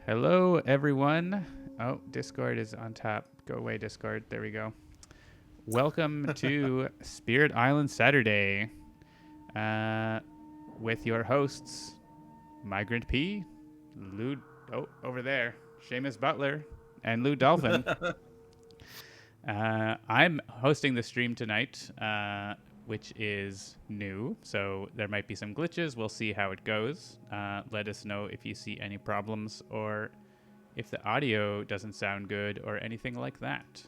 Hello, everyone. Oh, Discord is on top. Go away, Discord. There we go. Welcome to Spirit Island Saturday with your hosts, MigrantP, over there, Seamus Butler, and LewdDolphin. I'm hosting the stream tonight, which is new, so there might be some glitches. We'll see how it goes. Let us know if you see any problems or if the audio doesn't sound good or anything like that.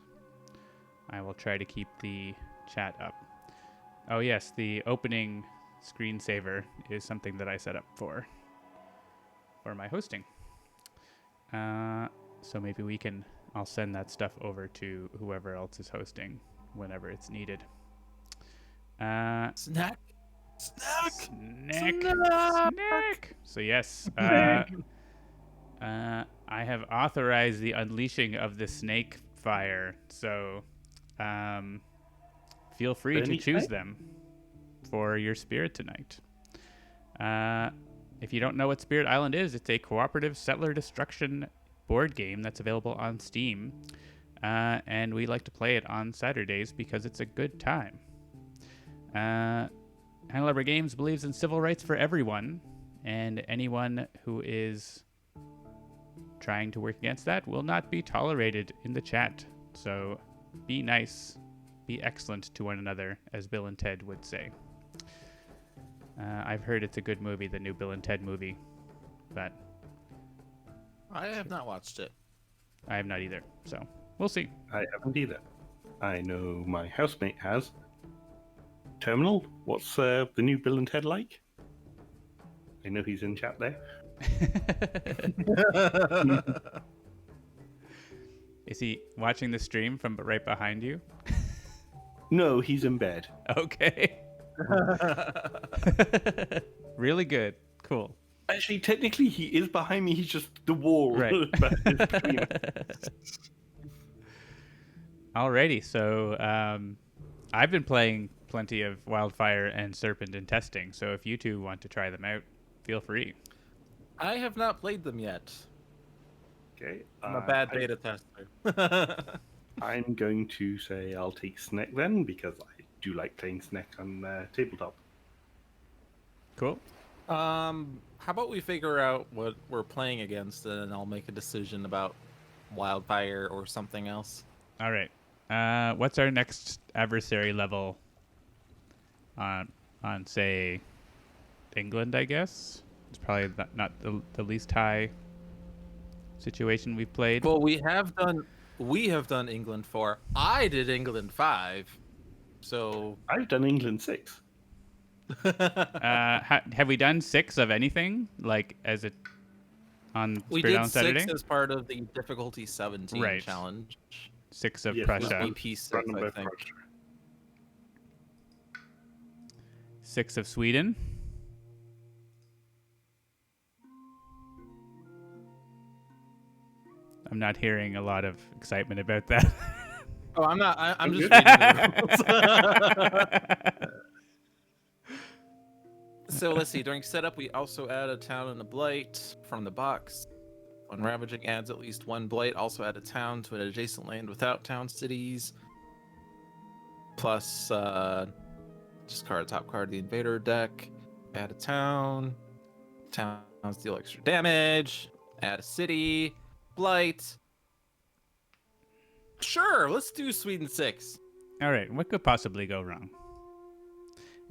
I will try to keep the chat up. Oh yes, the opening screensaver is something that I set up for my hosting. So maybe I'll send that stuff over to whoever else is hosting whenever it's needed. Snack. So yes, I have authorized the unleashing of the snake fire. So feel free to choose them for your spirit tonight. If you don't know what Spirit Island is, it's a cooperative settler destruction board game that's available on Steam. And we like to play it on Saturdays because it's a good time. Handelabra Games believes in civil rights for everyone, and anyone who is trying to work against that will not be tolerated in the chat. So be nice, be excellent to one another, as Bill and Ted would say. I've heard it's a good movie, the new Bill and Ted movie, but I have not watched it. I have not either, so we'll see. I haven't either. I know my housemate has. Terminal, what's the new Bill and Ted like? I know he's in chat there. Is he watching the stream from right behind you? No, he's in bed. Okay. Really good. Cool. Actually, technically, he is behind me. He's just the wall. Right. Between us. Alrighty, so I've been playing plenty of Wildfire and Serpent in testing, so if you two want to try them out, feel free. I have not played them yet. Okay. I'm a bad beta tester. I'm going to say I'll take Snack then, because I do like playing Snack on tabletop. Cool. How about we figure out what we're playing against, and then I'll make a decision about Wildfire or something else. All right. What's our next adversary level on say, England, I guess? It's probably not the least high situation we've played. Well, we have done England 4. I did England 5. So I've done England 6. have we done 6 of anything, like as it on we Spirit did Island Saturday? 6 as part of the difficulty 17 challenge. 6 of Yes, Prussia. EP 6, I think. 6 of Sweden. I'm not hearing a lot of excitement about that. Oh, I'm not. I'm just reading the rules. So let's see. During setup, we also add a town and a blight from the box. When ravaging adds at least 1 blight, also add a town to an adjacent land without town cities. Plus, discard a top card of the invader deck. Add a town. Towns deal extra damage. Add a city. Blight. Sure, let's do Sweden 6. All right, what could possibly go wrong?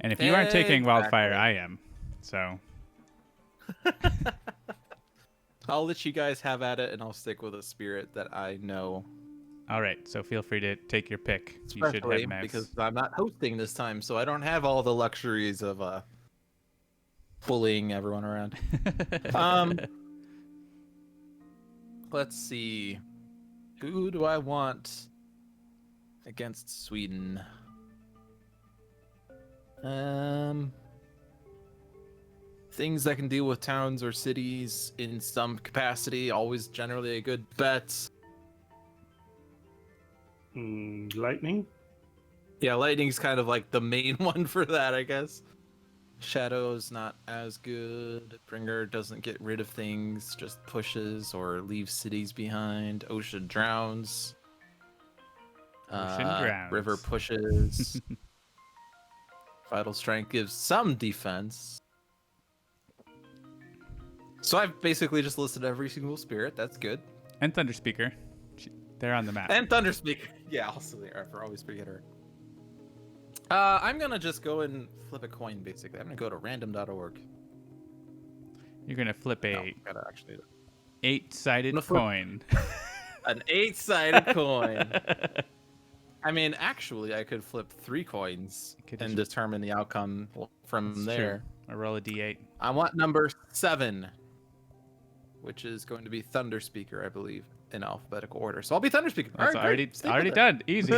And if you aren't taking Wildfire, I am. So I'll let you guys have at it, and I'll stick with a spirit that I know. All right, so feel free to take your pick. Especially you should have mouse. because I'm not hosting this time, so I don't have all the luxuries of bullying everyone around. Let's see. Who do I want against Sweden? Things that can deal with towns or cities in some capacity, always generally a good bet. Lightning? Yeah, lightning's kind of like the main one for that, I guess. Shadow's not as good. Bringer doesn't get rid of things, just pushes or leaves cities behind. Ocean drowns. Ocean River drowns. pushes. Vital strength gives some defense. So I've basically just listed every single spirit. That's good. And Thunder Speaker. They're on the map. And Thunderspeaker. Yeah, also they are for always forgetter. I'm gonna just go and flip a coin. Basically, I'm gonna go to random.org. You're gonna flip a No, gotta actually 8-sided gonna flip- coin. an 8-sided coin. I mean, actually, I could flip 3 coins and determine the outcome from That's there. True. Or roll a d8. I want number 7, which is going to be Thunder Speaker, I believe, in alphabetical order. So I'll be Thunder Speaker. That's All right, already done. Easy.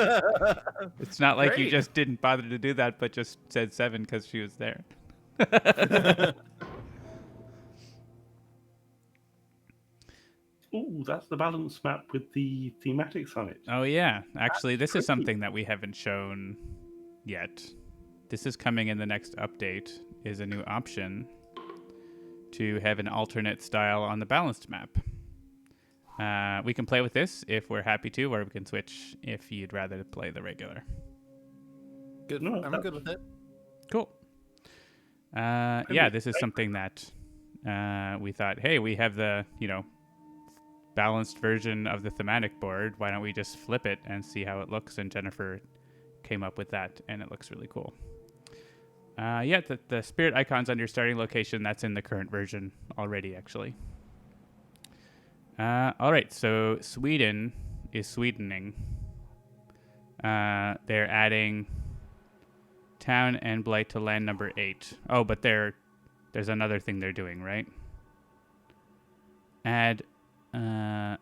It's not like you Great. just didn't bother to do that, but just said 7 because she was there. Ooh, that's the balance map with the thematics on it. Oh yeah, actually, this is pretty. something that we haven't shown yet. This is coming in the next update. Is a new option to have an alternate style on the balanced map. We can play with this if we're happy to, or we can switch if you'd rather play the regular. Good. No, I'm good with it. Cool. Yeah, this is something that we thought, hey, we have the, balanced version of the thematic board. Why don't we just flip it and see how it looks? And Jennifer came up with that, and it looks really cool. Yeah, the spirit icons on your starting location, that's in the current version already, actually. All right, so Sweden is Swedening. They're adding town and blight to land number 8. Oh, but there's another thing they're doing, right? Add a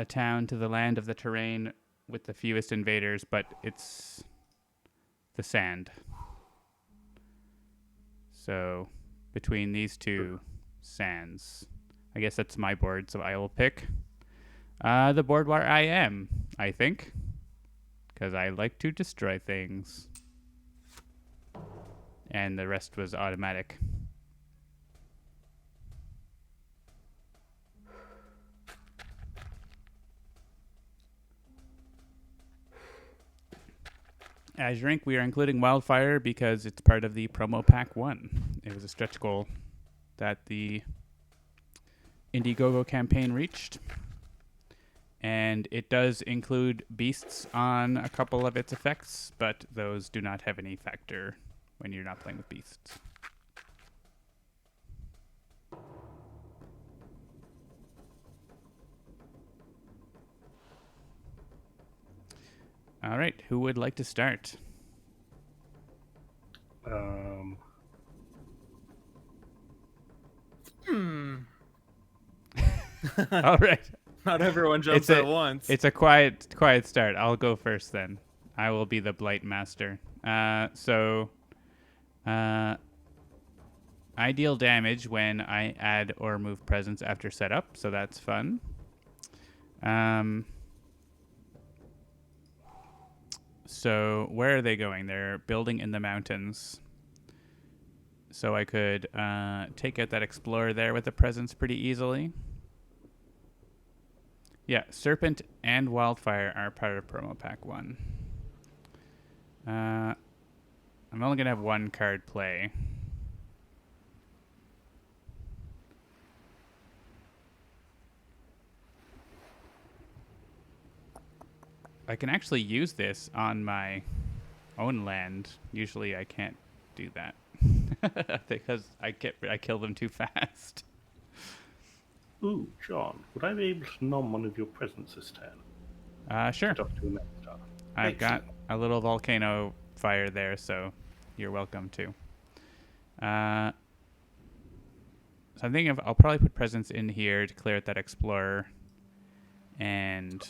town to the land of the terrain with the fewest invaders, but it's the sand. So between these two sands, I guess that's my board, so I will pick the board where I am, I think, because I like to destroy things. And the rest was automatic. As rank, we are including Wildfire because it's part of the promo pack 1. It was a stretch goal that the Indiegogo campaign reached. And it does include beasts on a couple of its effects, but those do not have any factor when you're not playing with beasts. All right, who would like to start? All right. Not everyone jumps at once. It's a quiet start. I'll go first then. I will be the Blight Master. I deal damage when I add or move presence after setup, so that's fun. So where are they going? They're building in the mountains. So I could take out that explorer there with the presence pretty easily. Yeah, Serpent and Wildfire are part of promo pack 1. I'm only going to have one card play. I can actually use this on my own land. Usually I can't do that because I kill them too fast. Ooh, John, would I be able to nom one of your presents this turn? Sure. Stuff to a next star. I've got a little volcano fire there, so you're welcome to. So I'm thinking I'll probably put presence in here to clear out that explorer. And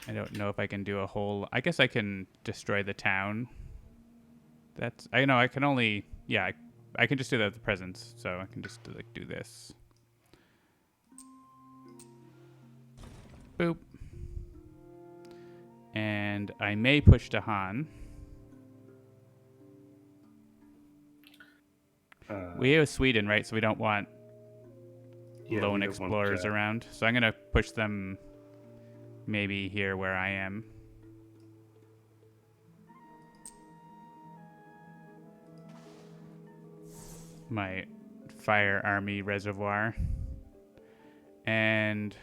I don't know if I can do a whole... I guess I can destroy the town. I can only... Yeah, I can just do that with the presence, so I can just do this. Boop. And I may push to Han. We have Sweden, right? So we don't want Yeah, lone we don't explorers want, around. So I'm going to push them maybe here where I am. My fire army reservoir. And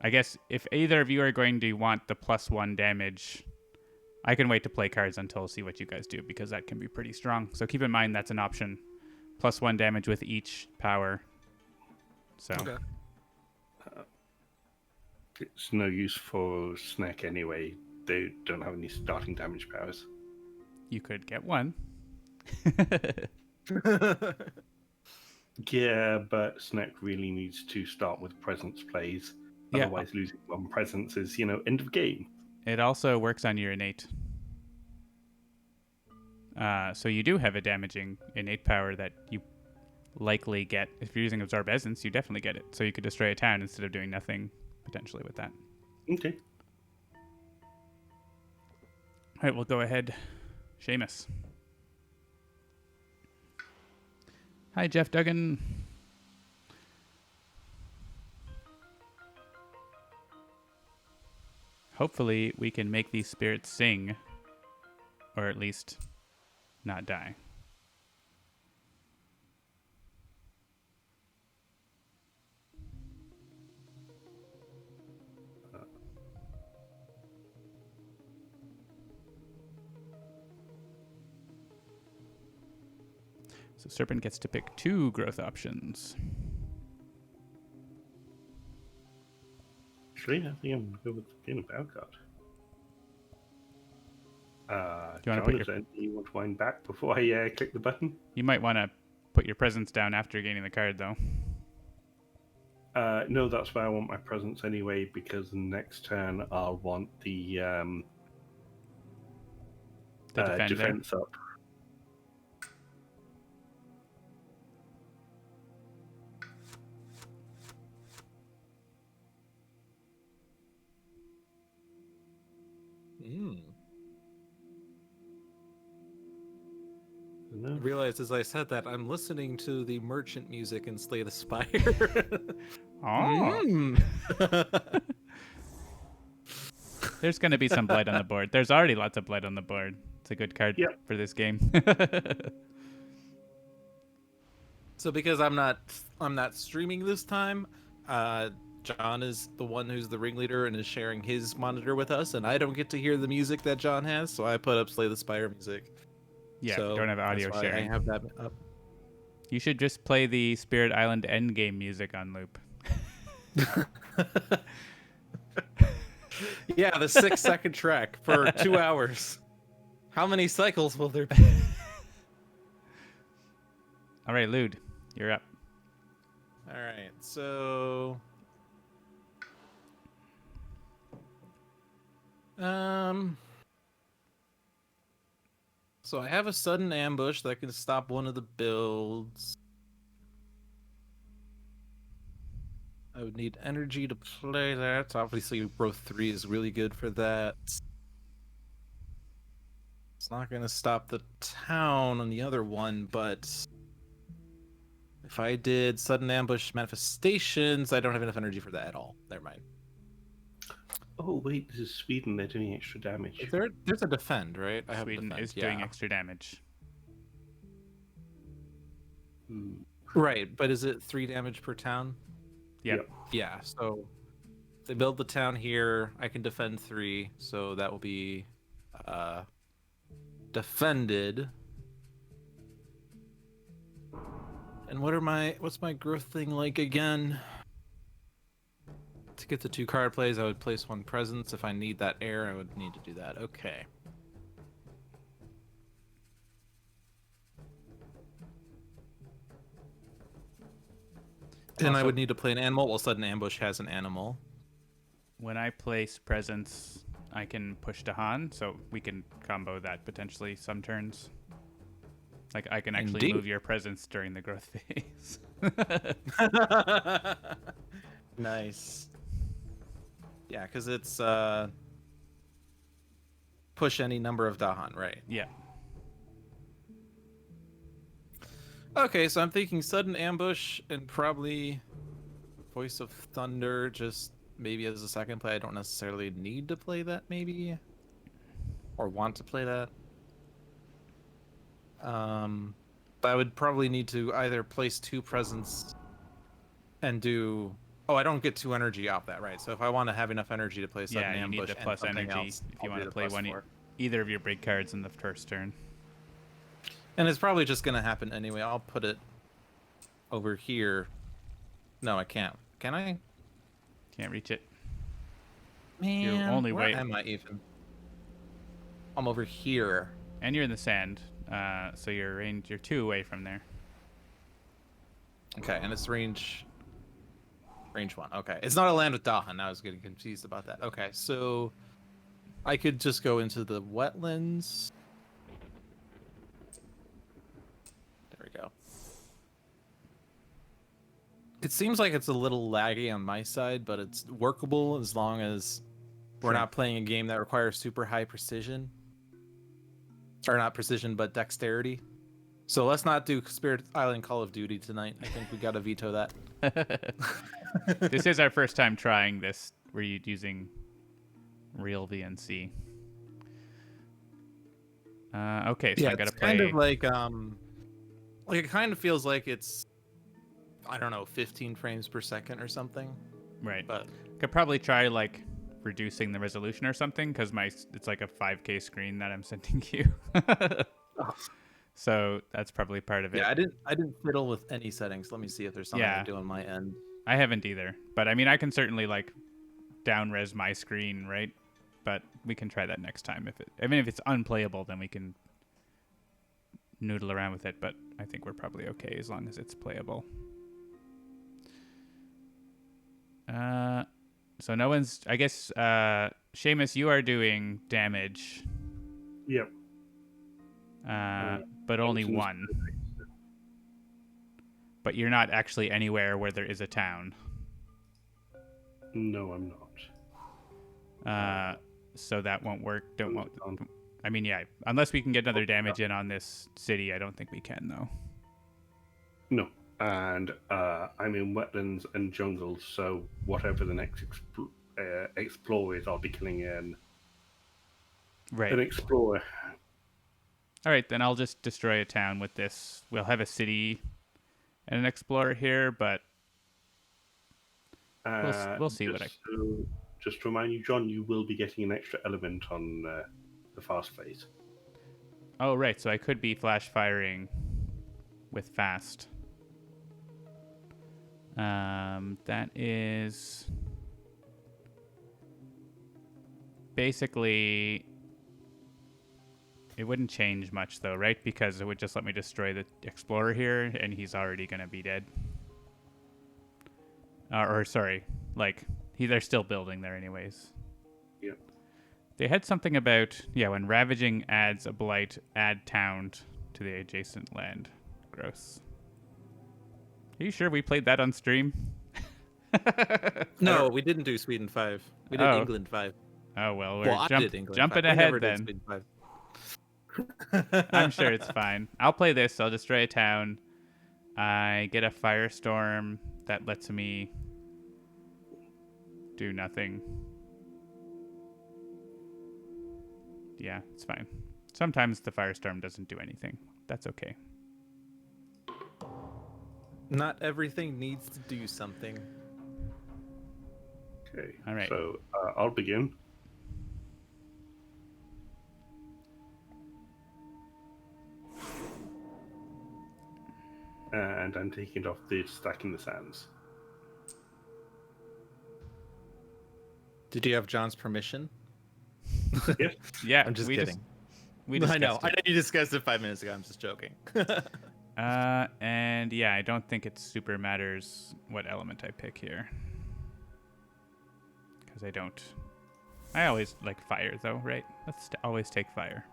I guess if either of you are going to want the +1 damage, I can wait to play cards until see what you guys do, because that can be pretty strong. So keep in mind that's an option. +1 damage with each power. So Okay. It's no use for Snack anyway. They don't have any starting damage powers. you could get one. Yeah, but Snack really needs to start with presence plays. Yeah. Otherwise, losing one presence is, end of game. It also works on your innate. So you do have a damaging innate power that you likely get. If you're using Absorb Essence, you definitely get it. So you could destroy a town instead of doing nothing, potentially, with that. Okay. All right, we'll go ahead. Seamus. Hi, Jeff Duggan. Hopefully, we can make these spirits sing, or at least not die. So Serpent gets to pick 2 growth options. Actually, I think I'm going to go with the Game of Battle card. Do you want to put your... You want to wind back before I click the button? You might want to put your presence down after gaining the card, though. No, that's why I want my presence anyway, because next turn I'll want the defense up. I realized as I said that I'm listening to the merchant music in Slay the Spire. Oh. There's going to be some blight on the board. There's already lots of blight on the board. It's a good card for this game. So because I'm not streaming this time, John is the one who's the ringleader and is sharing his monitor with us, and I don't get to hear the music that John has, so I put up Slay the Spire music. Yeah, so don't have audio that's why sharing. I have that up. You should just play the Spirit Island endgame music on loop. Yeah, the 6-second track for 2 hours. How many cycles will there be? All right, Lewd, you're up. All right, so so I have a sudden ambush that can stop one of the builds. I would need energy to play that. Obviously, growth 3 is really good for that. It's not going to stop the town on the other one, but if I did sudden ambush manifestations, I don't have enough energy for that at all. Never mind. Oh, wait, this is Sweden. They're doing extra damage. There's a defend, right? I have Sweden defend, is doing extra damage. Right, but is it 3 damage per town? Yep. Yeah, so they build the town here. I can defend 3, so that will be defended. And what's my growth thing like again? To get the 2 card plays, I would place 1 presence. If I need that air, I would need to do that. Okay. Then I would need to play an animal. Well, sudden ambush has an animal. When I place presence, I can push to Han, so we can combo that potentially some turns. Like, I can actually move your presence during the growth phase. Nice. Yeah, because it's push any number of Dahan, right? Yeah. Okay, so I'm thinking sudden ambush and probably Voice of Thunder, just maybe as a second play. I don't necessarily need to play that, maybe, or want to play that. But I would probably need to either place 2 presents and do. Oh, I don't get 2 energy off that, right? So if I want to have enough energy to play sudden Yeah, you ambush need the and plus something energy else, if you I'll want do to the play plus one 4. either of your big cards in the first turn. And it's probably just gonna happen anyway. I'll put it over here. No, I can't. Can I? Can't reach it. Man, only where way- am I even? I'm over here. And you're in the sand, so you're 2 away from there. Okay, and it's range 1. Okay, it's not a land with Dahan. I was getting confused about that. Okay, so I could just go into the wetlands. There we go. It seems like it's a little laggy on my side, but it's workable as long as we're Sure. not playing a game that requires super high precision. Or not precision, but dexterity. So let's not do Spirit Island Call of Duty tonight. I think we gotta veto that. This is our first time trying this. We're using real VNC. Okay, so Yeah, I gotta it's play. kind of like it kind of feels like it's, I don't know, 15 frames per second or something. Right. But Could probably try like reducing the resolution or something because it's like a 5K screen that I'm sending you. So that's probably part of it. yeah, I didn't fiddle with any settings. Let me see if there's something I can do on my end. I haven't either, but I mean I can certainly like down res my screen, right? But we can try that next time. If it's unplayable, then we can noodle around with it. But I think we're probably okay as long as it's playable. So no one's. I guess Seamus, you are doing damage. Yep. But only 1. But you're not actually anywhere where there is a town. No, I'm not. So that won't work. I mean, yeah. Unless we can get another damage in on this city, I don't think we can, though. No. And I'm in wetlands and jungles, so whatever the next explore is, I'll be killing an explorer. All right, then I'll just destroy a town with this. We'll have a city and an explorer here, but we'll see what I... So, just to remind you, John, you will be getting an extra element on the fast phase. Oh, right, so I could be flash firing with fast. That is... Basically... It wouldn't change much, though, right? Because it would just let me destroy the explorer here, and he's already going to be dead. Sorry, like, they're still building there anyways. Yep. They had something about, when ravaging adds a blight, add town to the adjacent land. Gross. Are you sure we played that on stream? No, we didn't do Sweden 5. We did England 5. Oh, well, we're I did England jumping 5. We ahead never did then. Sweden 5. I'm sure it's fine. I'll play this. I'll destroy a town. I get a firestorm that lets me do nothing. Yeah, it's fine. Sometimes the firestorm doesn't do anything. That's okay. Not everything needs to do something. Okay. All right. So I'll begin. And I'm taking it off the stack in the sands. Did you have John's permission? Yes. Yeah, I'm just kidding. We I discussed know. it. I know you discussed it 5 minutes ago. I'm just joking. And yeah, I don't think it super matters what element I pick here. Because I always like fire, though, right? Let's always take fire.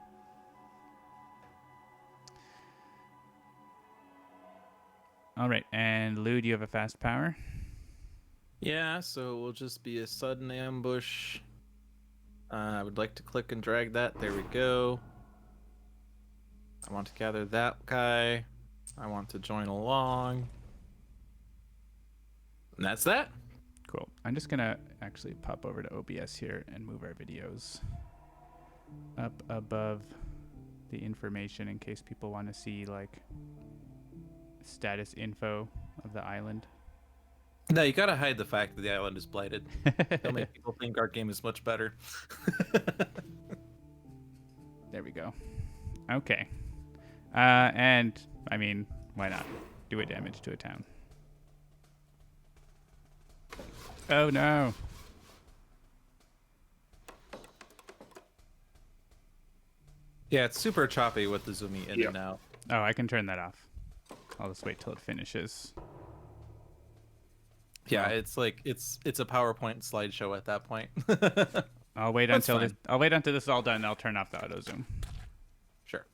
All right, and Lew, do you have a fast power? Yeah, so it will just be a sudden ambush. I would like to click and drag that. There we go. I want to gather that guy. I want to join along. And that's that. Cool. I'm just gonna actually pop over to OBS here and move our videos up above the information in case people want to see like status info of the island. No, you gotta hide the fact that the island is blighted. It'll make people think our game is much better. There we go. Okay. And I mean, why not do a damage to a town? Oh no. Yeah, it's super choppy with the zoomy in and out. Oh, I can turn that off. I'll just wait till it finishes. Yeah, it's like it's a PowerPoint slideshow at that point. I'll wait That's until fine. this. I'll wait until this is all done. I'll turn off the auto zoom. Sure.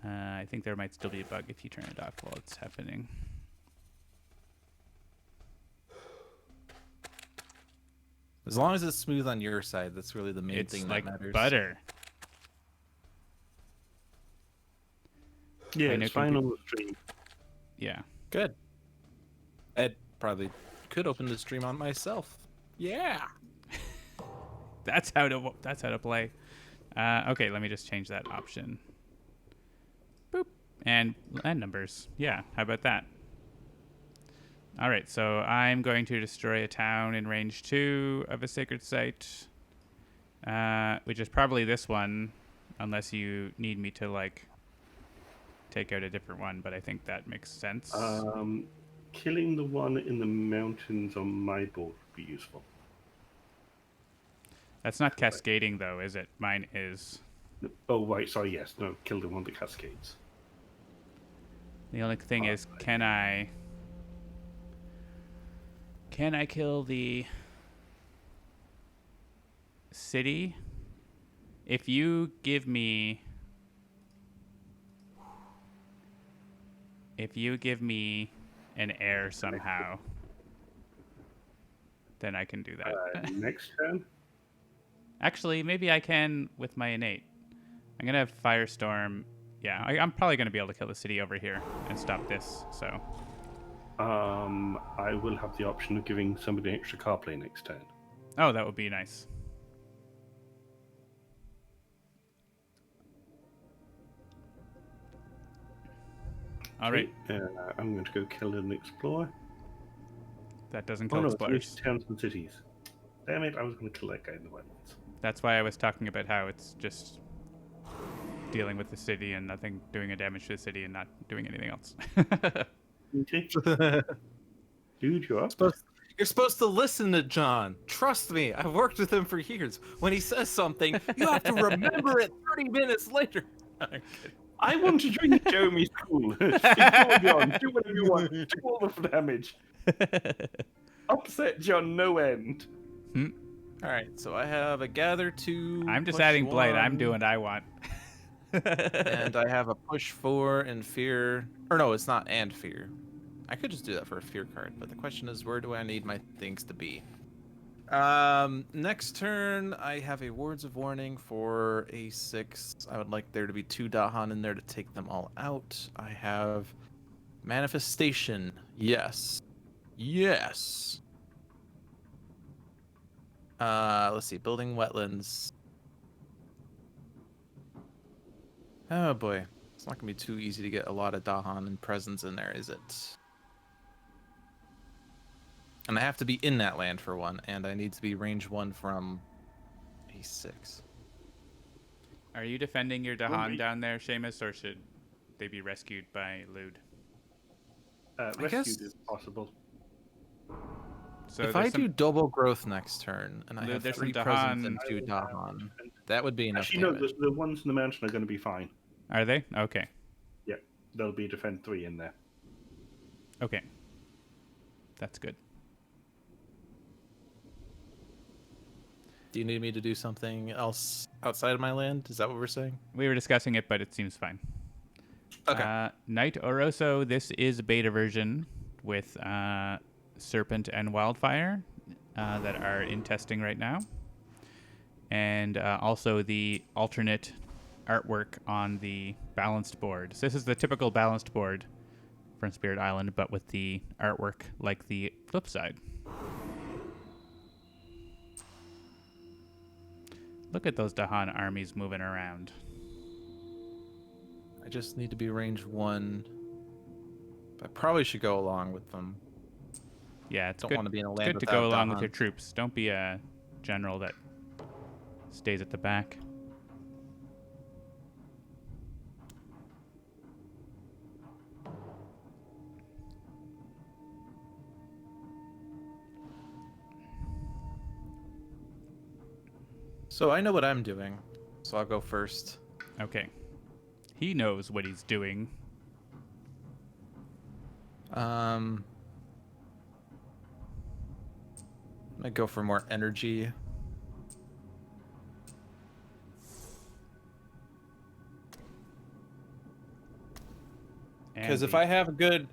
I think there might still be a bug if you turn it off while it's happening. As long as it's smooth on your side, that's really the main It's thing like that matters. butter. Yeah, I know it's fine some on the stream. Yeah. Good. Ed probably could open the stream on myself. Yeah. That's how to play. Okay, let me just change that option. Boop. And numbers. Yeah, how about that? All right, so I'm going to destroy a town in range 2 of a sacred site, which is probably this one, unless you need me to like take out a different one. But I think that makes sense. Killing the one in the mountains on my board would be useful. That's not cascading, though, is it? Mine is. Oh, right, sorry, yes. No, kill the one that cascades. The only thing is, can I kill the city? If you give me an heir somehow, then I can do that. Next turn? Actually, maybe I can with my innate. I'm gonna have Firestorm. Yeah, I'm probably gonna be able to kill the city over here and stop this. So. I will have the option of giving somebody extra car play next turn. Oh, that would be nice. All right. I'm going to go kill an explorer. That doesn't Oh kill no, explorers. it's towns and cities. Damn it, I was going to kill that guy in the wetlands. That's why I was talking about how it's just dealing with the city and nothing, doing a damage to the city and not doing anything else. Dude, you're up. You're supposed to listen to John. Trust me, I've worked with him for years. When he says something, you have to remember it 30 minutes later. I want to join Jeremy's school. Ignore John. Do whatever you want. Do all the damage. Upset John, no end. All right, so I have a gather 2. I'm just push adding blight. 1, I'm doing what I want. and I have a push 4 and fear. Or no, it's not and fear. I could just do that for a fear card, but the question is, where do I need my things to be? Next turn, I have a Words of Warning for a 6. I would like there to be 2 Dahan in there to take them all out. I have Manifestation. Yes. Yes. Let's see. Building Wetlands. Oh boy. It's not going to be too easy to get a lot of Dahan and presence in there, is it? And I have to be in that land for one, and I need to be range 1 from a 6. Are you defending your Dahan down there, Seamus, or should they be rescued by Lewd? Rescued is possible. So if I do double growth next turn, and I Lewd, have there's 3 some presence Dahan. and 2 Dahan, that would be enough Actually, no, damage. the ones in the mountain are going to be fine. Are they? Okay. Yeah, there'll be defend 3 in there. Okay. That's good. Do you need me to do something else outside of my land? Is that what we're saying? We were discussing it, but it seems fine. Okay. Night Oroso, this is a beta version with Serpent and Wildfire that are in testing right now. and also the alternate artwork on the balanced board. So this is the typical balanced board from Spirit Island, but with the artwork like the flip side. Look at those Dahan armies moving around. I just need to be range 1. I probably should go along with them. Yeah, it's Don't good. want to be in a It's land good to without go along with Dahan. your troops. Don't be a general that stays at the back. So I know what I'm doing, so I'll go first. Okay. He knows what he's doing. I go for more energy. Because if I have a good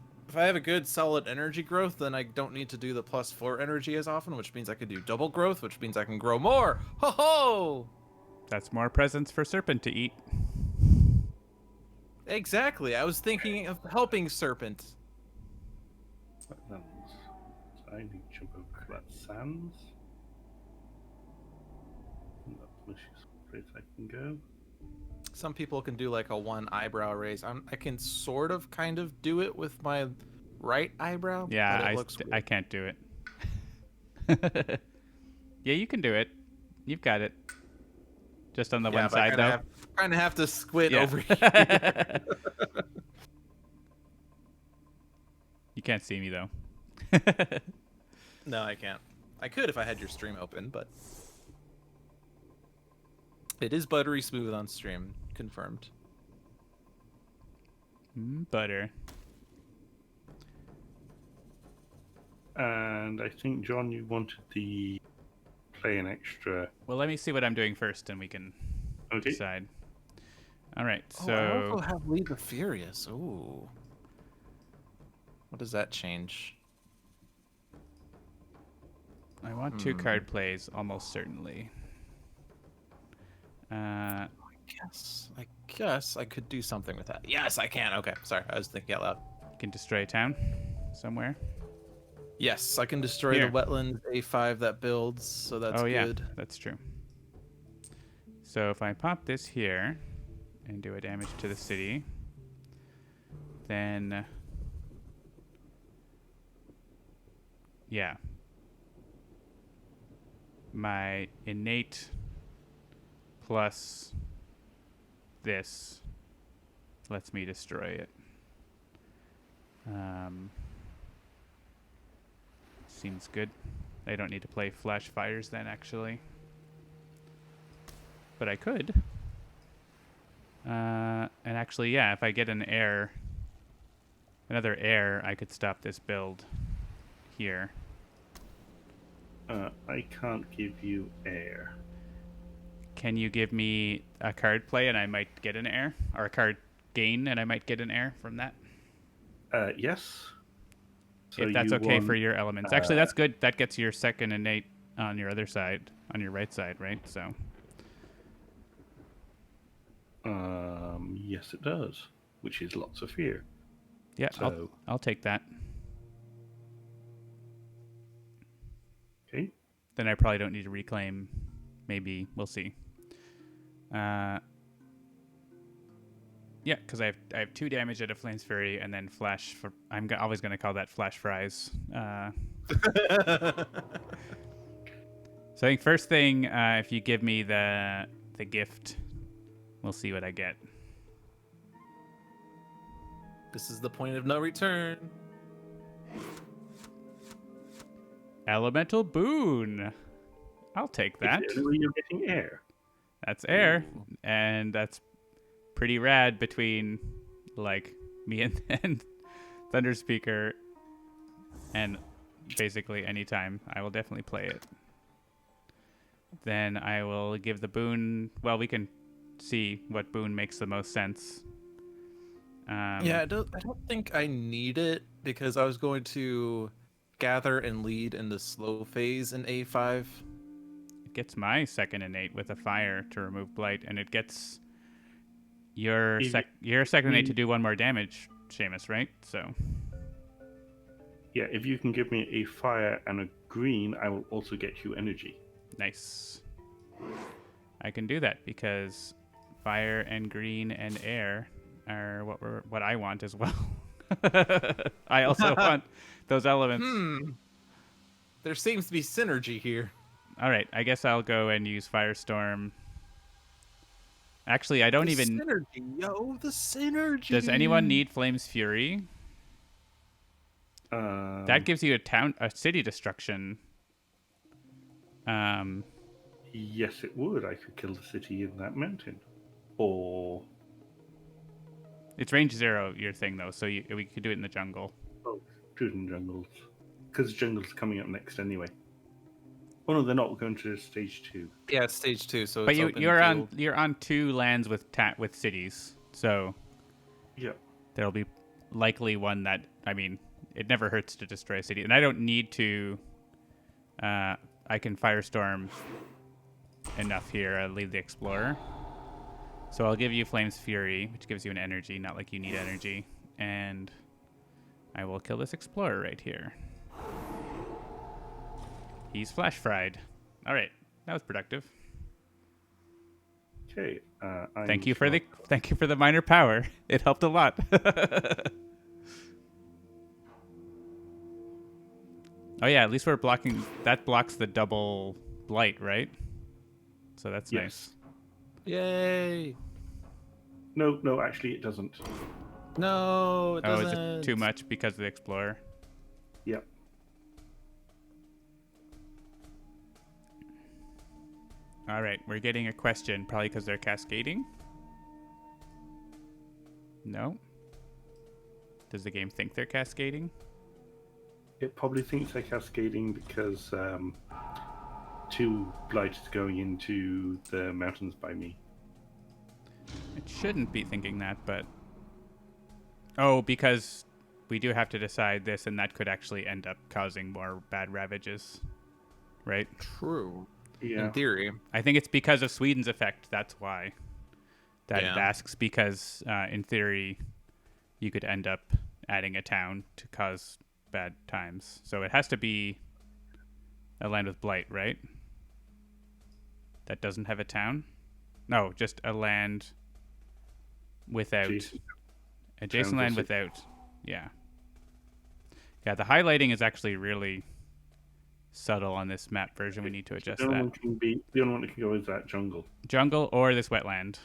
solid energy growth, then I don't need to do the +4 energy as often, which means I can do double growth, which means I can grow more. Ho ho! That's more presents for Serpent to eat. Exactly. I was thinking of helping Serpent. Wetlands. So I need to jump over to that sands. And that malicious place I can go. Some people can do like a 1 eyebrow raise. I can sort of kind of do it with my right eyebrow. Yeah, but it looks I can't do it. Yeah, you can do it. You've got it. Just on the one side, though. Kind of have to squint Yeah. over here. You can't see me, though. No, I can't. I could if I had your stream open, but it is buttery smooth on stream. Confirmed. Butter. And I think, John, you wanted the play an extra. Well, let me see what I'm doing first, and we can Okay. decide. All right, I so also have Lead the Furious. Ooh. What does that change? I want 2 card plays, almost certainly. I guess I could do something with that. Yes, I can. Okay, sorry. I was thinking out loud. You can destroy a town somewhere. Yes, I can destroy Here. the wetland A5 that builds, so that's Oh, yeah, good. that's true. So if I pop this here and do a damage to the city, then yeah, my innate plus this lets me destroy it. Seems good. I don't need to play flash fires then, actually. But I could. And actually, yeah, if I get another air, I could stop this build here. I can't give you air. Can you give me a card play and I might get an air? Or a card gain and I might get an air from that? Yes. So if that's you okay for want, your elements. Actually, that's good. That gets your second innate on your other side, on your right side, right? So. Yes, it does. Which is lots of fear. Yeah, So, I'll take that. okay. Then I probably don't need to reclaim. Maybe we'll see. Yeah, because I have 2 damage at a Flames Fury and then flash for. I'm always going to call that flash fries. So I think first thing, if you give me the gift, we'll see what I get. This is the point of no return. Elemental Boon. I'll take that. Is it the way you're getting air? That's air, and that's pretty rad between like me and Thunder Speaker, and basically anytime I will definitely play it. Then I will give the boon. Well, we can see what boon makes the most sense. Yeah, I don't think I need it because I was going to gather and lead in the slow phase in A5. gets my second innate with a fire to remove blight, and it gets your second innate to do 1 more damage, Seamus, right? So Yeah, if you can give me a fire and a green, I will also get you energy. nice. I can do that because fire and green and air are what I want as well. I also want those elements. There seems to be synergy here. All right, I guess I'll go and use Firestorm. Actually, I don't even. Synergy, yo, the synergy. Does anyone need Flame's Fury? That gives you a city destruction. Yes, it would. I could kill the city in that mountain. Or... It's range 0, your thing, though, so we could do it in the jungle. Oh, do it in jungles. Because jungle's coming up next anyway. Oh no, they're not. We're going to stage 2. Yeah, it's stage 2, so But it's you're on 2 lands with cities, so Yeah. there'll be likely one that, I mean, it never hurts to destroy a city, and I don't need to. I can Firestorm enough here. I'll leave the Explorer. So I'll give you Flame's Fury, which gives you an energy, not like you need energy. And I will kill this Explorer right here. He's flash fried. All right, that was productive. Okay. Thank you for the minor power. It helped a lot. Oh yeah, at least we're blocking. That blocks the double blight, right? So that's nice. Yay! No, actually it doesn't. No, it doesn't. Oh, is it too much because of the Explorer? Yep. All right, we're getting a question, probably because they're cascading. No. Does the game think they're cascading? It probably thinks they're cascading because 2 blight is going into the mountains by me. It shouldn't be thinking that, but... Oh, because we do have to decide this, and that could actually end up causing more bad ravages. Right? True. Yeah. In theory. I think it's because of Sweden's effect. That's why. It asks because, in theory, you could end up adding a town to cause bad times. So it has to be a land with blight, right? That doesn't have a town? No, just a land without... Adjacent land without... Yeah. Yeah, the highlighting is actually really subtle on this map version. We need to adjust that. The only one that can go is that jungle. Jungle or this wetland,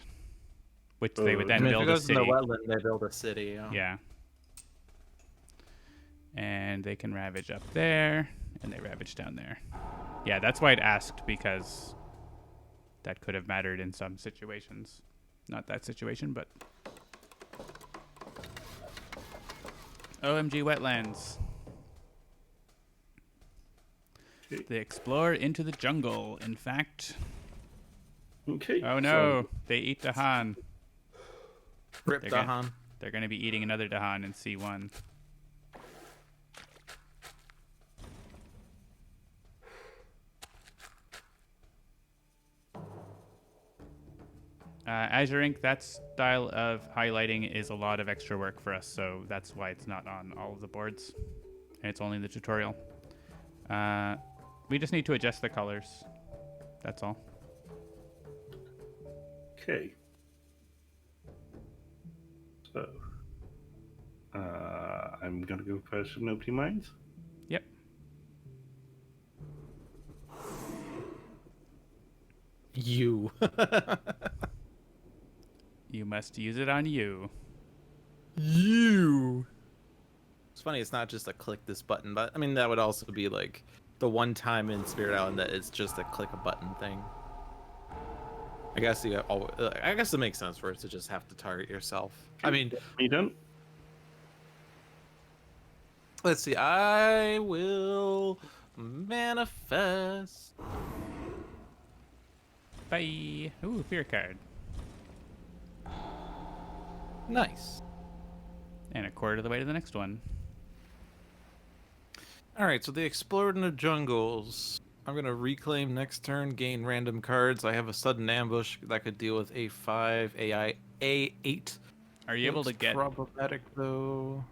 which they would then build a city. If it goes in the wetland, they build a city. Yeah. And they can ravage up there, and they ravage down there. Yeah, that's why it asked, because that could have mattered in some situations. Not that situation, but... OMG wetlands. Okay. They explore into the jungle, in fact. Okay. Oh no, they eat Dahan. Rip They're Dahan. They're going to be eating another Dahan in C1. Azure Ink, that style of highlighting is a lot of extra work for us, so that's why it's not on all of the boards. And it's only in the tutorial. We just need to adjust the colors. That's all. Okay. So, I'm gonna go first if nobody minds. Yep. You. You must use it on you. You. It's funny, it's not just a click this button, but I mean, that would also be like the one time in Spirit Island that it's just a click a button thing. I guess I guess it makes sense for it to just have to target yourself. I mean, you done? Let's see. I will manifest. Bye. Ooh, fear card. Nice. And a quarter of the way to the next one. All right, so they explored in the jungles. I'm gonna reclaim next turn, gain random cards. I have a sudden ambush that could deal with A5, AI, A8. Are you able to Looks get problematic though?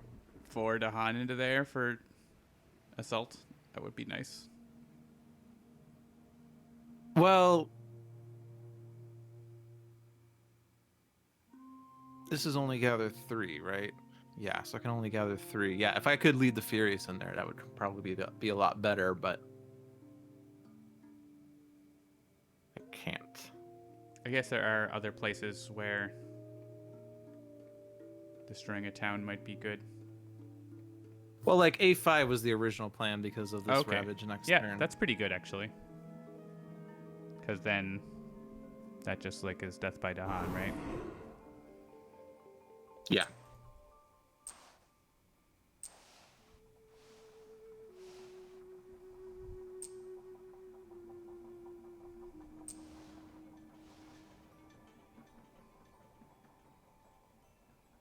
4 Dahan into there for assault? That would be nice. Well, this is only gather 3, right? Yeah, so I can only gather 3. Yeah, if I could lead the Furious in there, that would probably be a lot better, but I can't. I guess there are other places where destroying a town might be good. Well, like A5 was the original plan because of this Okay. Ravage next Yeah, turn. that's pretty good actually. Because then that just like is death by Dahan, right? Yeah.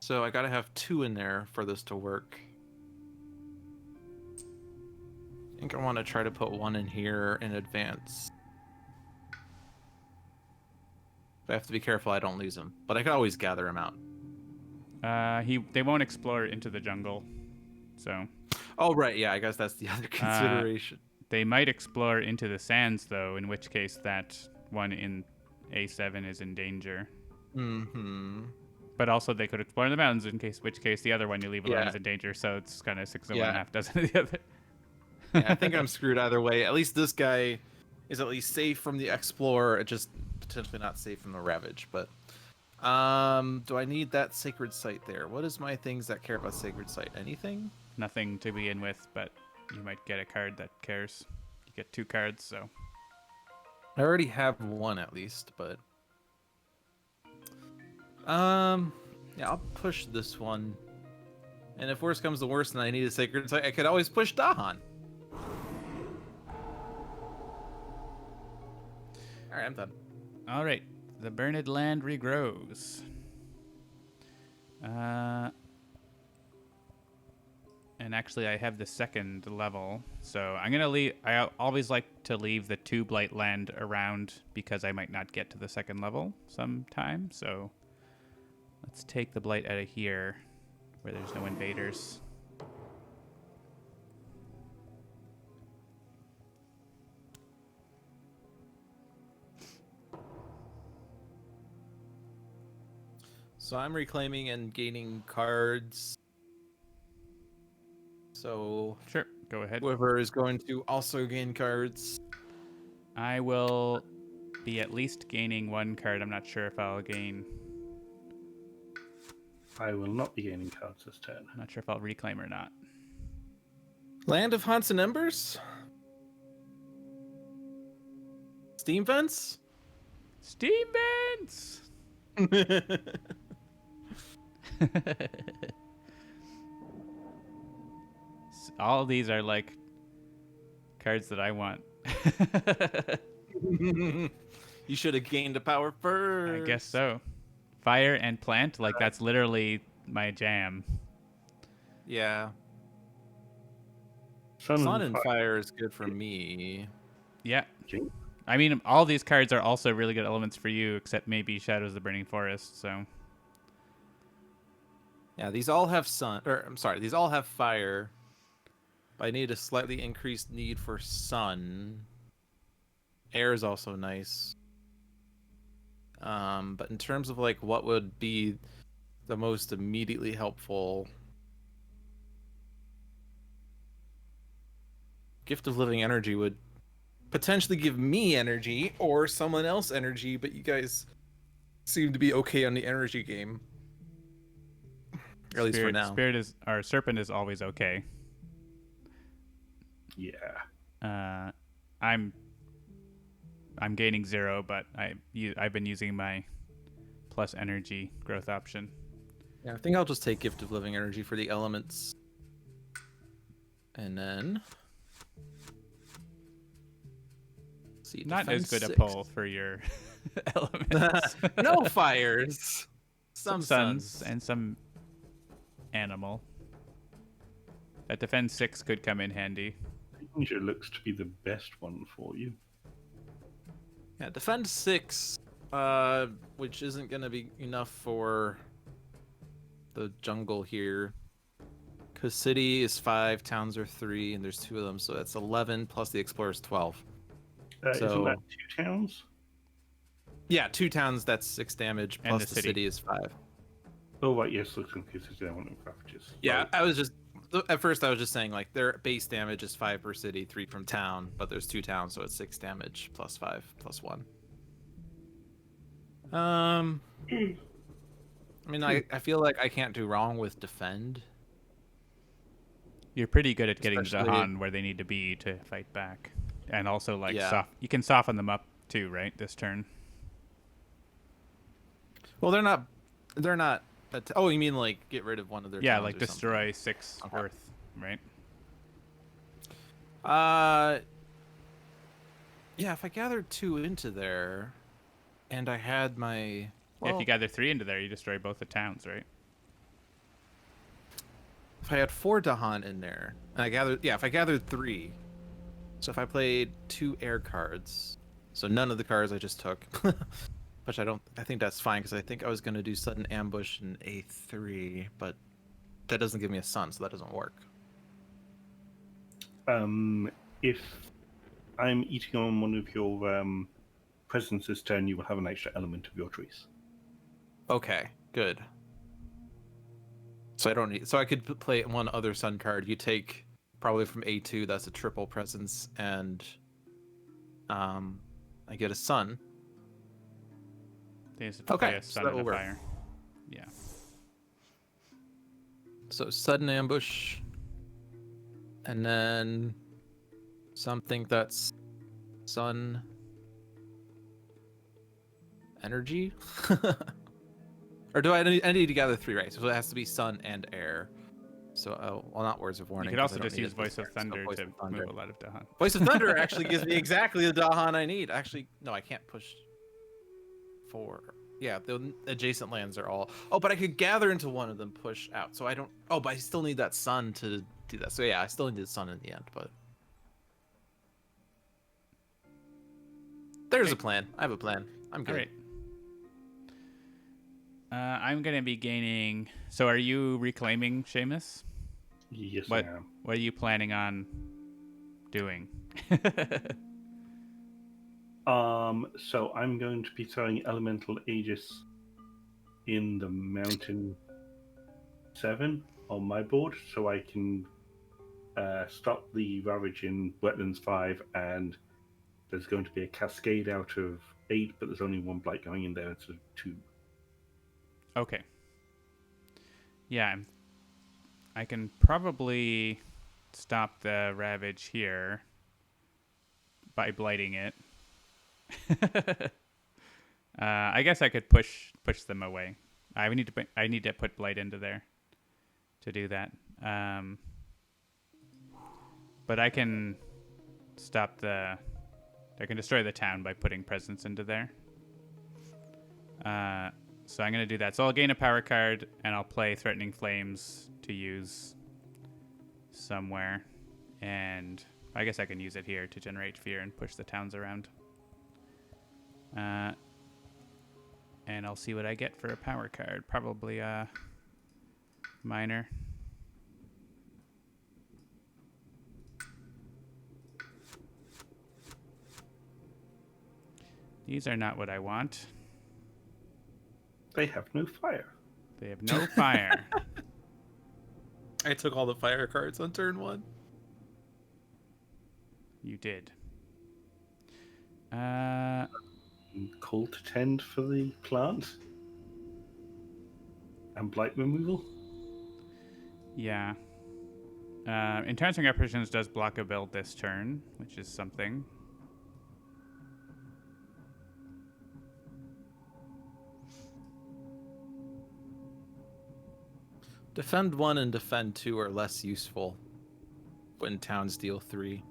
So I gotta have 2 in there for this to work. I think I want to try to put 1 in here in advance. I have to be careful I don't lose him, but I can always gather him out. They won't explore into the jungle, so Oh, right, yeah, I guess that's the other consideration. they might explore into the sands though, in which case that one in A7 is in danger. Mm-hmm. But also they could explore in the mountains, which case the other one you leave alone Yeah. is in danger. So it's kind of 6 and Yeah. 1.5 dozen of the other. Yeah, I think I'm screwed either way. At least this guy is at least safe from the Explorer, just potentially not safe from the Ravage. But do I need that Sacred Site there? What is my things that care about Sacred Site? Anything? Nothing to begin with, but you might get a card that cares. You get 2 cards, so I already have 1 at least, but yeah, I'll push this one. And if worse comes to worse and I need a Sacred Site, I could always push Dahan. All right, I'm done. all right. The burned land regrows. And actually, I have the 2nd level, so I'm gonna leave. I always like to leave the 2 blight land around because I might not get to the 2nd level sometime. So let's take the blight out of here, where there's no invaders. So I'm reclaiming and gaining cards. So Sure, go ahead. whoever is going to also gain cards. I will be at least gaining 1 card. I'm not sure if I'll gain. I will not be gaining cards this turn. I'm not sure if I'll reclaim or not. Land of Haunts and Embers? Steam Vents? Steam vents. All of these are like cards that I want. You should have gained a power first. I guess so. Fire and plant, like that's literally my jam. Yeah. Sun, Sun and Fire is good for me. Yeah. Jinx. I mean, all these cards are also really good elements for you, except maybe Shadows of the Burning Forest, so. Yeah, these all have sun, or I'm sorry, these all have fire. But I need a slightly increased need for sun. Air is also nice. But in terms of like what would be the most immediately helpful, Gift of Living Energy would potentially give me energy or someone else energy, but you guys seem to be okay on the energy game. Or at least for now. Serpent is always okay. Yeah. I'm gaining 0, but I've been using my plus energy growth option. Yeah, I think I'll just take Gift of Living Energy for the elements. And then see, Not as defense good a 6. pull for your elements. No fires. Some Some suns and some animal. That defense 6 could come in handy. Danger looks to be the best one for you. Yeah, defend 6, which isn't gonna be enough for the jungle here. Because city is 5, towns are 3, and there's 2 of them, so that's 11 plus the explorer's 12. Isn't So that 2 towns? yeah, 2 towns, that's 6 damage, And plus the the city. city is 5. Oh, right, yes, looks confused. I want to ravages. Yeah, Right. I was just at first I was just saying like their base damage is 5 per city, 3 from town, but there's 2 towns, so it's 6 damage plus 5 plus 1. I mean, I feel like I can't do wrong with defend. You're pretty good at getting Especially- Dahan where they need to be to fight back, and also like Yeah. you can soften them up too, right? This turn. Well, they're not. Oh, you mean like get rid of one of their? Yeah, towns like or destroy 6 Okay. worth, right? something. Yeah, if I gathered 2 into there, and I had my. Yeah, Well, if you gather 3 into there, you destroy both the towns, right? if I had 4 Dahan in there, and I gathered, if I gathered 3, so if I played 2 air cards, so none of the cards I just took, which I think that's fine because I think I was gonna do sudden ambush in A3, but that doesn't give me a sun, so that doesn't work. If I'm eating on one of your presence's turn, you will have an extra element of your choice. Okay, good. So I don't need. So I could play one other sun card. You take probably from A2. That's a triple presence, and I get a sun. They just play Okay, a so sun that and will a work. fire. Yeah. So sudden ambush, and then something that's sun energy. Or do I need to gather 3, right? So it has to be sun and air. So, well, not words of warning. You could 'cause also I don't just need use it this Voice of turn, so Thunder Voice to of Thunder. move a lot of Dahan. Voice of Thunder actually gives me exactly the Dahan I need. Actually, no, I can't push 4. Yeah, the adjacent lands are all. Oh, but I could gather into one of them, push out. So I don't. Oh, but I still need that sun to do that. So yeah, I still need the sun in the end. But there's a plan. I have a plan. I'm good. All right. I'm gonna be gaining. So, are you reclaiming Seamus? Yes, What? I am. What are you planning on doing? So I'm going to be throwing Elemental Aegis in the Mountain 7 on my board, so I can stop the Ravage in Wetlands 5, and there's going to be a cascade out of 8, but there's only 1 blight going in there instead of 2. Okay. Yeah, I can probably stop the Ravage here by blighting it. I guess I could push them away. I need to put blight into there to do that. But I can stop I can destroy the town by putting presence into there. So I'm going to do that. So I'll gain a power card, and I'll play Threatening Flames to use somewhere. And I guess I can use it here to generate fear and push the towns around. And I'll see what I get for a power card. Probably a minor. These are not what I want. They have no fire. They have no fire. I took all the fire cards on turn 1. You did. Call to tend for the plant. And blight removal. Yeah. Entrancing Apparitions does block a build this turn, which is something. Defend 1 and defend 2 are less useful when towns deal 3.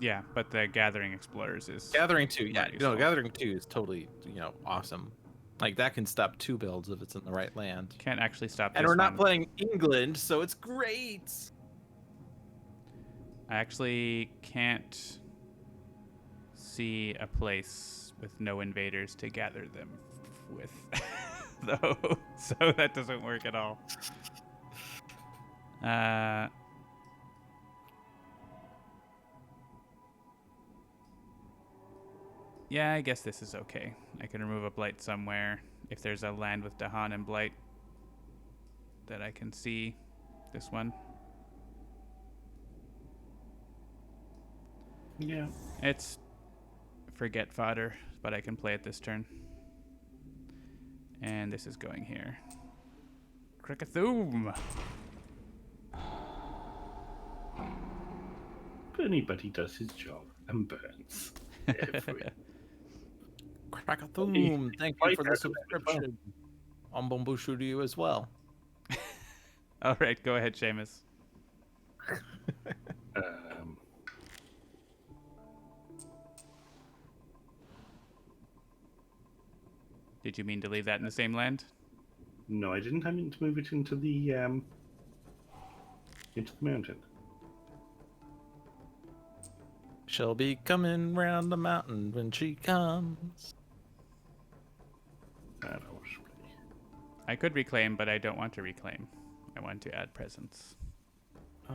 Yeah, but the Gathering Explorers is Gathering 2, yeah, Not useful. Gathering 2 is totally, awesome. Like, that can stop 2 builds if it's in the right land. Can't actually stop And this we're not one. playing England, so it's great. I actually can't see a place with no invaders to gather them with, though. So that doesn't work at all. Yeah, I guess this is okay. I can remove a blight somewhere. If there's a land with Dahan and blight that I can see. This one. Yeah. It's forget fodder, but I can play it this turn. And this is going here. Crickethoom! But anybody does his job and burns. Every. Crackathum, thank you for the subscription. Ombambushu to you as well. All right, go ahead, Seamus. Did you mean to leave that in the same land? No, I didn't. I meant to move it into the mountain. She'll be coming round the mountain when she comes. That was really... I could reclaim, but I don't want to reclaim. I want to add presence. Do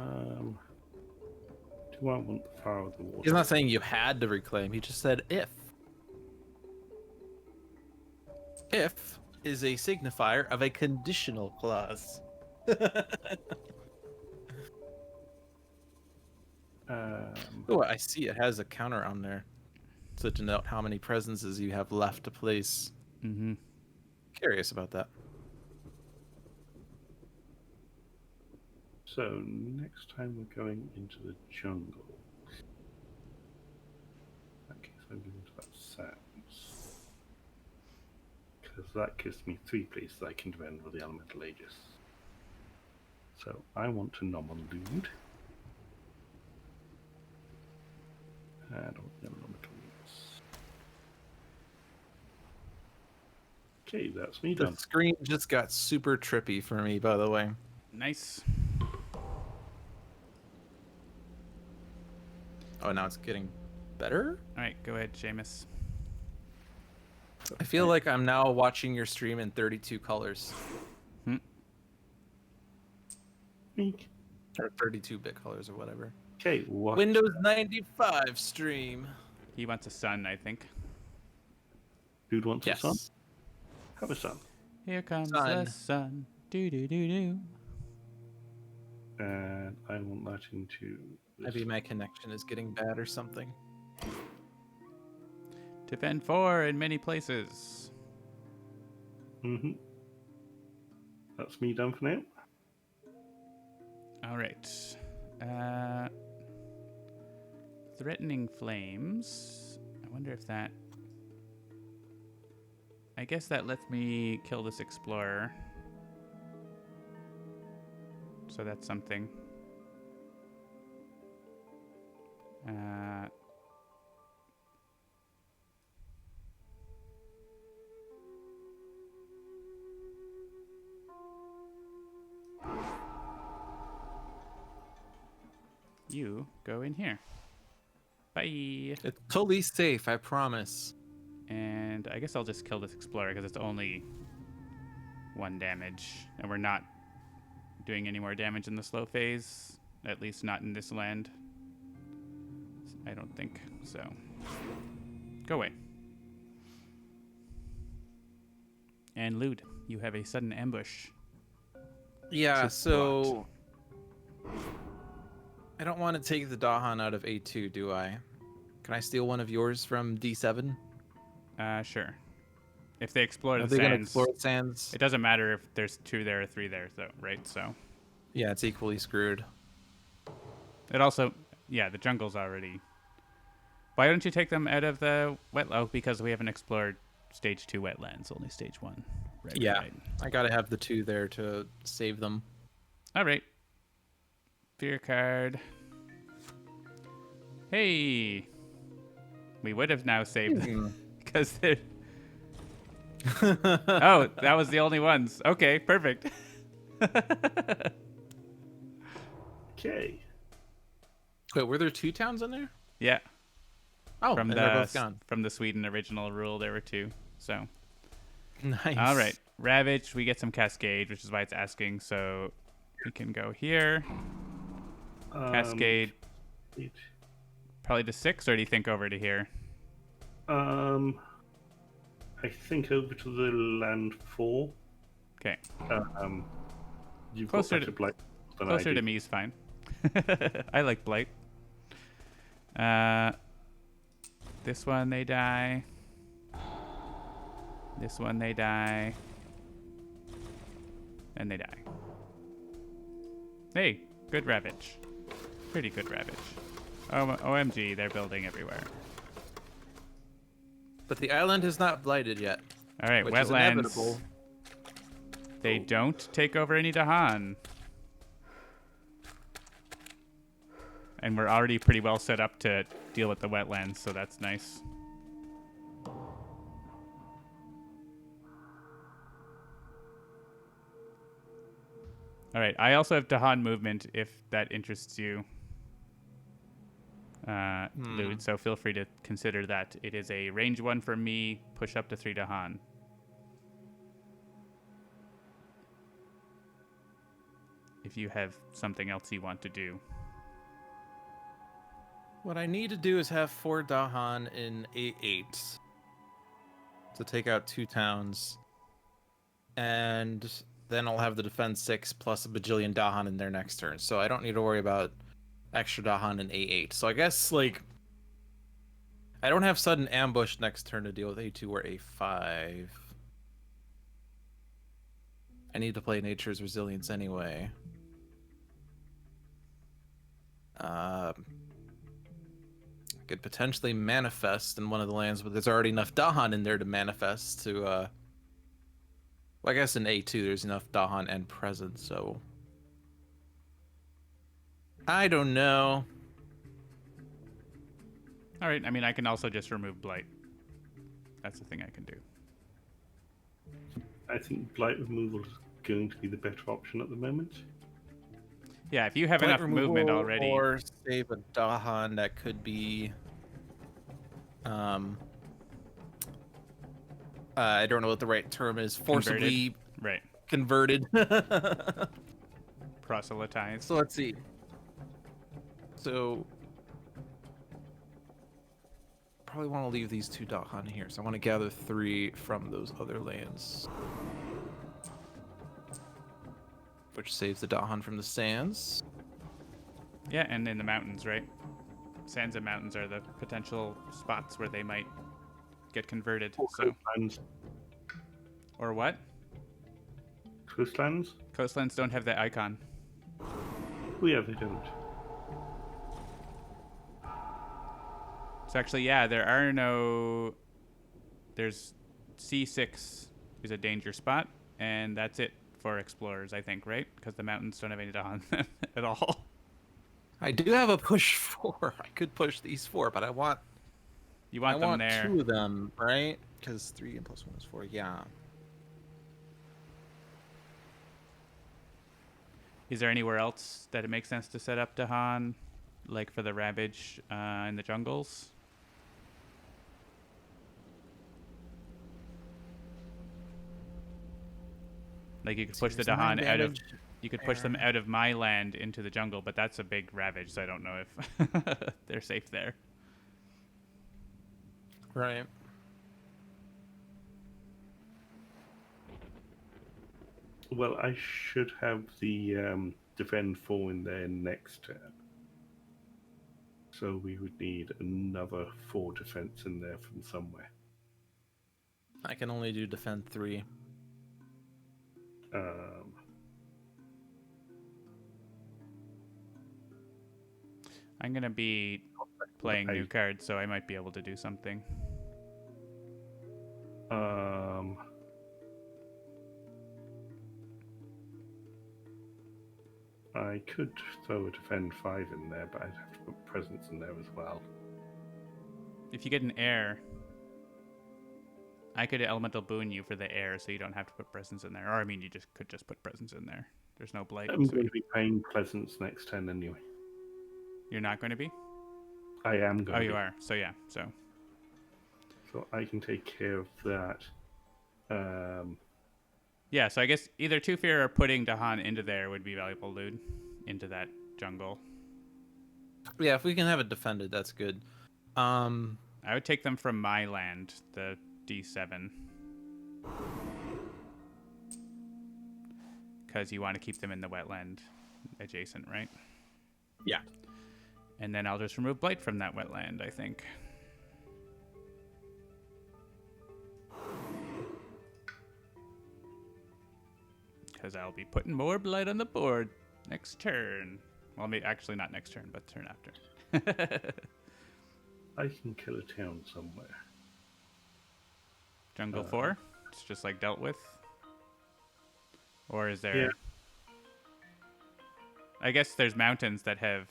I want the fire of the water? He's not saying you had to reclaim. He just said if. If is a signifier of a conditional clause. Oh, I see it has a counter on there to denote how many presences you have left to place. Mm-hmm. Curious about that. So next time we're going into the jungle. In that case, I'm going to that sands. Because that gives me 3 places I can defend with the elemental aegis. So I want to nom on Lewd. I don't know elemental aegis. Okay, that's me The done. screen just got super trippy for me, by the way. Nice. Oh, now it's getting better? All right, go ahead, Seamus. I feel like I'm now watching your stream in 32 colors. Meek. Or 32-bit colors or whatever. Okay, what? Windows 95 stream. He wants a sun, I think. Dude wants Yes. a son? Have a son. Here comes Sun. the sun. Do do do do. And I want that into this. Maybe my connection is getting bad or something. Defend 4 in many places. Mm-hmm. That's me done for now. All right. Threatening flames. I wonder if that... I guess that lets me kill this explorer. So that's something. You go in here. Bye. It's totally safe, I promise. And I guess I'll just kill this explorer because it's only 1 damage. And we're not doing any more damage in the slow phase. At least not in this land. I don't think so. Go away. And Lewd, you have a sudden ambush. Yeah, To so... I don't want to take the Dahan out of A2, do I? Can I steal one of yours from D7? Sure. If they explore Are the they going to sands, explore the sands? it doesn't matter if there's 2 there or 3 there, though, right? So Yeah, it's equally screwed. it also, yeah, the jungle's already. Why don't you take them out of the wet? Oh, because we haven't explored stage 2 wetlands, only stage 1. Right, Yeah. Right. I gotta have the 2 there to save them. All right. Fear card. Hey. We would have now saved them because they're Oh, that was the only ones. Okay, perfect. Okay. Wait, were there 2 towns in there? Yeah, Oh, from and they're both gone. from the Sweden original rule, there were 2. So, Nice. all right, Ravage. We get some Cascade, which is why it's asking. So we can go here. Cascade. It, Probably to 6, or do you think over to here? I think over to the land 4. Okay, You've Closer got better to- blight than I closer do. to me is fine. I like Blight. This one they die. This one they die. And they die. Hey, good Ravage. Pretty good Ravage. OMG, they're building everywhere. But the island is not blighted yet. All right, Which is wetlands. inevitable. They don't take over any Dahan. And we're already pretty well set up to deal with the wetlands, so that's nice. All right, I also have Dahan movement if that interests you, Lude, so feel free to consider that. It is a range 1 for me, push up to 3 Dahan. If you have something else you want to do. What I need to do is have 4 Dahan in A8 to take out 2 towns. And then I'll have the defense 6 plus a bajillion Dahan in their next turn. So I don't need to worry about extra Dahan in A8. So I guess, like, I don't have sudden ambush next turn to deal with A2 or A5. I need to play Nature's Resilience anyway. Could potentially manifest in one of the lands, but there's already enough Dahan in there to manifest to, well, I guess in A2 there's enough Dahan and presence, so... I don't know. All right, I mean, I can also just remove Blight. That's the thing I can do. I think blight removal is going to be the better option at the moment. Yeah, if you have Blight enough movement removal already. Or save a Dahan that could be... I don't know what the right term is. Forcibly Right. converted. Proselytize. So let's see. So probably want to leave these 2 Dahan here. So I want to gather 3 from those other lands, which saves the Dahan from the sands. Yeah, and in the mountains, right? Sands and mountains are the potential spots where they might get converted. So, Coastlands. or what? Coastlands? Coastlands don't have that icon. Oh yeah, they don't. So actually, yeah, there are no. There's C6 is a danger spot, and that's it for explorers, I think, right? Because the mountains don't have any on them at all. I do have a push 4. I could push these 4, but I want You want them there. 2 of them, right? Because 3 and plus 1 is 4. Yeah. Is there anywhere else that it makes sense to set up Dahan, like for the Ravage in the jungles? Like you could push the There's 9 Dahan out of, damage you could push them there. out of my land into the jungle, but that's a big Ravage, so I don't know if they're safe there. Right. Well, I should have the defend 4 in there next turn. So we would need another 4 defense in there from somewhere. I can only do defend 3. I'm going to be playing new cards, so I might be able to do something. I could throw a defend 5 in there, but I'd have to put presence in there as well. If you get an air, I could elemental boon you for the air, so you don't have to put presence in there. Or I mean, you could just put presence in there. There's no blight. I'm So going to be paying presence next turn anyway. you're not going to be? I am going Oh, to you be. are. So yeah. So So I can take care of that. yeah. So I guess either Two Fear or putting Dahan into there would be valuable, Lude, into that jungle. Yeah, if we can have it defended, that's good. I would take them from my land, the D7. Because you want to keep them in the wetland adjacent, right? Yeah. And then I'll just remove blight from that wetland, I think. Because I'll be putting more blight on the board next turn. Well, maybe actually not next turn, but turn after. I can kill a town somewhere. Jungle 4? It's just like dealt with? Or is there... Yeah. I guess there's mountains that have...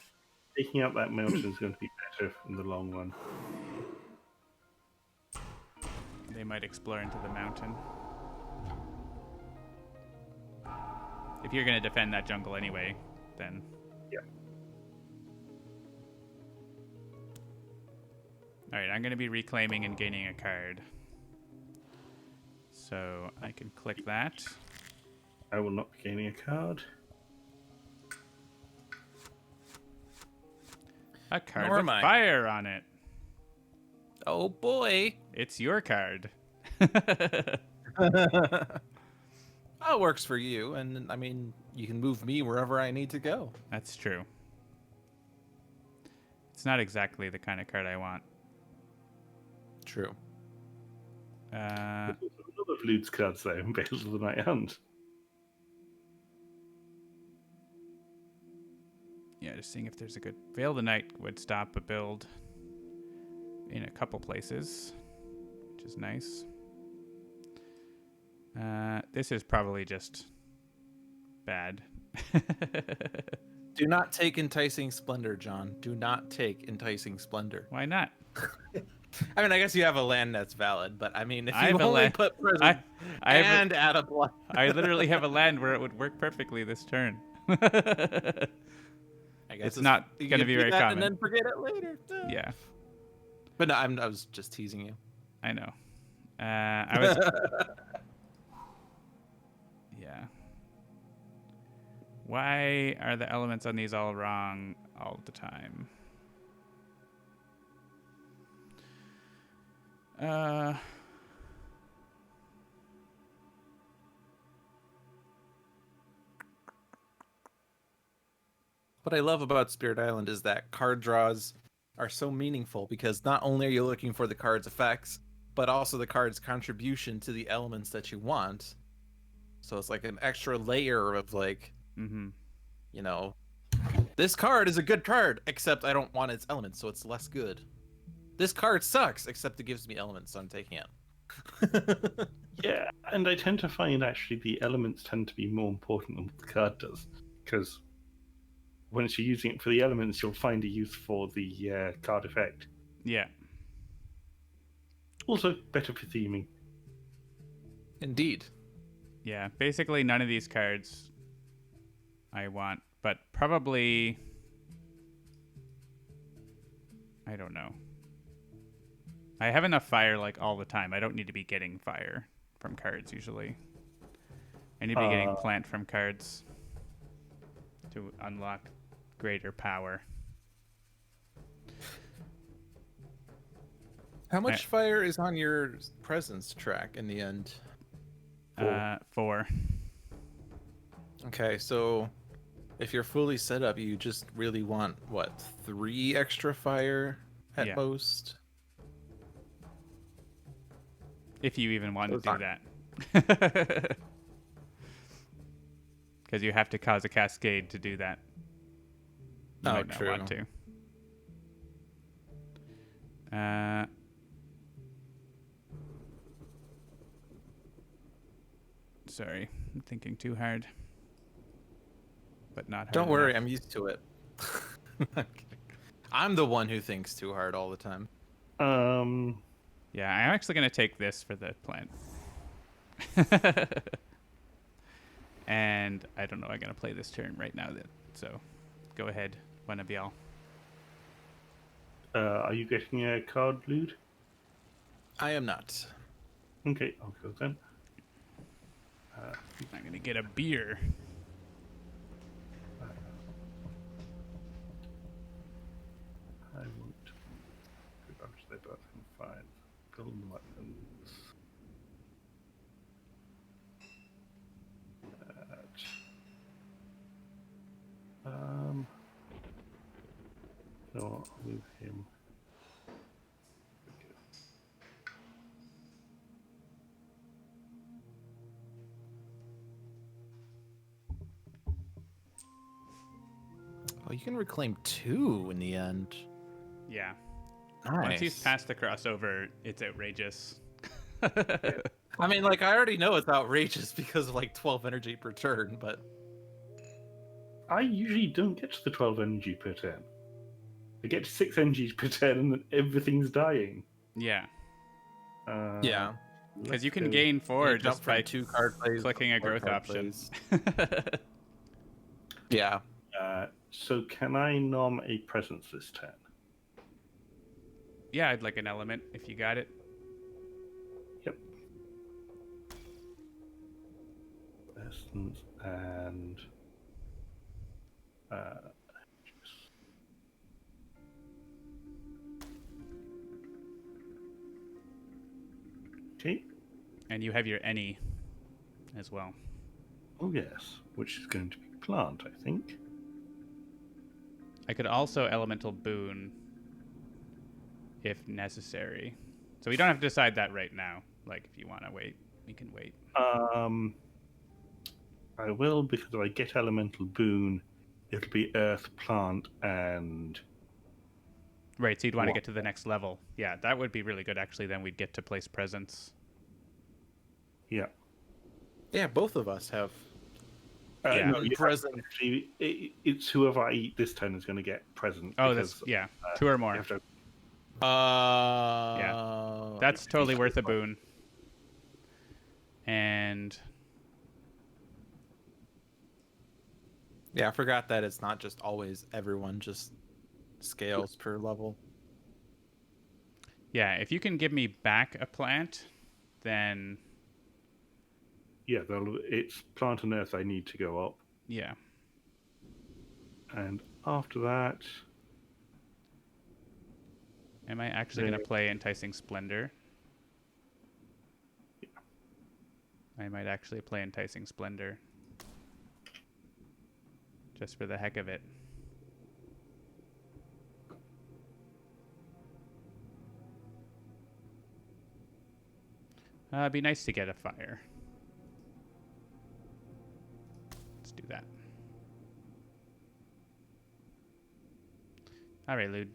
Taking out that mountain is going to be better in the long run. They might explore into the mountain. If you're going to defend that jungle anyway, then... Yeah. Alright, I'm going to be reclaiming and gaining a card. So I can click that. I will not be gaining a card. A card Nor with am I. fire on it. Oh boy. It's your card. Oh, it works for you, and I mean, you can move me wherever I need to go. That's true. It's not exactly the kind of card I want. True. There's a lot of Lude's cards there in Battle of the Night Hunt. Yeah, just seeing if there's a good... Veil the Night would stop a build in a couple places, which is nice. This is probably just bad. Do not take Enticing Splendor, John. Do not take Enticing Splendor. Why not? I mean, I guess you have a land that's valid, but I mean, if I you have a only land- put presence I have and add a block. I literally have a land where it would work perfectly this turn. I guess It's not you gonna can be do very that common. and then forget it later. Yeah, But no, I was just teasing you. I know. I was... Yeah. Why are the elements on these all wrong all the time? What I love about Spirit Island is that card draws are so meaningful because not only are you looking for the card's effects, but also the card's contribution to the elements that you want. So it's like an extra layer of like, you know, this card is a good card, except I don't want its elements, so it's less good. This card sucks, except it gives me elements, so I'm taking it. Yeah, and I tend to find actually the elements tend to be more important than what the card does. Because once you're using it for the elements, you'll find a use for the card effect. Yeah. Also, better for theming. Indeed. Yeah, basically none of these cards I want, but probably... I don't know. I have enough fire like all the time. I don't need to be getting fire from cards usually. I need to be getting plant from cards to unlock greater power. How much fire is on your presence track in the end? 4. Okay, so if you're fully set up, you just really want, what, 3 extra fire at Yeah. most? If you even want to Those do that. Because you have to cause a cascade to do that. You Oh, might not true. want to. Sorry, I'm thinking too hard. But not hard Don't worry, enough. I'm used to it. I'm the one who thinks too hard all the time. Yeah, Yeah, I'm actually going to take this for the plant. And I don't know, I'm going to play this turn right now. So go ahead, one of y'all. Are you getting a card, Lude? I am not. Okay, I'll go then. I'm going to get a beer. I won't. They both can find golden weapons. No, I'll move him. Oh, you can reclaim 2 in the end. Yeah. Nice. Once he's past the crossover, it's outrageous. I mean, like, I already know it's outrageous because of like 12 energy per turn, but I usually don't get to the 12 energy per turn. I get to 6 energy per turn and then everything's dying. Yeah. yeah. Because you can gain 4 You just jump from by 2 card plays clicking to a 4 growth card option. plays. Yeah. So can I nom a presence this turn? Yeah, I'd like an element if you got it. Yep. Essence and okay. And you have your any as well. Oh yes, which is going to be plant, I think. I could also elemental boon if necessary. So we don't have to decide that right now. Like, if you want to wait, we can wait. I will, because if I get elemental boon, it'll be earth, plant, and Right, so you'd want to get to the next level. Yeah, that would be really good, actually. Then we'd get to place presence. yeah. Yeah, both of us have. Yeah. No, present. Actually, it's whoever I eat this turn is going to get present. Oh, because, that's, yeah, 2 or more. you have to- Yeah. That's totally worth a boon. And Yeah, I forgot that it's not just always everyone just scales per level. yeah, if you can give me back a plant, then yeah, it's plant and earth I need to go up. yeah. And after that, Am I actually going to play Enticing Splendor? Yeah. I might actually play Enticing Splendor. Just for the heck of it. It'd be nice to get a fire. Let's do that. All right, Lude.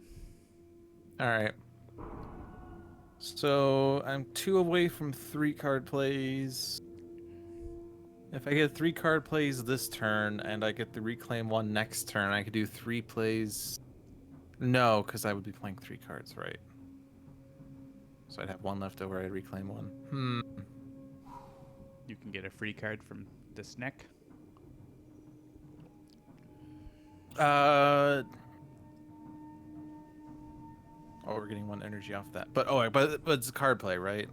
All right. So I'm 2 away from 3 card plays. If I get 3 card plays this turn and I get the reclaim 1 next turn, I could do 3 plays. No, because I would be playing 3 cards, right? So I'd have 1 left over. I'd reclaim 1. You can get a free card from this neck. Oh, we're getting 1 energy off that. But it's a card play, right?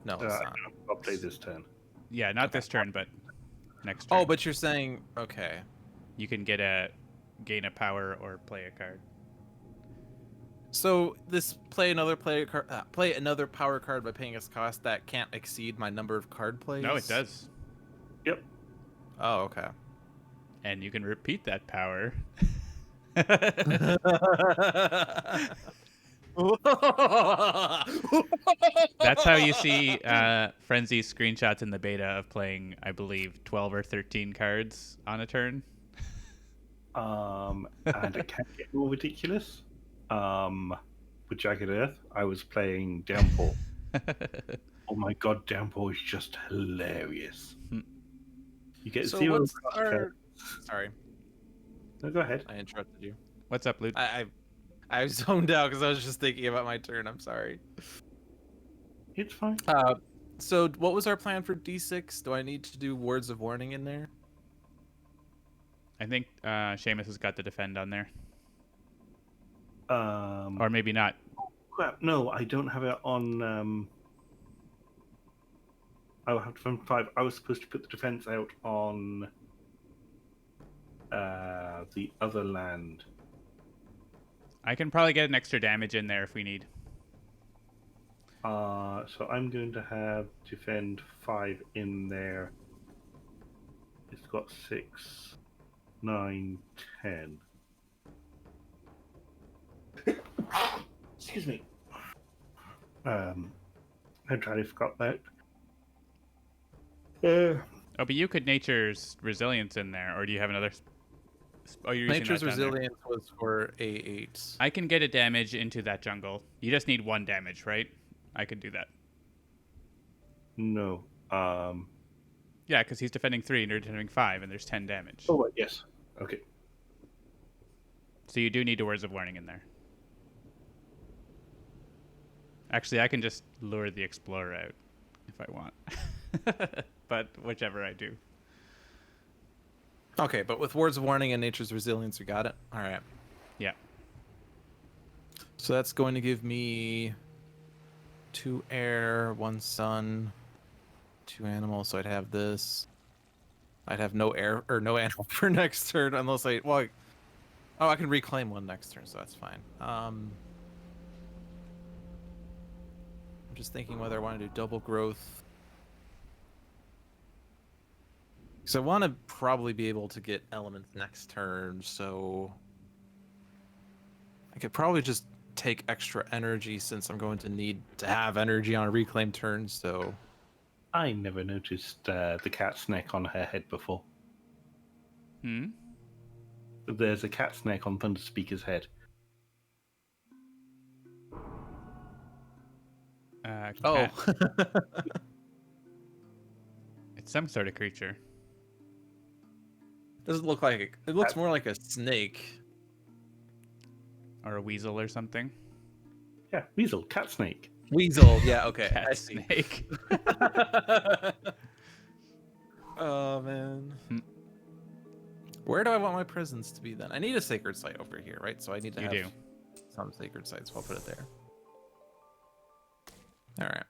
No, it's not. I'll play this turn. Yeah, not this turn, but next turn. Oh, but you're saying okay. You can gain a power or play a card. So this play another power card by paying its cost that can't exceed my number of card plays. No, it does. Yep. Oh, okay. And you can repeat that power. That's how you see Frenzy's screenshots in the beta of playing, I believe, 12 or 13 cards on a turn. And it can get more ridiculous. With Jagged Earth, I was playing Downpour. Oh my god, Downpour is just hilarious. You get So 0 what's cards. Sorry, No, go ahead. I interrupted you. What's up, Lude? I zoned out because I was just thinking about my turn. I'm sorry. It's fine. So what was our plan for D6? Do I need to do words of warning in there? I think Seamus has got the defend on there, Um, or maybe not. crap, no, I don't have it on. I'll have defend 5. I was supposed to put the defense out on the other land. I can probably get an extra damage in there if we need. So I'm going to have defend 5 in there. It's got 6, 9, 10. Excuse me. I entirely forgot that. Oh, but you could Nature's Resilience in there, or do you have another? Oh, you're using Nature's that down there. Resilience was for A8. I can get a damage into that jungle. You just need 1 damage, right? I can do that. No. Yeah, because he's defending 3 and you're defending 5, and there's 10 damage. Oh, right, yes. Okay. So you do need a Words of Warning in there. Actually, I can just lure the Explorer out if I want. But whichever I do. Okay, but with words of warning and Nature's Resilience, we got it. All right. Yeah. So that's going to give me 2 air, 1 sun, 2 animals. So I'd have this. I'd have no air or no animal for next turn unless I I can reclaim 1 next turn, so that's fine. I'm just thinking whether I want to do double growth. Because I want to probably be able to get elements next turn, so I could probably just take extra energy since I'm going to need to have energy on a reclaim turn, so... I never noticed the cat's neck on her head before. Hmm? There's a cat's neck on Thunderspeaker's head. Oh. Cat. It's some sort of creature. Doesn't look like it looks more like a snake. Or a weasel or something. Yeah, weasel, cat snake. Weasel, yeah, okay. Cat I see. snake. Oh, man. Hmm. Where do I want my presence to be then? I need a sacred site over here, right? So I need to You have do. some sacred sites. So I'll put it there. All right.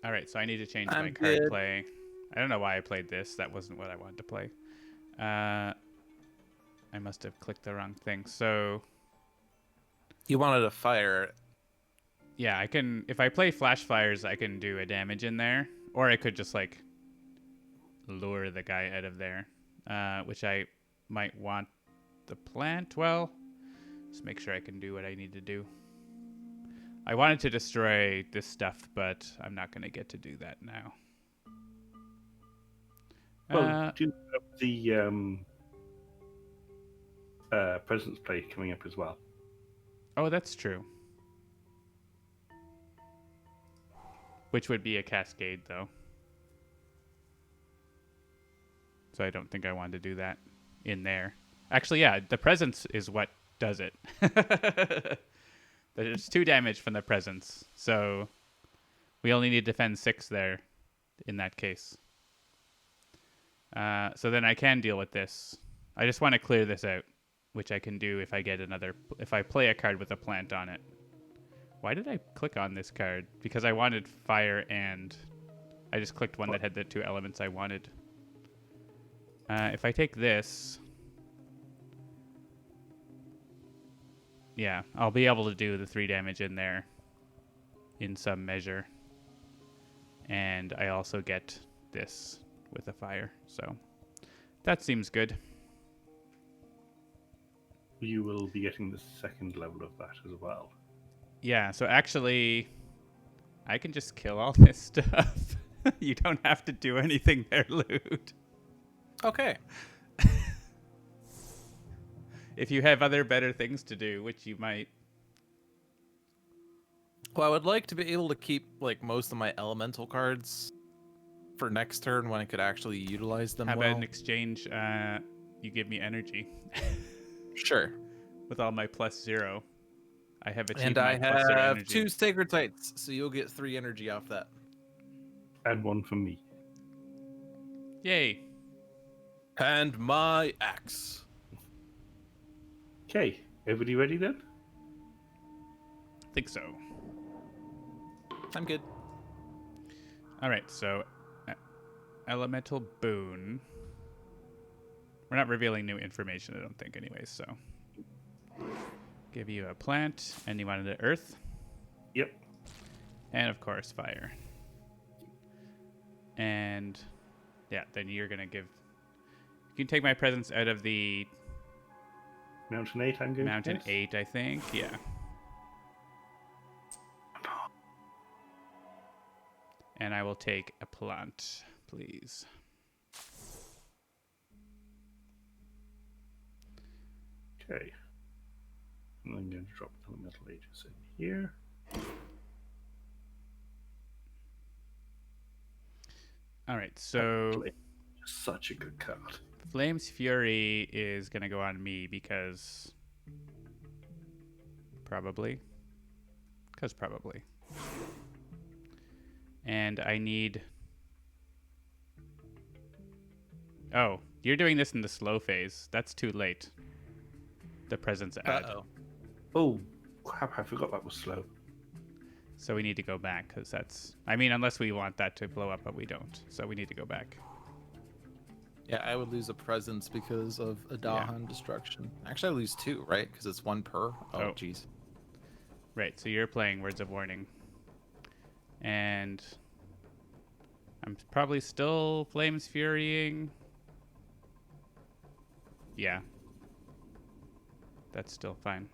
All right, so I need to change I'm my card good. play. I don't know why I played this. That wasn't what I wanted to play. I must have clicked the wrong thing. So, You wanted to fire. yeah, I can... If I play Flash Fires, I can do a damage in there. Or I could just, like, lure the guy out of there. Which I might want the plant. Well, just make sure I can do what I need to do. I wanted to destroy this stuff, but I'm not going to get to do that now. Well, do you have the presence play coming up as well? Oh, that's true. Which would be a cascade, though. So I don't think I wanted to do that in there. Actually, yeah, the presence is what does it. There's 2 damage from the presence, so we only need to defend 6 there in that case. So then I can deal with this. I just want to clear this out, which I can do if I get if I play a card with a plant on it. Why did I click on this card? Because I wanted fire and I just clicked one that had the 2 elements I wanted. If I take this, yeah, I'll be able to do the 3 damage in there in some measure. And I also get this with a fire, so that seems good. You will be getting the 2nd level of that as well. Yeah, so actually, I can just kill all this stuff. You don't have to do anything there, Lewd. Okay. If you have other better things to do, which you might. Well, I would like to be able to keep like most of my elemental cards for next turn when I could actually utilize them How well. about in exchange, you give me energy? Sure. with all my +0. I have achieved And my I +0 have energy. 2 sacred sites, so you'll get 3 energy off that. And one from me. Yay! And my axe. Okay, everybody ready then? Think so. I'm good. All right, so elemental boon. We're not revealing new information, I don't think, anyways. So, give you a plant, and you wanted the earth, Yep. and of course fire. And yeah, then you're gonna give. You can take my presence out of the Mountain 8, I'm going Mountain to guess. 8, I think. Yeah. And I will take a plant, please. Okay. And I'm going to drop Elemental Aegis in here. All right, so Such a good card. Flame's Fury is going to go on me because... Probably. Because probably. And I need... Oh, you're doing this in the slow phase. That's too late. The presence add. Uh-oh. Oh, crap, I forgot that was slow. So we need to go back because that's... I mean, unless we want that to blow up, but we don't. So we need to go back. Yeah, I would lose a presence because of a Dahan destruction. Actually, I lose 2, right? Because it's 1 per. Oh, jeez. Right, so you're playing Words of Warning. And I'm probably still Flames Furying. Yeah. That's still fine.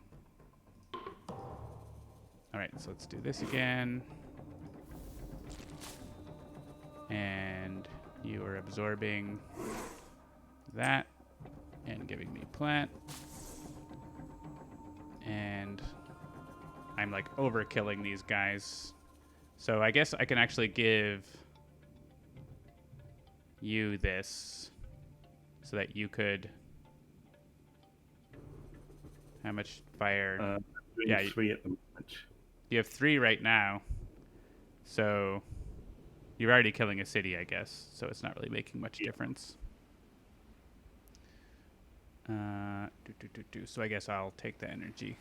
Alright, so let's do this again. And you are absorbing that and giving me plant. And I'm like overkilling these guys. So I guess I can actually give you this so that you could... How much fire? Yeah, 3 at the moment. You have 3 right now. So you're already killing a city, I guess. So it's not really making much difference. So I guess I'll take the energy.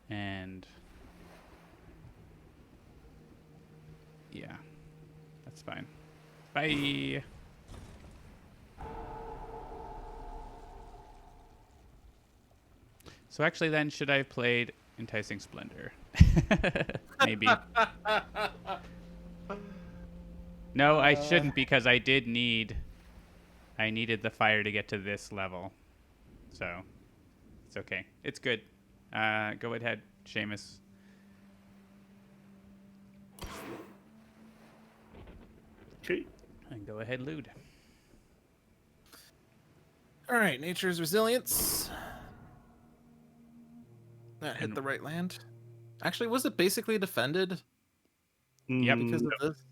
And yeah, that's fine. Bye. So actually then, should I have played Enticing Splendor? Maybe. No, I shouldn't because I needed the fire to get to this level. So it's okay. It's good. Go ahead, Seamus. Okay. And go ahead, Lewd. All right, Nature's Resilience. That hit And- the right land. Actually, was it basically defended? Yep. Because of this?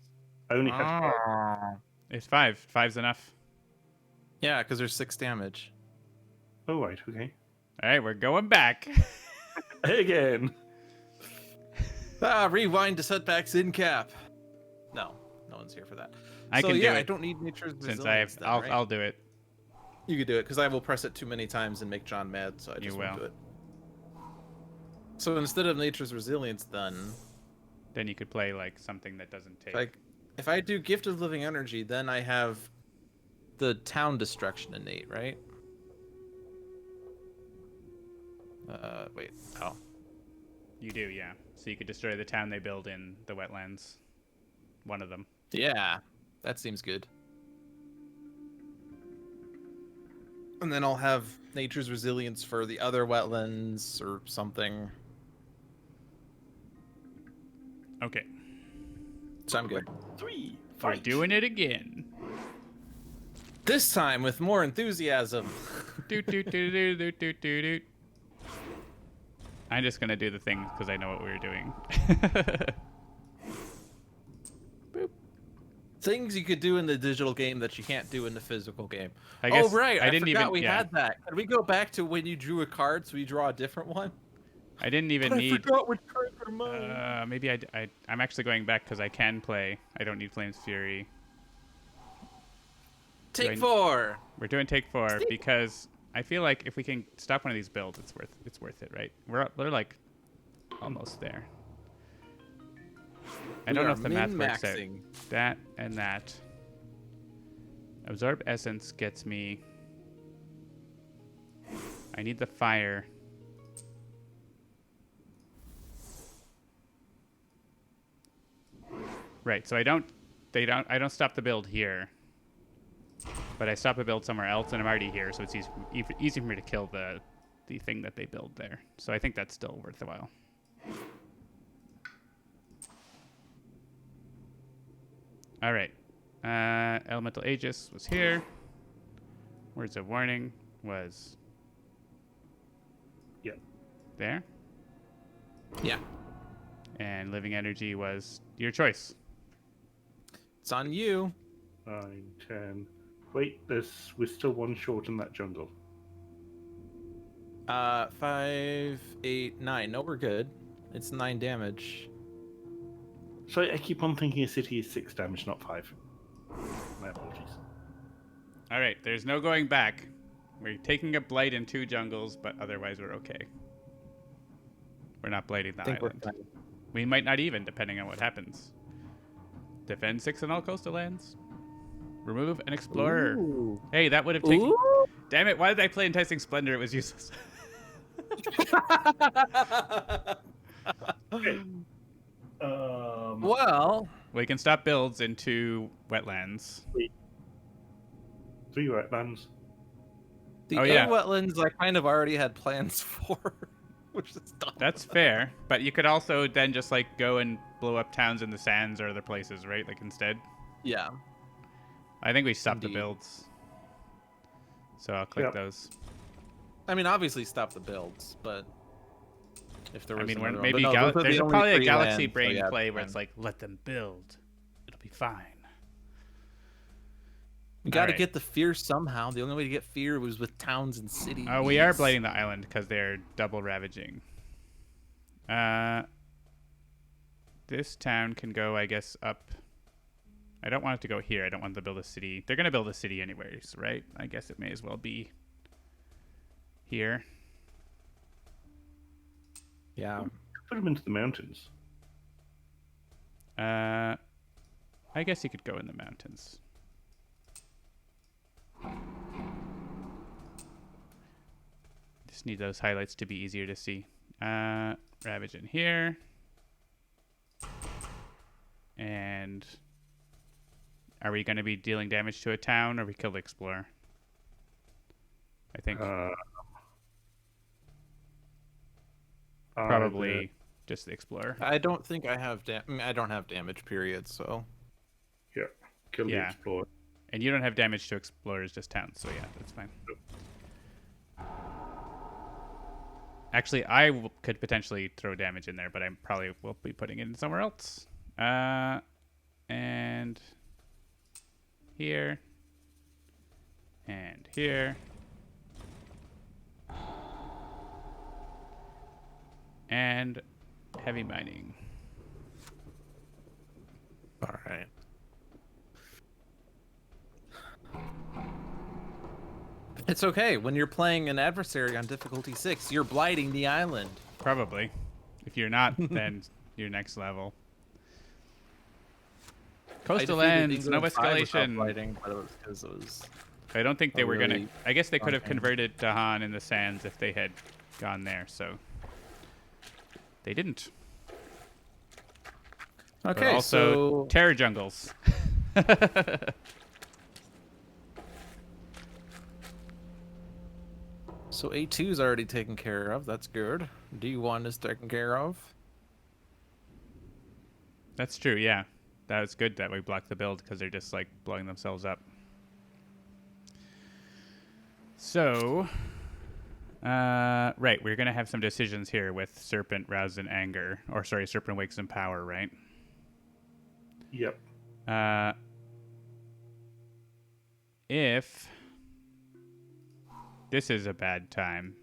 I only had 12. It's 5. 5's enough. Yeah, because there's 6 damage. Oh, right, okay. All right, we're going back. Again. Rewind to setbacks in cap. No one's here for that. I so, can yeah, do it I don't need Nature's Resilience. since I have. then, right? I'll do it. You could do it because I will press it too many times and make John mad, so I just won't will. do it. So instead of Nature's Resilience, then Then you could play like something that doesn't take. if I do Gift of Living Energy, then I have the town destruction innate, right? Wait. Oh. You do, yeah. So you could destroy the town they build in the wetlands. One of them. Yeah, that seems good. And then I'll have Nature's Resilience for the other wetlands or something. Okay. So I'm good. 3. We're Fight. doing it again. This time with more enthusiasm. Doot, doot, doot, doot, doot, doot, doot, doot. I'm just gonna do the thing because I know what we were doing. Boop. Things you could do in the digital game that you can't do in the physical game. I guess Oh right, I didn't forgot even. we Yeah, had that. Can we go back to when you drew a card so we draw a different one? I didn't even But I need. forgot which cards are mine. Maybe I'm actually going back because I can play. I don't need Flames Fury. Take 4. We're doing take 4 because I feel like if we can stop one of these builds, it's worth it, right? We're like almost there. I don't know if the math works out. That and that. Absorb Essence gets me. I need the fire. Right, so I don't stop the build here. But I stop a build somewhere else and I'm already here, so it's easy for me to kill the thing that they build there. So I think that's still worthwhile. All right. Elemental Aegis was here. Words of Warning was there. Yeah. And Living Energy was your choice. It's on you. 9, 10. Wait, we're still one short in that jungle. 5, 8, 9. No, we're good. It's 9 damage. So I keep on thinking a city is 6 damage, not 5. My apologies. All right, there's no going back. We're taking a blight in 2 jungles, but otherwise we're okay. We're not blighting the island. We might not even, depending on what happens. Defend 6 on all coastal lands. Remove an explorer. Ooh. Hey, that would have taken... Ooh. Damn it, why did I play Enticing Splendor? It was useless. Well... We can stop builds into wetlands. 3 wetlands. The yeah. wetlands I kind of already had plans for. Which is dumb. That's fair, but you could also then just like go and blow up towns in the sands or other places, right? Like instead. Yeah. I think we stopped Indeed. the builds. So I'll click Yep. those. I mean, obviously stop the builds, but if there was I mean, another one. maybe But no, those are the there's only probably a 3 Galaxy lands, Brain so yeah, play it's where fine. it's like, let them build. It'll be fine. You got to Alright. get the fear somehow. The only way to get fear was with towns and cities. Oh, we are blighting the island because they're double ravaging. This town can go, I guess, up. I don't want it to go here. I don't want them to build a city. They're going to build a city anyways, right? I guess it may as well be here. Yeah. Put them into the mountains. I guess you could go in the mountains. Just need those highlights to be easier to see. Ravage in here. And are we going to be dealing damage to a town or we kill the explorer? I think probably just the explorer. I don't think I have I don't have damage, period, so... Yeah, kill the explorer. And you don't have damage to explorers, just towns, so yeah, that's fine. Actually, I could potentially throw damage in there, but I probably will be putting it in somewhere else. And here. And here. And heavy mining. All right. It's okay. When you're playing an adversary on difficulty 6, you're blighting the island. Probably. If you're not, then you're next level. Coastal lands, no escalation. Blighting, but it was because it was... I don't think they were really going to... I guess they could have fun game. converted Dahan in the sands if they had gone there, so... They didn't. Okay, But also, so... terror jungles. So A2's already taken care of. That's good. D1 is taken care of. That's true, yeah. That was good that we blocked the build because they're just like blowing themselves up. So, right, we're going to have some decisions here with Serpent Roused in Anger. Or sorry, Serpent Wakes in Power, right? Yep. if this is a bad time,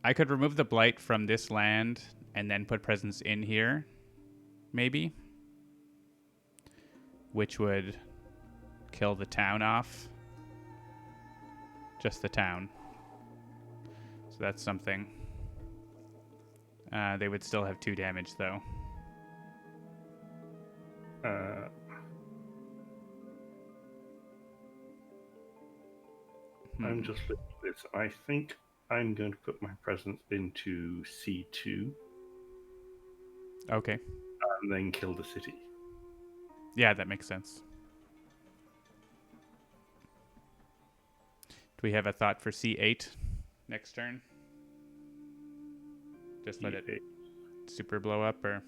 I could remove the blight from this land and then put presence in here, maybe, which would kill the town off. Just the town. So that's something. They would still have 2 damage, though. I'm just looking at this. I think I'm going to put my presence into C2 Okay. and then kill the city. Yeah, that makes sense. Do we have a thought for C8 next turn? Just let it super blow up, or?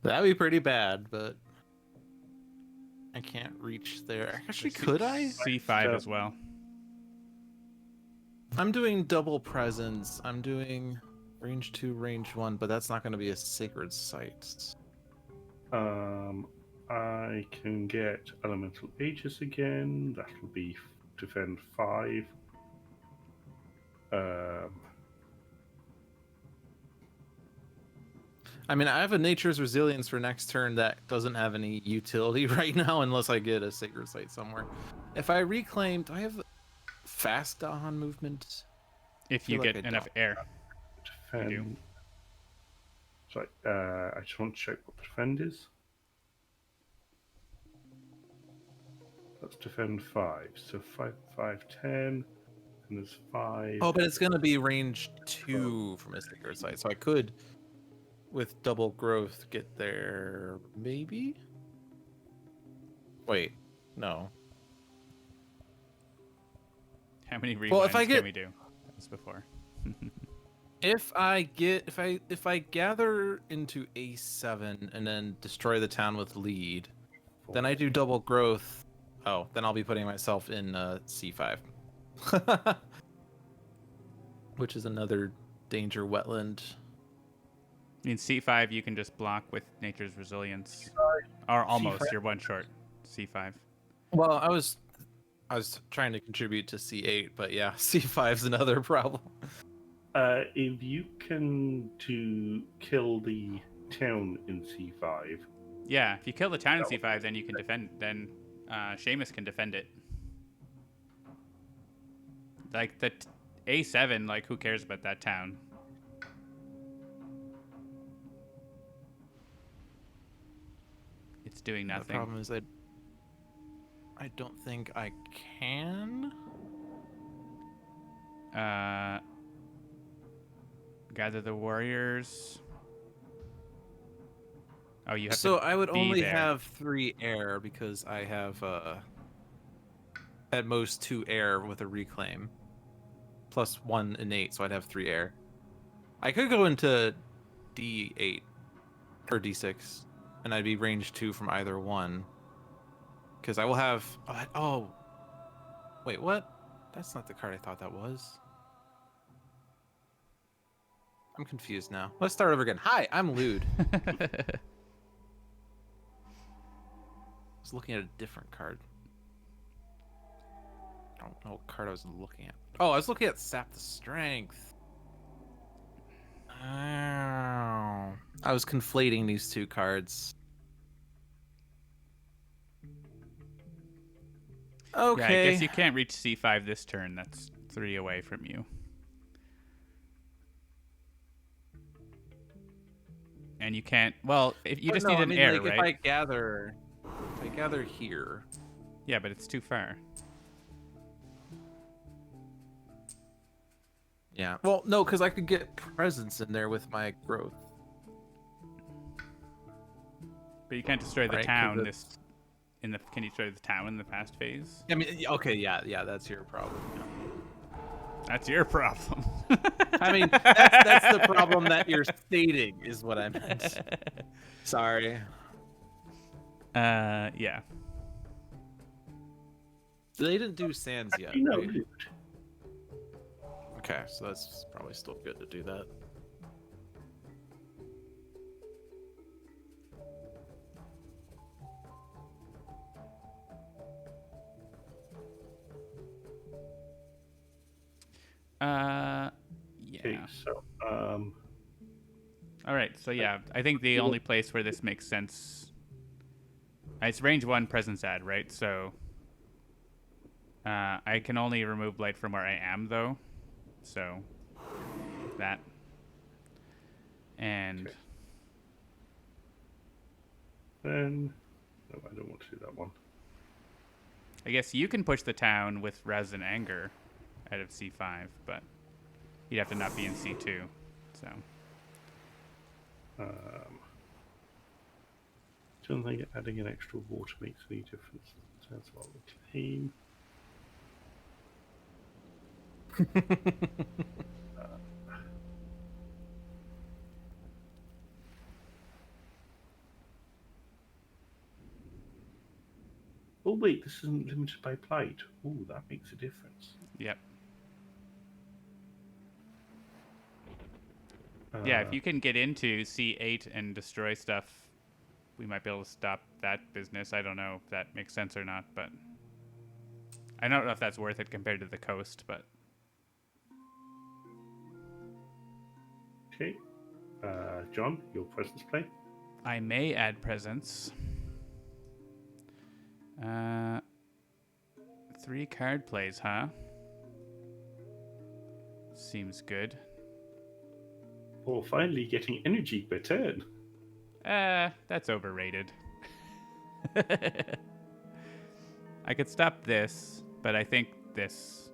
That'd be pretty bad, but I can't reach there. Actually, could I? C5 as well. I'm doing double presence. I'm doing range 2, range 1, but that's not going to be a sacred site. I can get Elemental Aegis again. That'll be defend 5. I mean, I have a Nature's Resilience for next turn that doesn't have any utility right now unless I get a sacred site somewhere. If I reclaim, do I have fast Dahan movement? If you get enough air. Defend. You do. Sorry, I just want to check what defend is. That's defend 5. So 5, 5, 10. And there's 5. Oh, but it's going to be range 2 from a sacred site. So I could, with double growth, get there, maybe? Wait, no. How many rewinds Well, if I can we do? That was before. If I gather into A7 and then destroy the town with lead, then I do double growth. Oh, then I'll be putting myself in C5. Which is another danger wetland. In C5, you can just block with Nature's Resilience. Or almost, C5. you're one short. C5. Well, I was trying to contribute to C8, but yeah, C5 is another problem. If you can kill the town in C5. Yeah, if you kill the town in C5, then you can defend. Then Seamus can defend it. Like the A7, like who cares about that town? It's doing nothing. The problem is I don't think I can. Gather the warriors. Oh, you have So to I would be only there. have 3 air because I have at most 2 air with a reclaim, plus 1 innate, so I'd have 3 air. I could go into D8 or D6, and I'd be range 2 from either one. Because I will have. Oh, wait, what? That's not the card I thought that was. I'm confused now. Let's start over again. Hi, I'm Lewd. I was looking at a different card. I don't know what card I was looking at. Oh, I was looking at Sap the Strength. Oh. I was conflating these 2 cards. Okay. Yeah, I guess you can't reach C5 this turn. That's 3 away from you. And you can't. Well, if you just need an air, right? If I gather here. Yeah, but it's too far. Yeah. Well, no, because I could get presence in there with my growth. But you can't destroy the Right, 'cause town. it's- Can you destroy the town in the fast phase? I mean, okay, yeah, that's your problem. That's your problem. I mean, that's the problem that you're stating, is what I meant. Sorry. Yeah. They didn't do sands yet. You know, right? Luke. Okay, so that's probably still good to do that. Yeah. Okay, so All right. So yeah, I think the only place where this makes sense. It's range 1 presence add, right? So I can only remove blight from where I am, though. So that. And okay. Then no, I don't want to do that one. I guess you can push the town with Res and Anger out of C5, but you'd have to not be in C2. So Don't think adding an extra water makes any difference. That's what we claim. Oh wait, this isn't limited by blight. Oh, that makes a difference. yep. Yeah, if you can get into C8 and destroy stuff, we might be able to stop that business. I don't know if that makes sense or not, but I don't know if that's worth it compared to the coast, but Okay. John, your presence play. I may add presence. 3 card plays, huh? Seems good. Oh, finally getting energy per turn. That's overrated. I could stop this, but I think this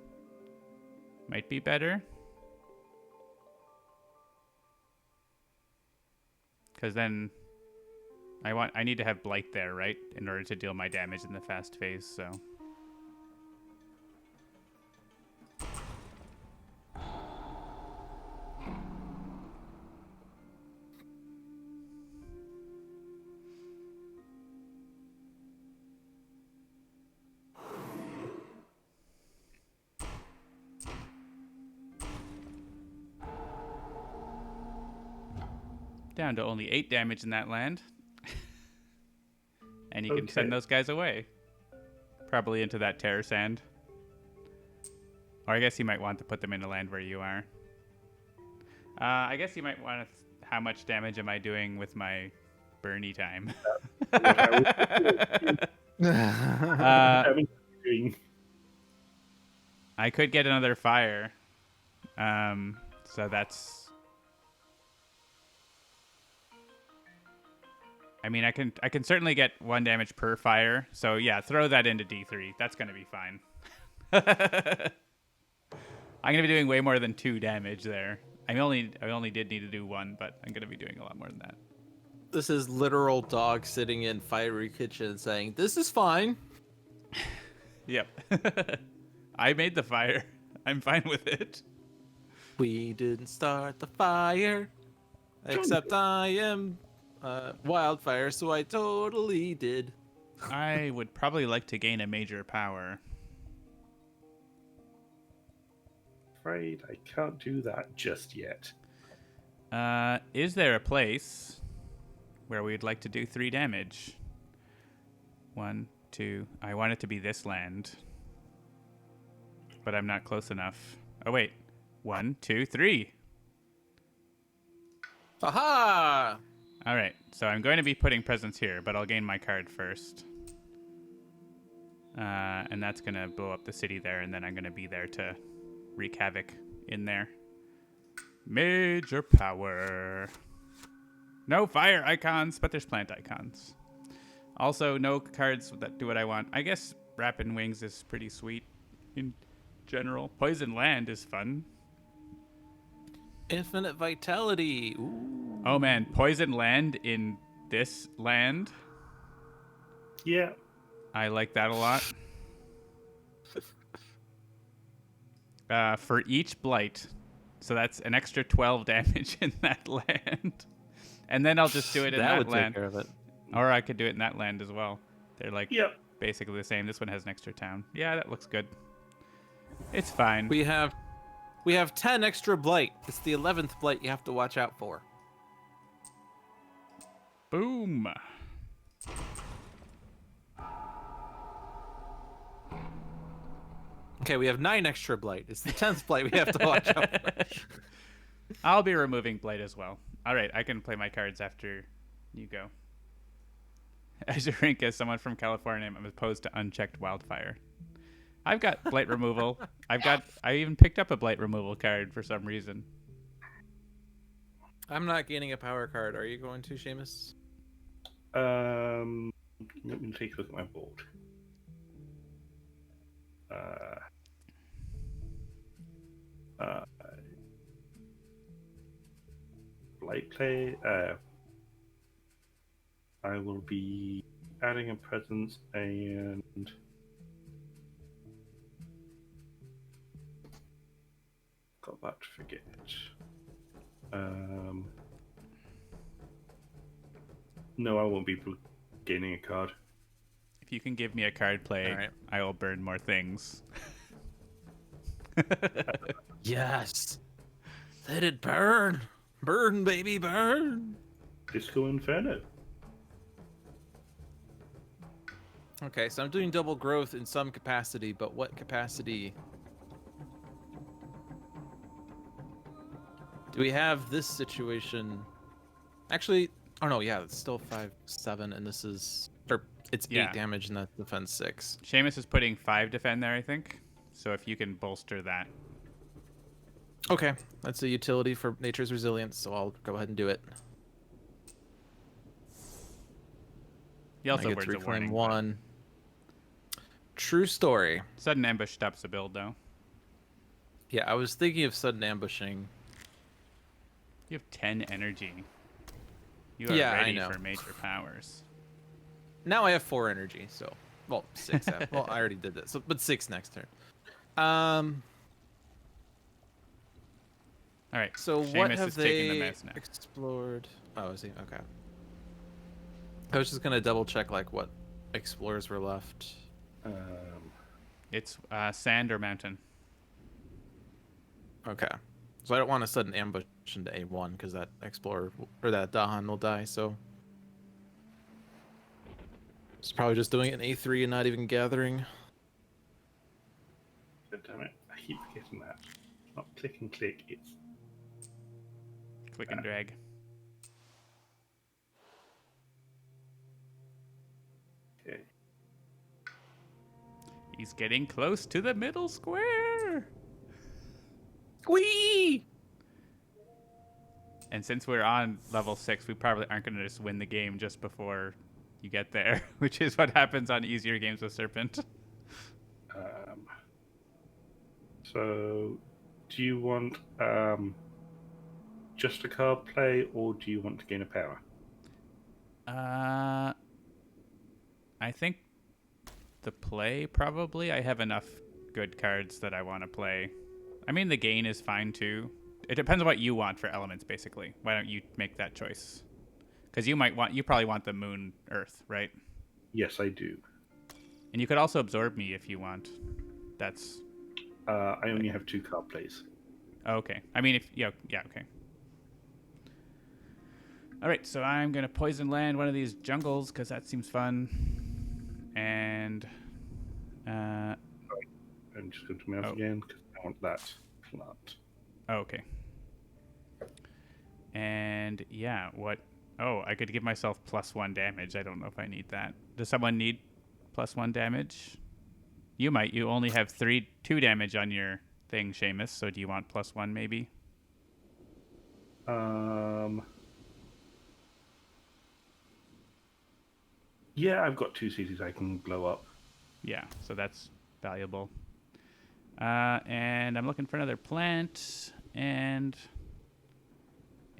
might be better. Because then I need to have blight there, right? In order to deal my damage in the fast phase, so. Down to only 8 damage in that land. And you can send those guys away. Probably into that terror sand. Or I guess you might want to put them in a land where you are. I guess you might want to... How much damage am I doing with my Bernie time? I could get another fire. So that's... I mean, I can certainly get 1 damage per fire. So yeah, throw that into D3. That's gonna be fine. I'm gonna be doing way more than 2 damage there. I only did need to do 1, but I'm gonna be doing a lot more than that. This is literal dog sitting in fiery kitchen saying, "This is fine." Yep. I made the fire. I'm fine with it. We didn't start the fire, except I am wildfire, so I totally did. I would probably like to gain a major power. Afraid I can't do that just yet. Is there a place where we'd like to do 3 damage? 1, 2. I want it to be this land. But I'm not close enough. Oh, wait. 1, 2, 3. Aha! All right. So I'm going to be putting presence here, but I'll gain my card first. And that's going to blow up the city there, and then I'm going to be there to wreak havoc in there. Major power. No fire icons, but there's plant icons. Also, no cards that do what I want. I guess Rapid Wings is pretty sweet in general. Poison Land is fun. Infinite vitality. Ooh. Oh man, Poison Land in this land. Yeah. I like that a lot. For each blight. So that's an extra 12 damage in that land. And then I'll just do it in that would land. take care of it. Or I could do it in that land as well. They're like Yep. basically the same. This one has an extra town. Yeah, that looks good. It's fine. We have 10 extra blight. It's the 11th blight you have to watch out for. Boom. Okay, we have 9 extra blight. It's the 10th blight we have to watch out for. I'll be removing blight as well. All right, I can play my cards after you go. Azurink, as someone from California, I'm opposed to unchecked wildfire. I've got blight removal. I even picked up a blight removal card for some reason. I'm not gaining a power card. Are you going to, Seamus? Let me take a look at my board. Blight play. I will be adding a presence and got about to forget. No, I won't be gaining a card. If you can give me a card play, All right. I will burn more things. Yes. Let it burn. Burn, baby, burn. Disco Inferno. Okay, so I'm doing double growth in some capacity, but what capacity? Do we have this situation? Actually, oh no, yeah, it's still 5/7, and this is, or it's 8 damage, and that defends 6. Seamus is putting 5 defend there, I think. So if you can bolster that. Okay, that's a utility for Nature's Resilience, so I'll go ahead and do it. He also I get words to a reclaim warning. 1. True story. Sudden ambush stops the build, though. Yeah, I was thinking of sudden ambushing. You have 10 energy. You are Yeah, I ready know. for major powers. Now I have 4 energy, so well 6. Well, I already did this, so, but 6 next turn. All right. So Seamus what have is taking the they mess now. explored? Oh, is he? Okay. I was just gonna double check like what explorers were left. It's sand or mountain. Okay. So I don't want to sudden ambush into A1 because that explorer or that Dahan will die. So it's probably just doing it in A3 and not even gathering. God damn it! I keep forgetting that. Not click and click. It's Click and drag. okay. He's getting close to the middle square. Whee! And since we're on level 6, we probably aren't going to just win the game just before you get there, which is what happens on easier games with Serpent. So, do you want just a card play, or do you want to gain a power? I think the play, probably. I have enough good cards that I want to play. I mean, the gain is fine, too. It depends on what you want for elements, basically. Why don't you make that choice? Because you probably want the moon earth, right? Yes, I do. And you could also absorb me if you want. That's... I only have 2 card plays. Okay. I mean, yeah, okay. All right, so I'm going to poison land one of these jungles because that seems fun. And... I'm just going to mouse again because I want that plant. Okay. And, yeah, what... Oh, I could give myself +1 damage. I don't know if I need that. Does someone need +1 damage? You might. You only have 2 damage on your thing, Seamus, so do you want +1 maybe? Yeah, I've got 2 cities I can blow up. Yeah, so that's valuable. And I'm looking for another plant and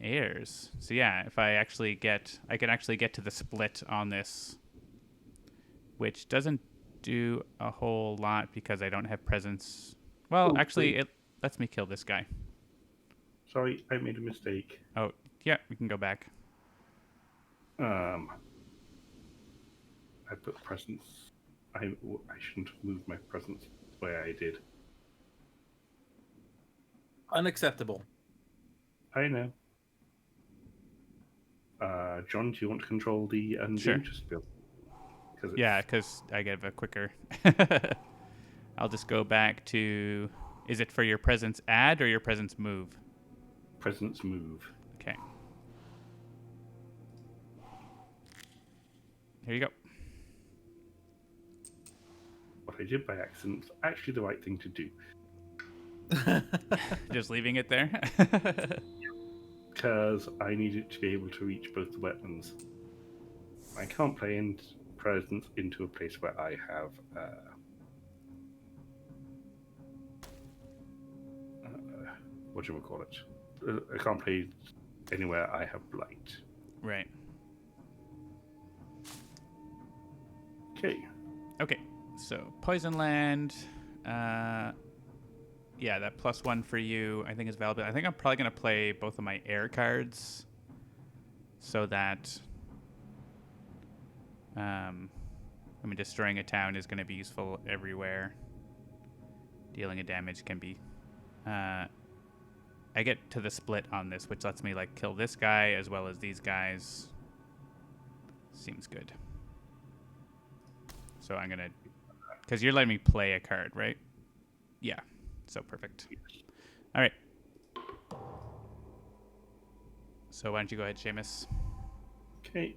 heirs. So yeah, if I can actually get to the split on this, which doesn't do a whole lot because I don't have presence. Well, actually, it lets me kill this guy. Sorry, I made a mistake. Oh, yeah, we can go back. I put presence. I shouldn't have moved my presence the way I did. Unacceptable. I know. John, do you want to control the Sure. Just build? Yeah, because I get a quicker. I'll just go back to... Is it for your presence add or your presence move? Presence move. Okay. Here you go. What I did by accident was actually the right thing to do. Just leaving it there. Because I needed to be able to reach both the wetlands. I can't play in presence into a place where I have what do you call it? I can't play anywhere I have blight. Right. Okay. Okay. So Poison Land. Yeah, that +1 for you I think is valid. I think I'm probably going to play both of my air cards so that destroying a town is going to be useful everywhere. Dealing a damage can be... I get to the split on this, which lets me like kill this guy as well as these guys. Seems good. So I'm going to... Because you're letting me play a card, right? Yeah. So perfect. All right. So why don't you go ahead, Seamus? Okay.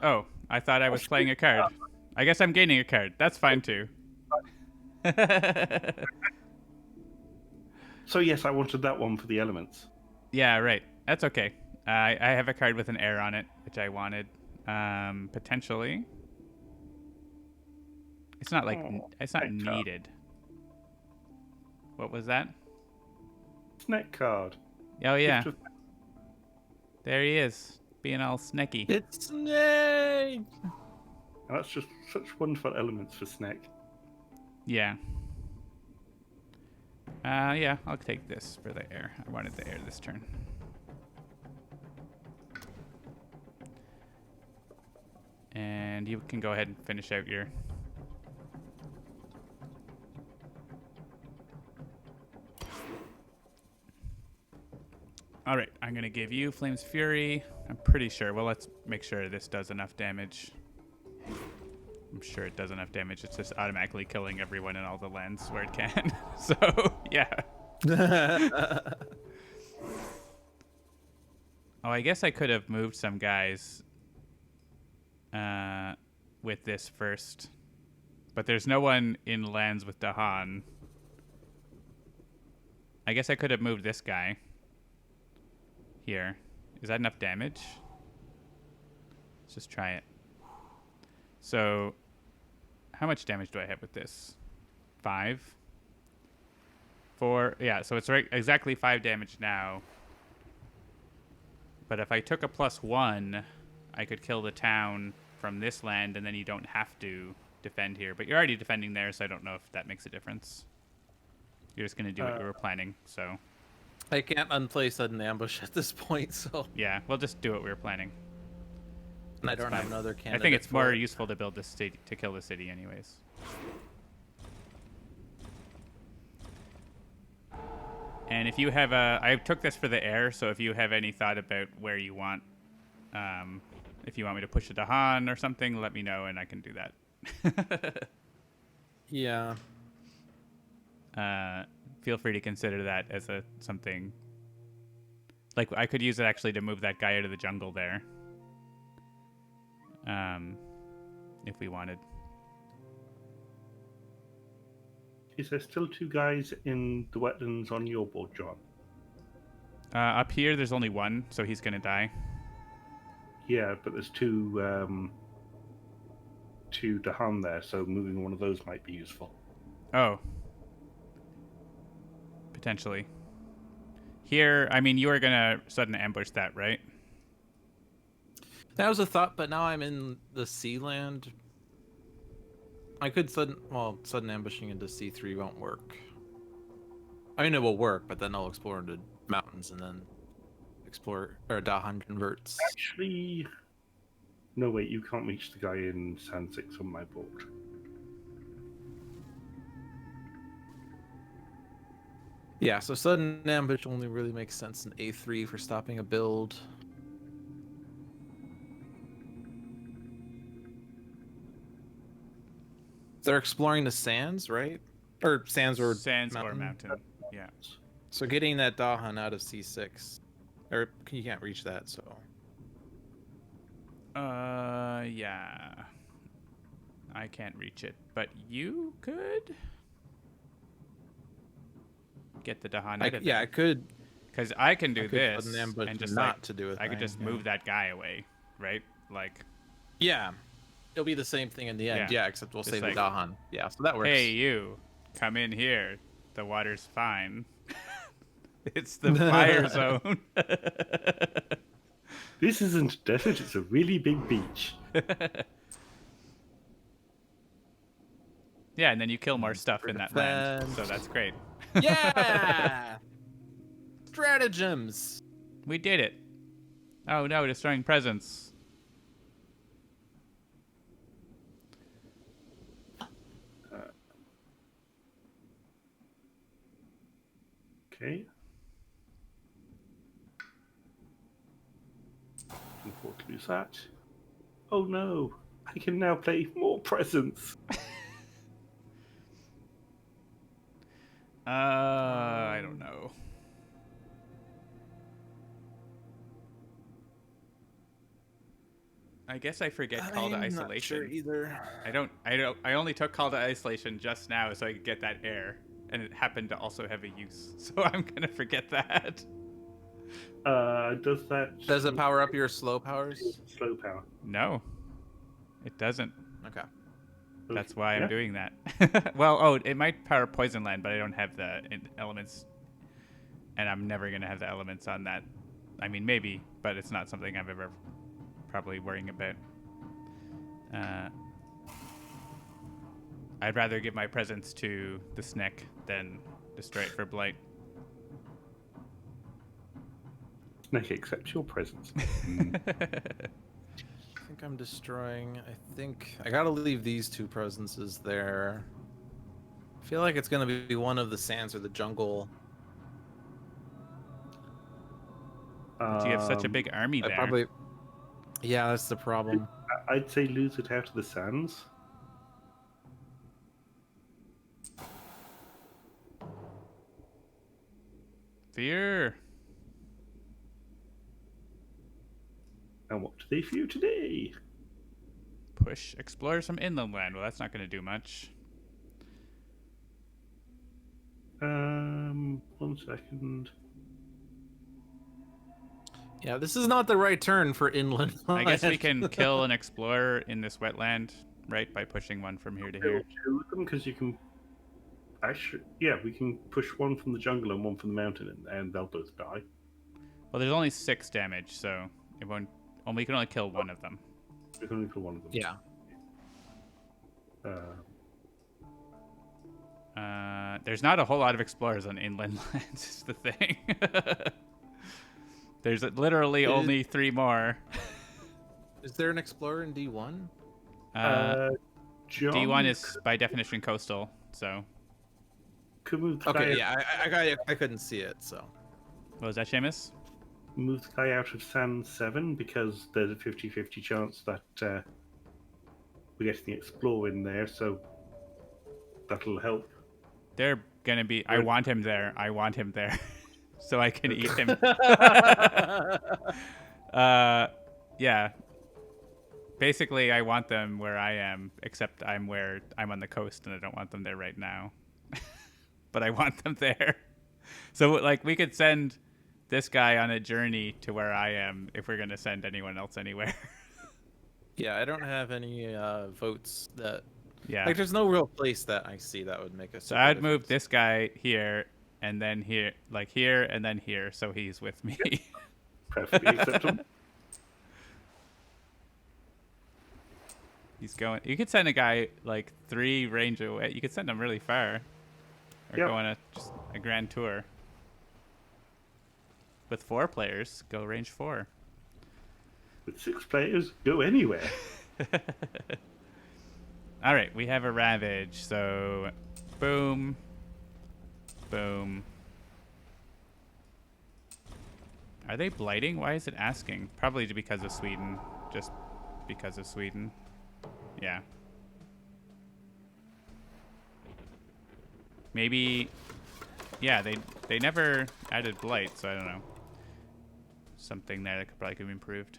Oh, I thought I was playing a card. I guess I'm gaining a card. That's fine too. So yes, I wanted that one for the elements. Yeah, right. That's okay. I have a card with an air on it, which I wanted. Potentially. It's not like it's not needed. What was that? Snack card. Oh yeah. Gift of- There he is, being all snacky. It's Snake! And that's just such wonderful elements for snack. Yeah. Yeah, I'll take this for the air. I wanted the air this turn. And you can go ahead and finish out your... All right, I'm going to give you Flame's Fury. I'm pretty sure. Well, let's make sure this does enough damage. I'm sure it does enough damage. It's just automatically killing everyone in all the lands where it can. So, yeah. Oh, I guess I could have moved some guys with this first. But there's no one in lands with Dahan. I guess I could have moved this guy. Here. Is that enough damage? Let's just try it. So, how much damage do I have with this? 5? 4? Yeah, so it's right exactly 5 damage now. But if I took a +1, I could kill the town from this land, and then you don't have to defend here. But you're already defending there, so I don't know if that makes a difference. You're just going to do what you were planning, so... I can't unplay sudden ambush at this point, so... Yeah, we'll just do what we were planning. And I don't have fine. another candidate. I think it's for more it. useful to build this city, to kill the city anyways. And if you have I took this for the air, so if you have any thought about where you want, if you want me to push a Dahan or something, let me know and I can do that. Yeah. Feel free to consider that as something. Like I could use it actually to move that guy out of the jungle there. If we wanted. Is there still 2 guys in the wetlands on your board, John? Up here, there's only 1, so he's gonna die. Yeah, but there's 2 Dahan there, so moving one of those might be useful. Oh. Potentially. Here, I mean, you were gonna sudden ambush that, right? That was a thought, but now I'm in the sea land. I could sudden ambushing into C3 won't work. I mean, it will work, but then I'll explore into mountains and then explore, or Dahan converts. Actually, no, wait, you can't reach the guy in Sand 6 on my board. Yeah, so sudden ambush only really makes sense in A3 for stopping a build. They're exploring the sands, right? Or sands or Sands mountain. or mountain. Yeah. So getting that Dahan out of C6, or you can't reach that. So Yeah. I can't reach it, but you could get the Dahan out of yeah, I there. could. Because I can do I could put this an ambush and just not like to do a I could thing, just yeah. move that guy away, right? Like, Yeah, it'll be the same thing in the end. Yeah. Yeah, except we'll Just say like, the Dahan. Yeah, so that works. hey, you, come in here. The water's fine. It's the fire zone. This isn't a desert, it's a really big beach. Yeah, and then you kill more stuff in that land, Defense. so that's great. Yeah. Stratagems. We did it. Oh no, destroying presents. Okay. Can afford to lose that. Oh no, I can now play more presents. I don't know. I guess I forget Call to Isolation. Not sure either. I only took Call to Isolation just now so I could get that air, and it happened to also have a use. So I'm gonna forget that. Does it power up your slow powers? Slow power. No, it doesn't. Okay. That's why I'm Yeah. doing that. Well, it might power Poison Land, but I don't have the elements, and I'm never gonna have the elements on that. I mean, maybe, but it's not something I've ever probably worrying about. I'd rather give my presents to the Snick than destroy it for Blight. Snake accepts your presents. I think I'm destroying. I think I gotta leave these two presences there. I feel like it's gonna be one of the sands or the jungle. But you have such a big army there. Probably. Yeah, that's the problem. I'd say lose it out of the sands. Fear. And what do they fear today? Push. Explore some inland land. Well, that's not going to do much. 1 second. Yeah, this is not the right turn for inland. I guess we can kill an explorer in this wetland, right? By pushing one from here to here. Two of them, because you can. Actually, yeah, we can push one from the jungle and one from the mountain, and they'll both die. Well, there's only 6 damage, so it won't. We can only kill one of them. We can only kill one of them. Yeah. There's not a whole lot of explorers on inland lands. Is the thing. There's literally only 3 more. Is there an explorer in D1? John D1 is by definition coastal, so. Could move the Okay, guy yeah, I couldn't see it, so. What was that, Seamus? move the guy out of Sand 7 because there's a 50-50 chance that we get the Explore in there, so that'll help. They're gonna be. I want him there. I want him there, so I can eat him. Yeah. Basically, I want them where I am, except I'm on the coast, and I don't want them there right now. But I want them there. So, like, we could send this guy on a journey to where I am if we're gonna send anyone else anywhere. Yeah, I don't have any votes that. Yeah. Like, there's no real place that I see that would make a. So I'd move this guy here, and then here, like here, and then here, so he's with me. Perfectly acceptable. He's going. You could send a guy like 3 range away. You could send him really far, or Yep. go on just a grand tour. With 4 players, go range 4. With 6 players, go anywhere. All right, we have a ravage. So, boom, boom. Are they blighting? Why is it asking? Probably because of Sweden. Just because of Sweden. Yeah. Maybe, yeah, they never added blight, so I don't know. Something there that could be improved.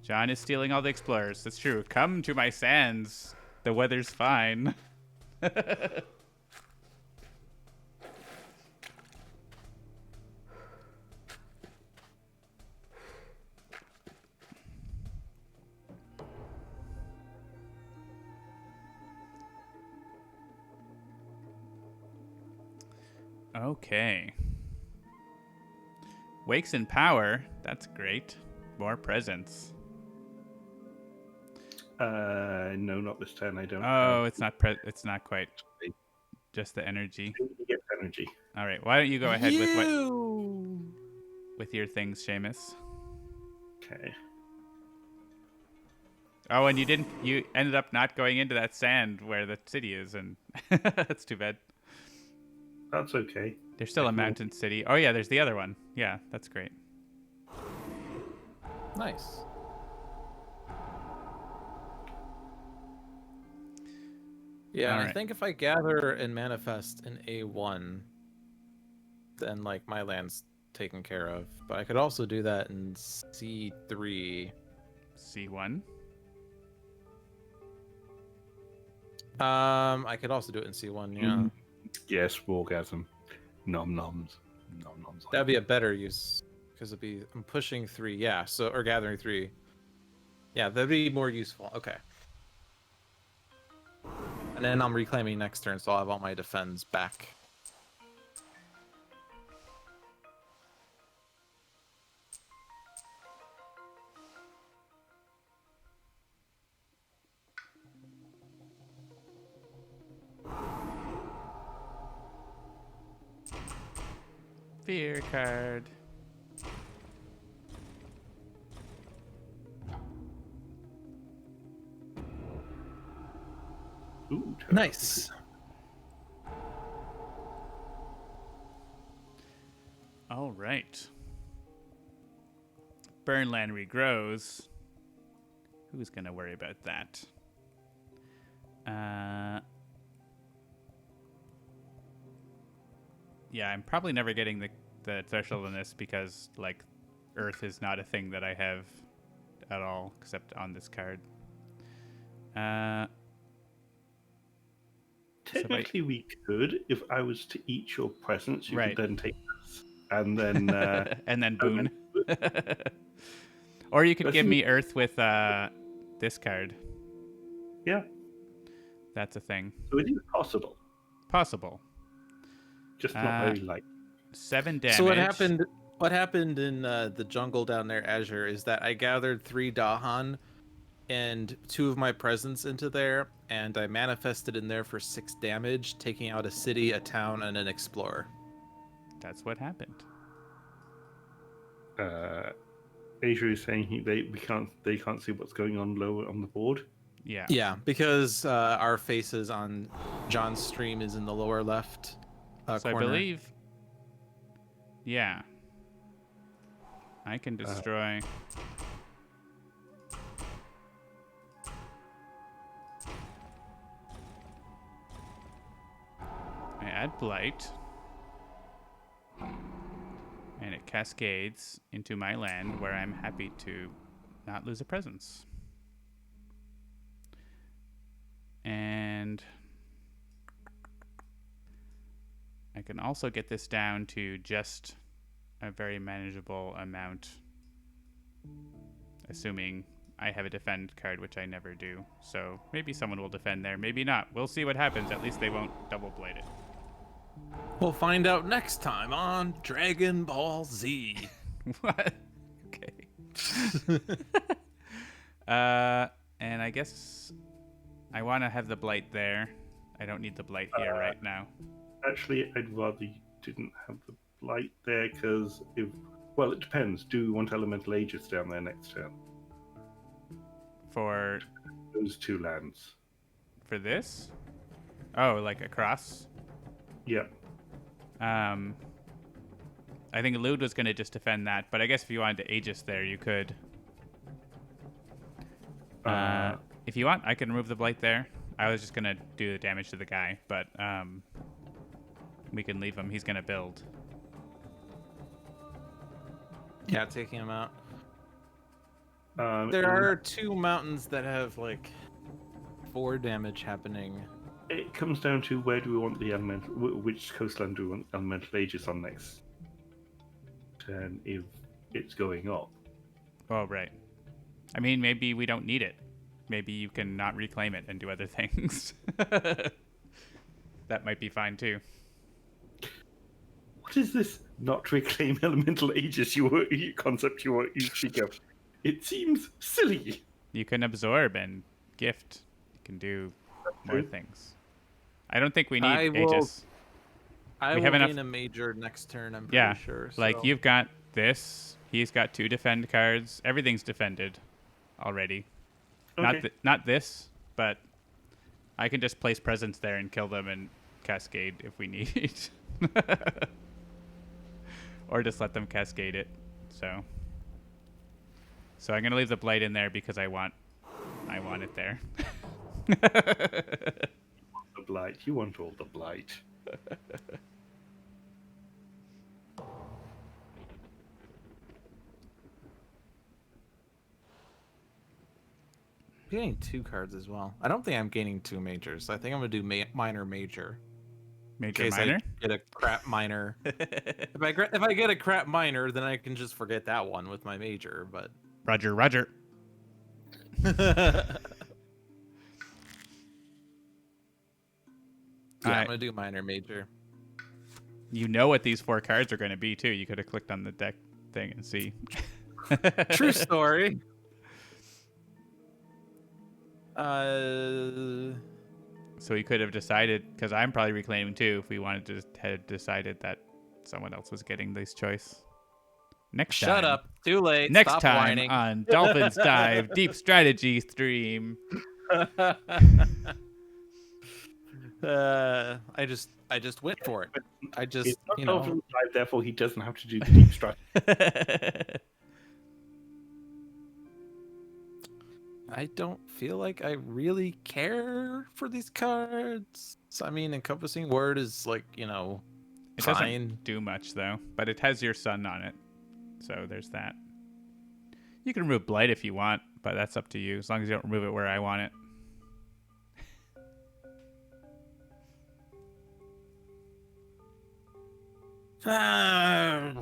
John is stealing all the explorers. That's true. Come to my sands. The weather's fine. Okay. Wakes in power. That's great. More presents. No, not this turn. I don't. Oh, it's not. It's not quite. Just the energy. He gets energy. All right. Why don't you go ahead with You! with your things, Seamus? Okay. Oh, and you didn't. You ended up not going into that sand where the city is, and that's too bad. That's okay. There's still a mountain city. Oh yeah, there's the other one. Yeah, that's great. Nice. Yeah, All I right. think if I gather and manifest in A1, then like my land's taken care of. But I could also do that in C3. C1. I could also do it in C1, yeah. Yes, Wargasm. Nom noms. Nom noms. That'd be a better use. Because it'd be I'm pushing 3, yeah, so or gathering 3. Yeah, that'd be more useful. Okay. And then I'm reclaiming next turn, so I'll have all my defends back. Fear card. Ooh, Nice. All right. Burnland regrows. Who's gonna worry about that? Yeah, I'm probably never getting the threshold on this because like Earth is not a thing that I have at all except on this card. Technically, we could, if I was to eat your presents, you Right. could then take this, and then and then boon. Or you could That's give an- me Earth with this card. yeah. That's a thing. So it is possible, Possible. just not very likely. 7 damage. So what happened? What happened in the jungle down there, Azure, is that I gathered 3 Dahan and 2 of my presents into there, and I manifested in there for 6 damage, taking out a city, a town, and an explorer. That's what happened. Asia is saying they can't see what's going on lower on the board. Yeah. Yeah, because our faces on John's stream is in the lower left So corner. I believe. Yeah. I can destroy. I add blight. And it cascades into my land where I'm happy to not lose a presence. And I can also get this down to just a very manageable amount, assuming I have a defend card, which I never do. So maybe someone will defend there, maybe not. We'll see what happens. At least they won't double blade it. We'll find out next time on Dragon Ball Z. What? Okay. And I guess I want to have the blight there. I don't need the blight here right now. Actually, I'd rather you didn't have the blight there because well, it depends. Do we want elemental aegis down there next turn? For Those 2 lands. this? Oh, like across? Yeah. I think Lewd was going to just defend that, but I guess if you wanted to Aegis there, you could. If you want, I can remove the blight there. I was just going to do the damage to the guy, but We can leave him. He's gonna build. Yeah, taking him out. Um, There and are 2 mountains that have like 4 damage happening. It comes down to where do we want the elemental, which coastline do we want elemental aegis on next turn if it's going up. Oh, right. I mean, maybe we don't need it. Maybe you can not reclaim it and do other things. That might be fine too. What is this not reclaim elemental aegis concept you speak of? It seems silly. You can absorb and gift. You can do more things. I don't think we need Aegis. I We will have enough- gain a major next turn, I'm Yeah, pretty sure. like so- you've got this. He's got 2 defend cards. Everything's defended already. Okay. Not this, but I can just place presence there and kill them and cascade if we need. Or just let them cascade it. So I'm gonna leave the blight in there because I want it there. The blight. You want all the blight. I'm gaining 2 cards as well. I don't think I'm gaining 2 majors. I think I'm gonna do minor major. Major In case minor. I get a crap minor. if I get a crap minor, then I can just forget that one with my major. But Roger. yeah, I- I'm gonna do minor major. You know what these 4 cards are going to be too. You could have clicked on the deck thing and see. True story. Uh, So we could have decided, because I'm probably reclaiming too, if we wanted to have decided that someone else was getting this choice. Next shut time. up. Too late. Next Stop time whining. on Dolphins Dive Deep Strategy Stream. I just went for it. I just, It's not you know. Dolphin's Dive, therefore he doesn't have to do the deep strike. I don't feel like I really care for these cards. So, I mean, encompassing word is like, you know, It fine. doesn't do much though, but it has your sun on it. So there's that. You can remove Blight if you want, but that's up to you, as long as you don't remove it where I want it. I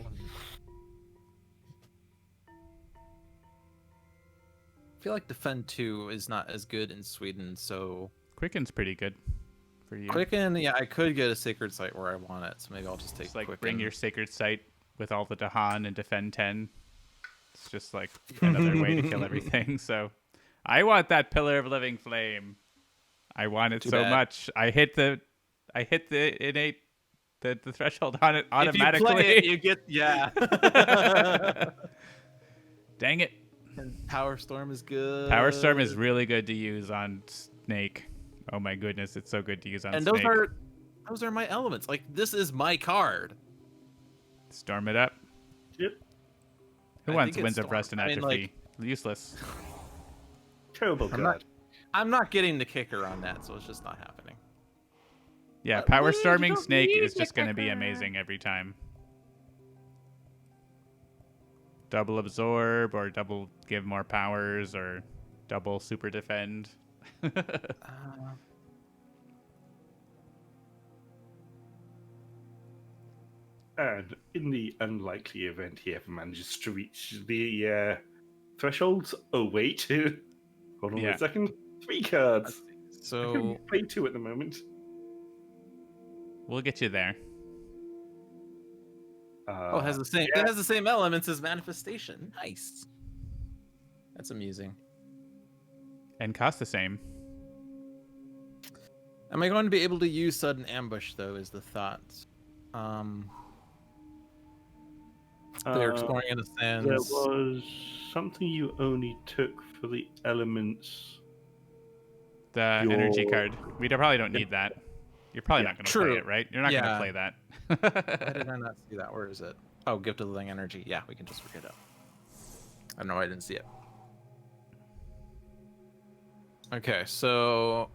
feel like Defend 2 is not as good in Sweden, so Quicken's pretty good for you. Quicken, yeah, I could get a Sacred Site where I want it, so maybe I'll just take Just like Quicken. bring your Sacred Site with all the Dahan and defend 10. It's just like another way to kill everything. So I want that Pillar of Living Flame. I want it Too so bad. much. I hit the innate the threshold on it automatically. If you play it, you get, yeah. Dang it. And Power Storm is good. Power Storm is really good to use on Snake. Oh my goodness, it's so good to use on and Snake. those are my elements. Like, this is my card. Storm it up. Yep. Who I wants think it's Winds of Storm. Rust and I mean, Atrophy? Useless. Terrible I'm card. I'm not getting the kicker on that, so it's just not happening. Yeah, But Power we Storming don't Snake need is just the going to be kicker. amazing every time. Double Absorb, or double give more powers, or double Super Defend. And in the unlikely event he ever manages to reach the thresholds, oh wait, hold on Yeah. a second, 3 cards. I So can play 2 at the moment. We'll get you there. it has the same. yeah. It has the same elements as Manifestation. Nice. That's amusing. And cost the same. Am I going to be able to use Sudden Ambush though? Is the thought. They're exploring in the sands. There was something you only took for the elements. The energy Your- card. We probably don't need that. You're probably Yeah, not going to true. play it, right? You're not going to Yeah. play that. Why did I not see that? Where is it? Oh, Gift of Living Energy. Yeah, we can just look it up. I don't know. I didn't see it. Okay, so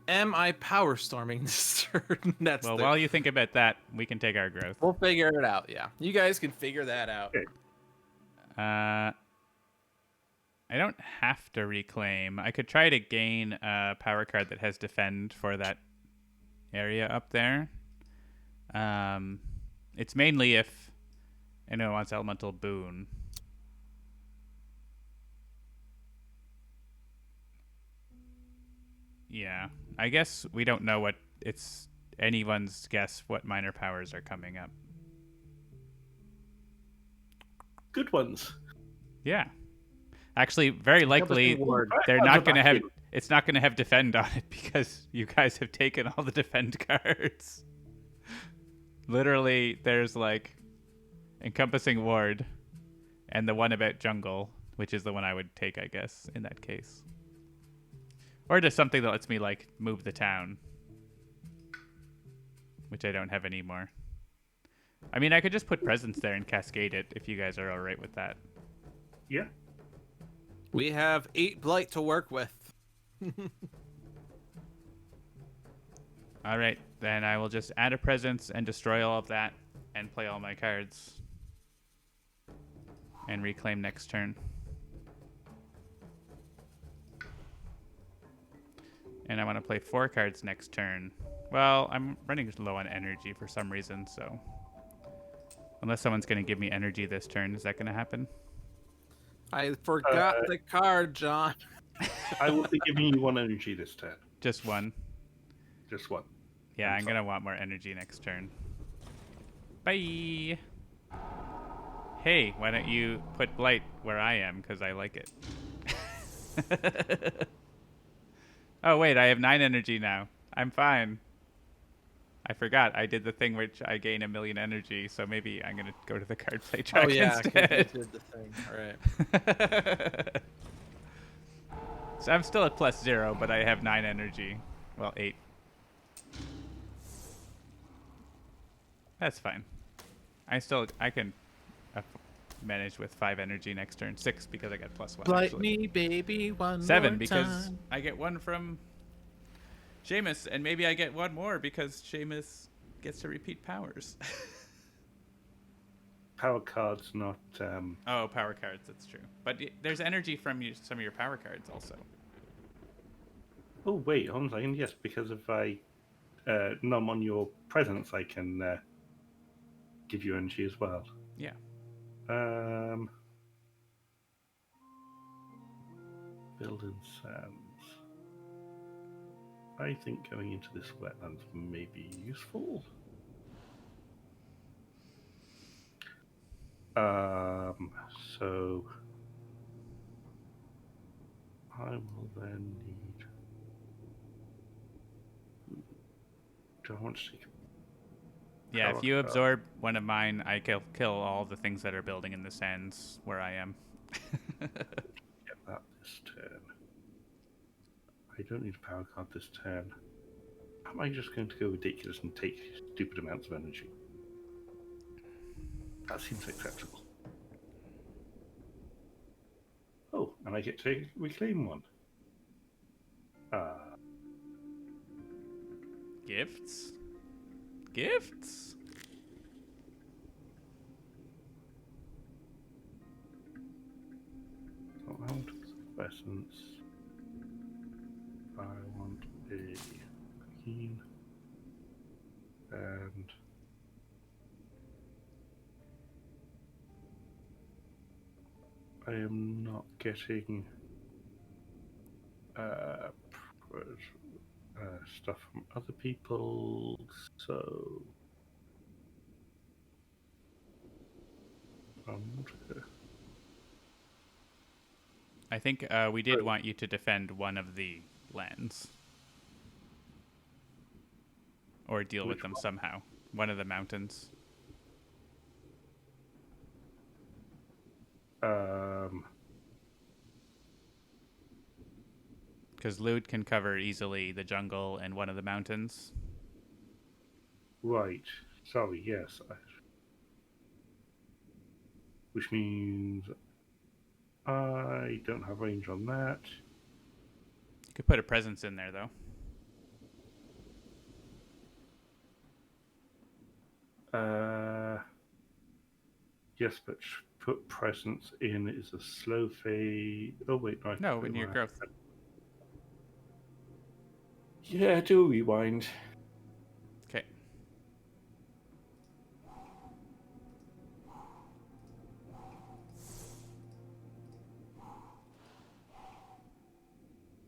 Am I power storming this turn? That's Well, while you think about that, we can take our growth. We'll figure it out. Yeah, you guys can figure that out. Okay. I don't have to reclaim. I could try to gain a power card that has defend for that area up there. It's mainly if it wants elemental boon. Yeah, I guess we don't know what it's anyone's guess what minor powers are coming up. Good ones. Yeah. Actually, very likely Ward. they're I'll not go going to back have. in. It's not going to have defend on it because you guys have taken all the defend cards. Literally, there's like encompassing ward, and the one about jungle, which is the one I would take, I guess, in that case. Or just something that lets me like move the town, which I don't have anymore. I mean, I could just put presence there and cascade it if you guys are all right with that. Yeah. We have 8 blight to work with. All right, then I will just add a presence and destroy all of that and play all my cards and reclaim next turn. And I want to play 4 cards next turn. Well, I'm running low on energy for some reason, so unless someone's going to give me energy this turn, is that going to happen? I forgot the card, John. I will be giving you 1 energy this turn. Just 1. Just 1. Yeah, I'm going to want more energy next turn. Bye. Hey, why don't you put Blight where I am, because I like it. Oh, wait, I have 9 energy now. I'm fine. I forgot. I did the thing which I gain 1,000,000 energy, so maybe I'm going to go to the card play track Oh yeah, 'cause instead. you did the thing. All right. So I'm still at +0, but I have 9 energy. Well, 8. That's fine. I can manage with 5 energy next turn. 6 because I got +1. Blight actually. me, baby, one 7 more because time. I get 1 from Seamus, and maybe I get 1 more because Seamus gets to repeat powers. Power cards, not. Oh, power cards, that's true. But there's energy from some of your power cards also. Oh, wait, hold on a second. Yes, because if I numb on your presence, I can give you energy as well. Yeah. Building sands. I think going into this wetlands may be useful. So I will then need. Do I want to take? Yeah, Power if you card. absorb one of mine, I kill all the things that are building in the sands where I am. Get that this turn. I don't need a power card this turn. Am I just going to go ridiculous and take stupid amounts of energy? That seems acceptable. Oh, and I get to reclaim 1. Gifts? Gifts? Amount of essence. I want a green and I am not getting stuff from other people, so I think we did want you to defend one of the lands. Or deal with them somehow. One of the mountains. Because Lewd can cover easily the jungle and one of the mountains. Right. Sorry, yes. Which means I don't have range on that. You could put a presence in there, though. Yes, but put presence in is a slow fade. Oh wait, no. No, in your growth. Yeah, do a rewind. Okay.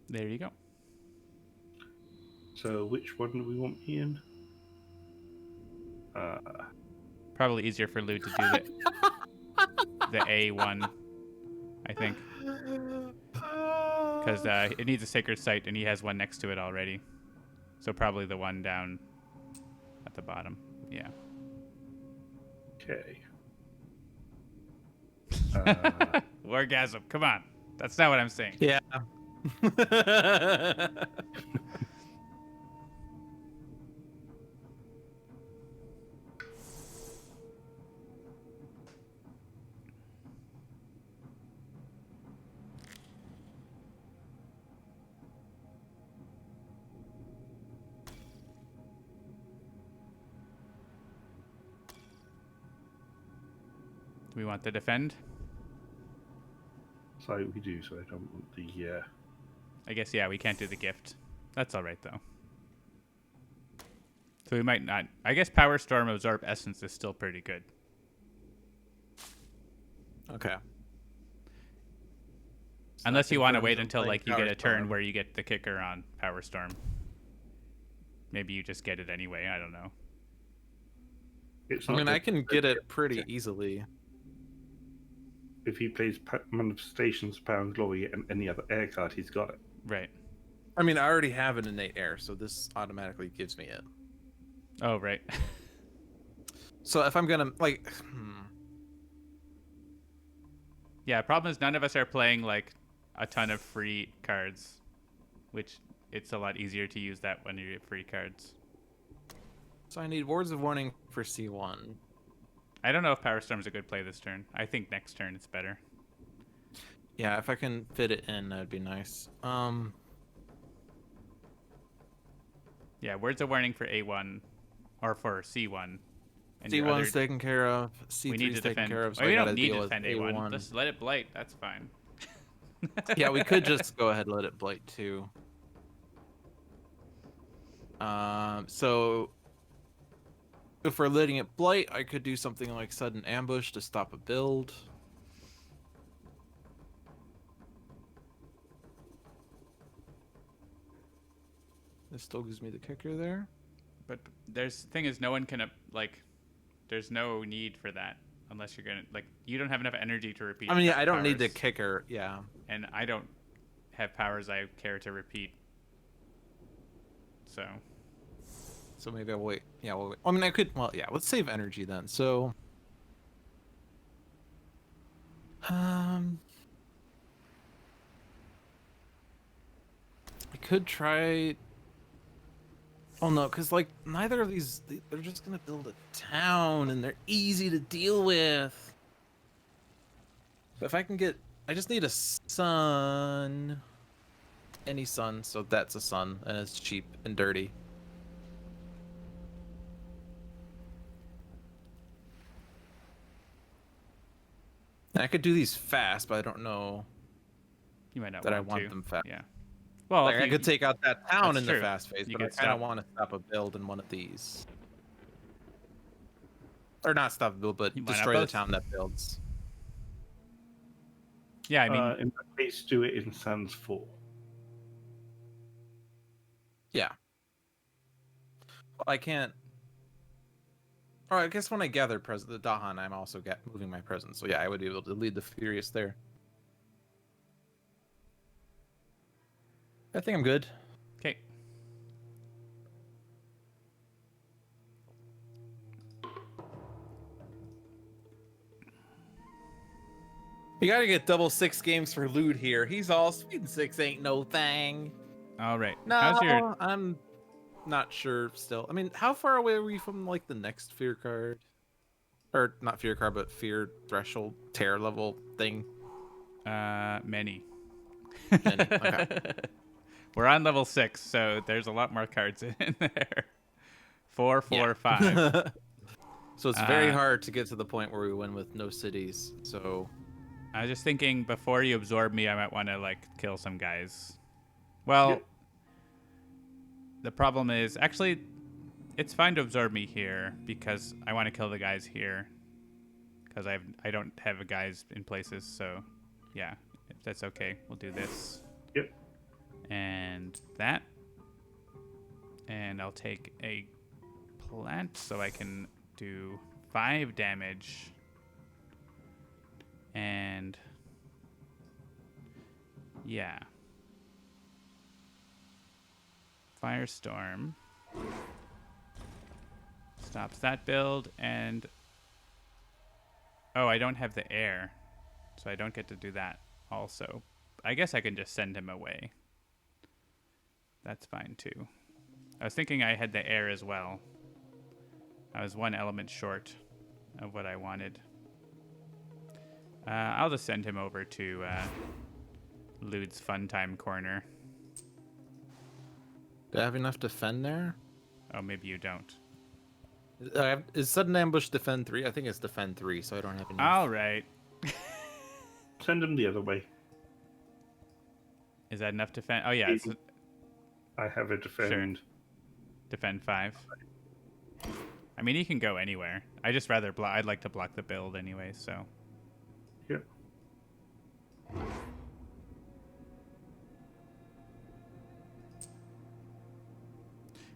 There you go. So which one do we want Ian? Probably easier for Lou to do the A1, I think. Because it needs a sacred site, and he has one next to it already. So probably the one down at the bottom. Yeah. Okay. Orgasm. Come on. That's not what I'm saying. Yeah. Do we want to defend? So we do. So I don't want the. I guess, yeah, we can't do the gift. That's all right, though. So we might not. I guess Power Storm Absorb Essence is still pretty good. Okay. Unless you want to confirms wait I'm until playing like you get Power a turn Storm. where you get the kicker on Power Storm. Maybe you just get it anyway. I don't know. It's I not mean, the- I can get it pretty easily. If he plays Manifestations, Power and Glory, and any other air card, he's got it. Right. I mean, I already have an innate air, so this automatically gives me it. Oh, right. So if I'm gonna like, Yeah, problem is none of us are playing like a ton of free cards, which it's a lot easier to use that when you get free cards. so I need Wards of Warning for C1. I don't know if Power Storm's a good play this turn. I think next turn it's better. Yeah, if I can fit it in, that'd be nice. Yeah, Words of Warning for A1 or for C1. And your C1's other- taken care of. C3's we need to taken defend. care of. So Oh, I we gotta don't need deal to with defend A1. A1. Just let it blight. That's fine. Yeah, we could just go ahead and let it blight too. So if we're letting it blight, I could do something like sudden ambush to stop a build. This still gives me the kicker there. But there's thing is, no one can like. There's no need for that unless you're gonna like. You don't have enough energy to repeat. I mean, yeah, I don't need the powers, kicker. Yeah. and I don't have powers I care to repeat. So So maybe I'll wait. Yeah, we'll wait. I mean, I could. Well, yeah. Let's save energy then. So. I could try. Oh no, because like neither of these, they're just gonna build a town and they're easy to deal with. But if I can get, I just need a sun. Any sun, so that's a sun, and it's cheap and dirty. And I could do these fast, but I don't know you might not that I want want to. them fast. Yeah. Well, Like if I you- could take out that town That's in the true. fast phase, You but I could kind of stop- want to stop a build in one of these. Or not stop a build, but Why not destroy the both? town that builds. Yeah, I mean, in that case, do it in Sans 4. Yeah. Well, I can't. Or I guess when I gather the Dahan, I'm also moving my presence. So yeah, I would be able to lead the Furious there. I think I'm good. okay. You gotta get double 6 games for Lewd here. He's all Speed 6 ain't no thing. All right. No, How's your? I'm not sure still. I mean, how far away are we from like the next fear card? Or not fear card, but fear threshold tear level thing. Many. Many, okay. We're on level 6, so there's a lot more cards in there. 4, 4, Yeah. 5. So it's very hard to get to the point where we win with no cities. So I was just thinking before you absorb me, I might want to like kill some guys. Well, Yep. the problem is actually it's fine to absorb me here because I want to kill the guys here because I don't have guys in places. So yeah, if that's okay, we'll do this. Yep. And that. And I'll take a plant so I can do 5 damage. And yeah. Firestorm stops that build, and oh, I don't have the air, so I don't get to do that also. I guess I can just send him away. That's fine too. I was thinking I had the air as well. I was 1 element short of what I wanted. I'll just send him over to Lewd's Fun Time Corner. do I have enough defend there? Oh, maybe you don't. Is sudden ambush defend 3? I think it's defend 3, so I don't have enough. All right. Send them the other way. Is that enough defend? Oh, yeah. It's I have a defend. defend 5. I mean, he can go anywhere. I just rather block. I'd like to block the build anyway, so. Yep.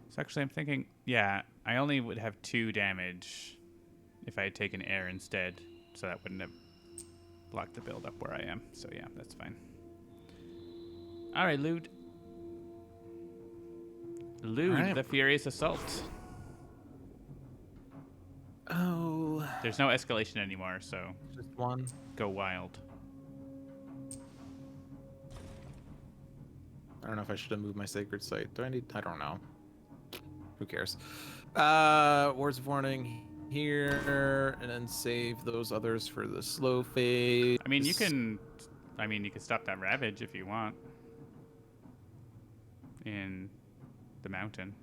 So actually, I'm thinking, yeah, I only would have 2 damage if I had taken air instead, so that wouldn't have blocked the build up where I am. So yeah, that's fine. All right, Lewd. Lewd, right. the Furious Assault. Oh, There's no escalation anymore, so just 1. go wild. I don't know if I should have moved my sacred site. Do I need? I don't know. Who cares? Words of warning here, and then save those others for the slow phase. I mean, you can stop that Ravage if you want. In the mountain.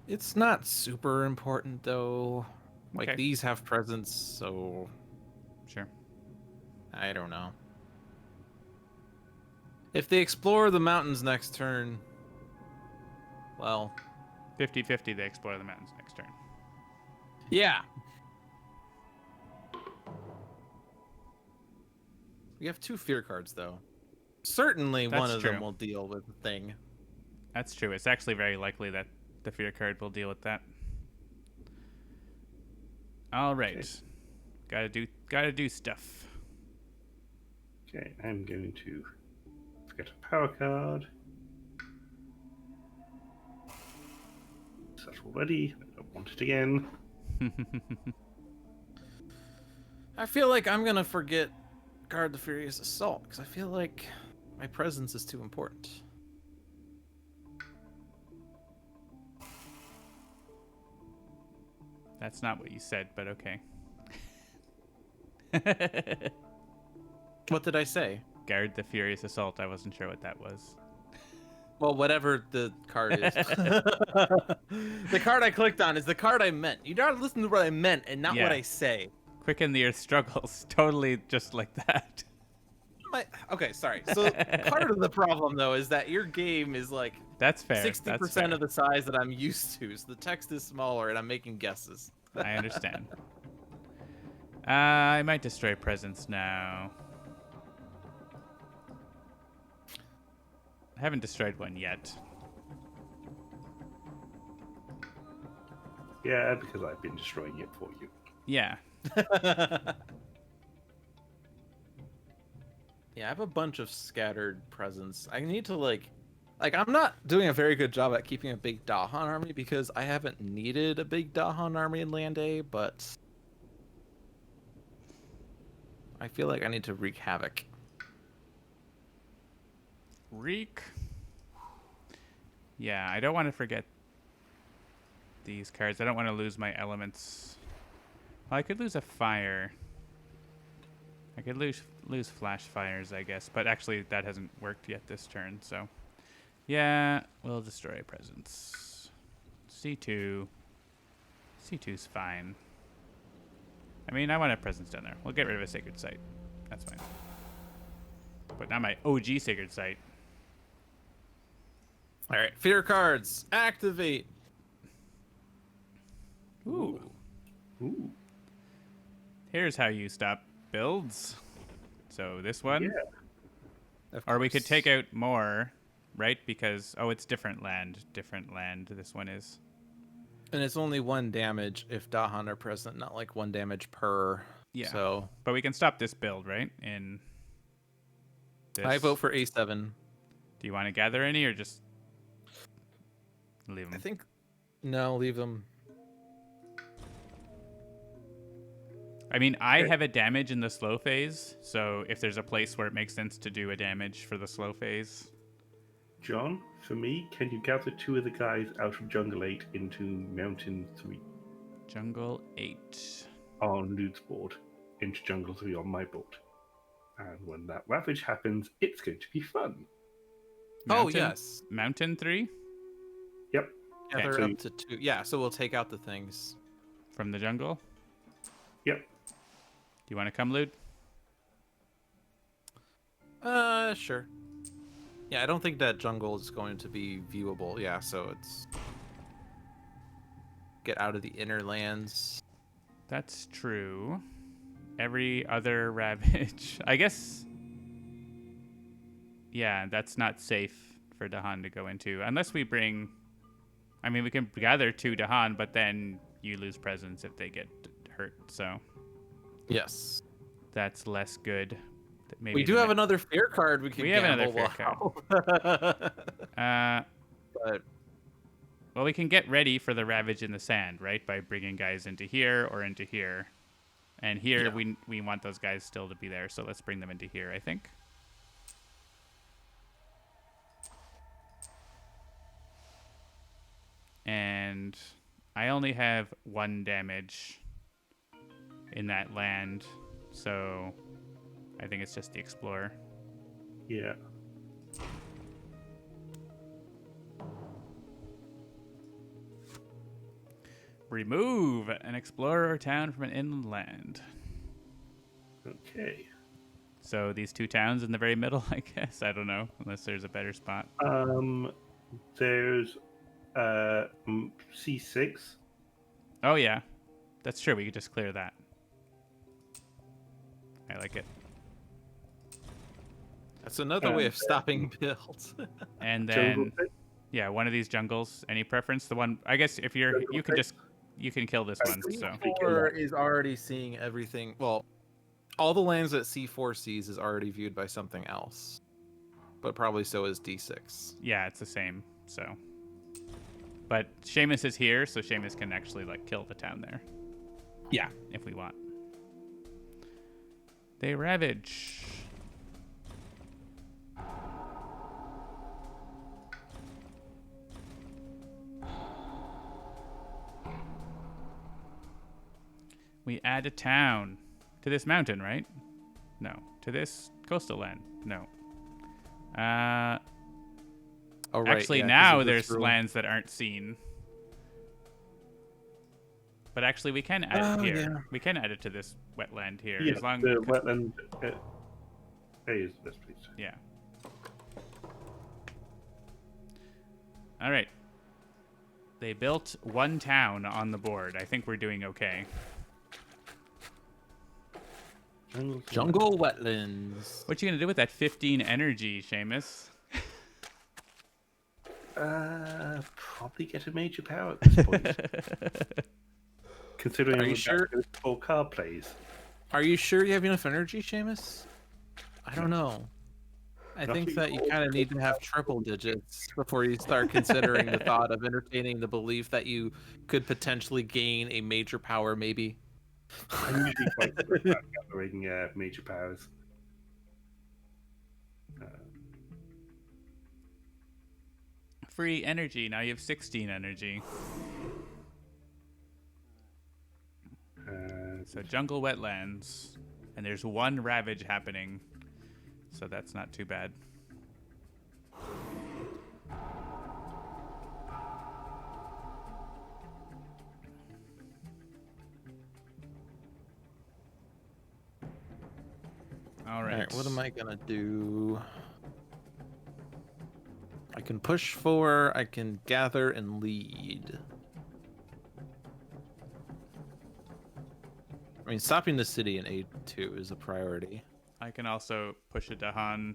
It's not super important though. Like Okay. these have presence, so Sure. I don't know. If they explore the mountains next turn, well, 50-50, they explore the mountains next turn. yeah. We have 2 fear cards though. Certainly That's one of them true. will deal with the thing. That's true. It's actually very likely that the fear card will deal with that. All right. Okay. Gotta do stuff. Okay, I'm going to get a power card. Such already. I don't want it again. I feel like I'm gonna forget guard the Furious Assault because I feel like my presence is too important. That's not what you said, but okay. What did I say? Guard the Furious Assault. I wasn't sure what that was. Well, whatever the card is. The card I clicked on is the card I meant. You gotta listen to what I meant and not Yeah. what I say. Quicken the Earth struggles. Totally just like that. Okay, sorry. So part of the problem though is that your game is like That's fair. 60% of the size that I'm used to. So the text is smaller and I'm making guesses. I understand. I might destroy presence now. I haven't destroyed one yet. Yeah, because I've been destroying it for you. Yeah. Yeah, I have a bunch of scattered presence. I need to like I'm not doing a very good job at keeping a big Dahan army because I haven't needed a big Dahan army in Land A, but I feel like I need to wreak havoc. Reek. Yeah, I don't want to forget these cards. I don't want to lose my elements. Well, I could lose a fire. I could lose flash fires, I guess. But actually, that hasn't worked yet this turn, so... Yeah, we'll destroy presence. C2. C2's fine. I mean, I want a presence down there. We'll get rid of a sacred site. That's fine. But not my OG sacred site. All right, fear cards activate. Ooh. Ooh. Here's how you stop builds. So this one. Yeah. Or we could take out more, right? Because, it's different land. Different land, this one is. And it's only 1 damage if Dahan are present, not like 1 damage per. Yeah. So But we can stop this build, right? In this. I vote for A7. Do you want to gather any or just leave them? I think no, leave them. I mean, I have a damage in the slow phase, so if there's a place where it makes sense to do a damage for the slow phase. John, for me, can you gather 2 of the guys out of Jungle 8 into Mountain 3 Jungle 8. on Lewd's board, into Jungle 3 on my board? And when that ravage happens, it's going to be fun. Mountain, yes. Mountain 3? Yep. Gather so up to 2. Yeah, so we'll take out the things. From the jungle? Yep. Do you want to come, Lewd? Sure. Yeah, I don't think that jungle is going to be viewable. Yeah, so it's get out of the inner lands. That's true. Every other ravage. I guess. Yeah, that's not safe for Dahan to go into. Unless we bring. I mean, we can gather 2 Dahan, but then you lose presence if they get hurt. So Yes. that's less good. Maybe We do have another fear card we can We have another gamble fear while- but well, we can get ready for the ravage in the sand, right? By bringing guys into here or into here. And here Yeah. we want those guys still to be there, so let's bring them into here, I think. And I only have 1 damage in that land, so I think it's just the explorer. Yeah. Remove an explorer or town from an inland land. Okay. So these 2 towns in the very middle, I guess. I don't know, unless there's a better spot. There's C6. Oh, yeah. That's true. We could just clear that. I like it. that's another way of stopping builds. And Jungle then, 6. yeah, one of these jungles. Any preference? The one, I guess if you're, you can just, you can kill this one. So C4 is already seeing everything. Well, all the lands that C4 sees is already viewed by something else. But probably so is D6. yeah, it's the same. So, but Seamus is here, so Seamus can actually like kill the town there. Yeah. If we want. They ravage. We add a town to this mountain, right? No. To this coastal land? No. Oh, right. Actually, yeah, 'cause now of this there's rule. lands that aren't seen. But actually, we can add it here. yeah. We can add it to this wetland here. Yeah, as long the wetland A is the best place. Yeah. All right. They built 1 town on the board. I think we're doing okay. Jungle wetlands. What you gonna do with that 15 energy, Seamus? Probably get a major power at this point. Considering Are you I'm sure? about to go 4 card plays. Are you sure you have enough energy, Seamus? I don't know. I think Nothing that you more. kind of need to have triple digits before you start considering the thought of entertaining the belief that you could potentially gain a major power, maybe. I'm usually quite good at gathering major powers. Free energy. Now you have 16 energy. So jungle wetlands. And there's 1 ravage happening. So that's not too bad. All right. Alright, what am I gonna do? I can push 4, I can gather and lead. I mean, stopping the city in A2 is a priority. I can also push a Dahan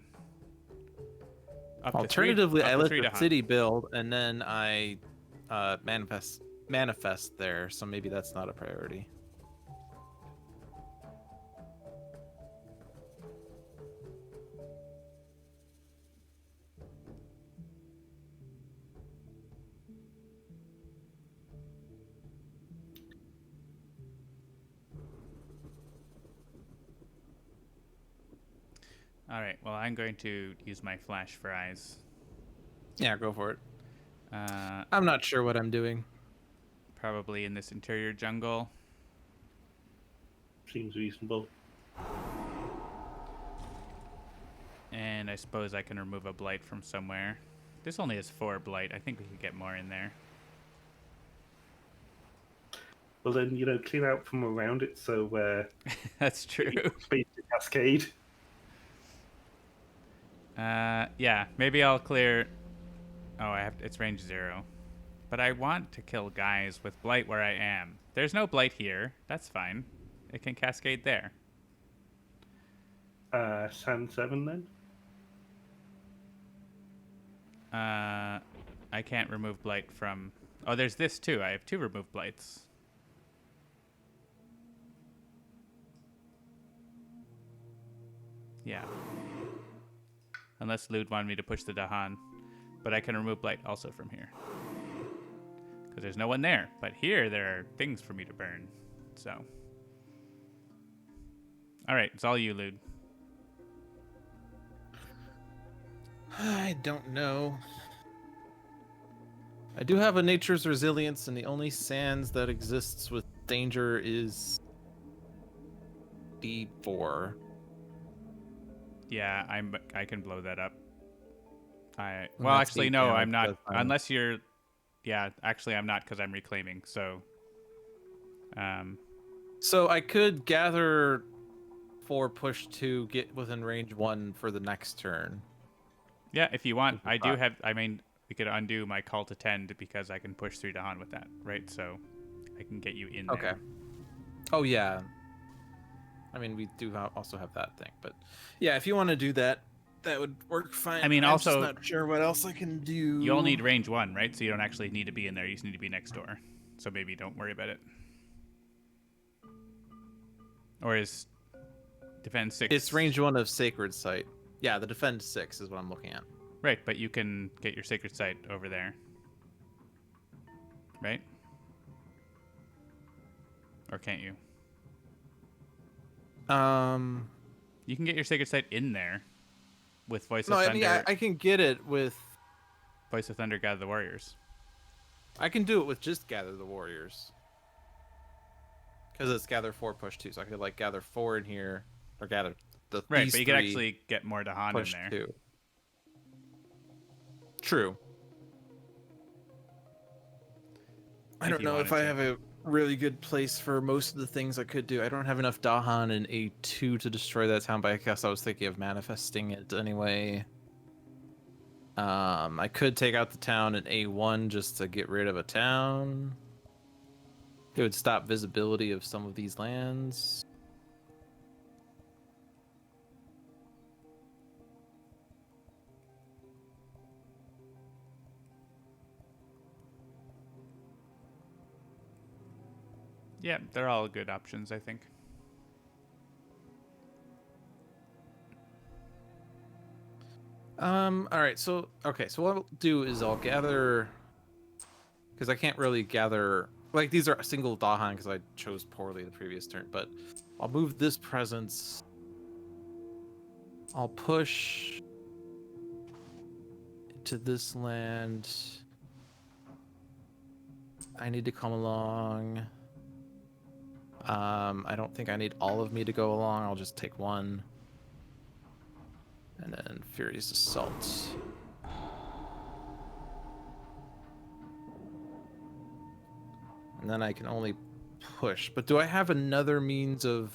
up Alternatively, to 3, I up to let 3 the Dahan. city build, and then I manifest there, so maybe that's not a priority. All right. Well, I'm going to use my flash for eyes. Yeah, go for it. Uh, I'm not sure what I'm doing. probably in this interior jungle. Seems reasonable. And I suppose I can remove a blight from somewhere. This only has 4 blight. I think we could get more in there. Well, then, clean out from around it so That's true. space to cascade. Yeah, maybe I'll clear. Oh, it's range 0. But I want to kill guys with blight where I am. There's no blight here. That's fine. It can cascade there. Sand 7 then? I can't remove blight from. Oh, there's this too. I have 2 remove blights. Yeah. Unless Lewd wanted me to push the Dahan. But I can remove blight also from here. Because there's no one there. But here, there are things for me to burn. So. Alright, it's all you, Lewd. I don't know. I do have a nature's resilience, and the only sands that exists with danger is D4. Yeah, I can blow that up. And Well, that's actually, 8 no, damage, I'm not. that's fine. Unless you're. Yeah, actually, I'm not because I'm reclaiming. So. So I could gather 4, push 2, get within range 1 for the next turn. Yeah, if you want, Which is I do fine. have. I mean, we could undo my call to tend because I can push 3 Dahan with that, right? So, I can get you in there. Okay. Oh yeah. I mean, we do also have that thing, but yeah, if you want to do that, that would work fine. I mean, I'm also- just not sure what else I can do. You all need range 1, right? So you don't actually need to be in there. You just need to be next door. So maybe don't worry about it. Or is defend 6? It's range 1 of Sacred Site. Yeah, the defend 6 is what I'm looking at. Right, but you can get your sacred site over there. Right? Or can't you? You can get your sacred site in there with Voice No, of I Thunder. mean, I can get it with. Voice of Thunder, Gather the Warriors. I can do it with just Gather the Warriors. Because it's Gather 4, push 2. So I could, like, gather 4 in here. Or gather the. Right, these but you could 3, actually get more Dahan in push there. 2. True. I If don't you know if wanted I to. have a really good place for most of the things I could do. I don't have enough Dahan in A2 to destroy that town, but I guess I was thinking of manifesting it anyway. I could take out the town in A1 just to get rid of a town. It would stop visibility of some of these lands. Yeah, they're all good options, I think. All right, so what I'll do is I'll gather, because I can't really gather, like, these are single Dahan because I chose poorly the previous turn, but I'll move this presence. I'll push to this land. I need to come along. I don't think I need all of me to go along. I'll just take one. And then Furious Assault. And then I can only push. But do I have another means of...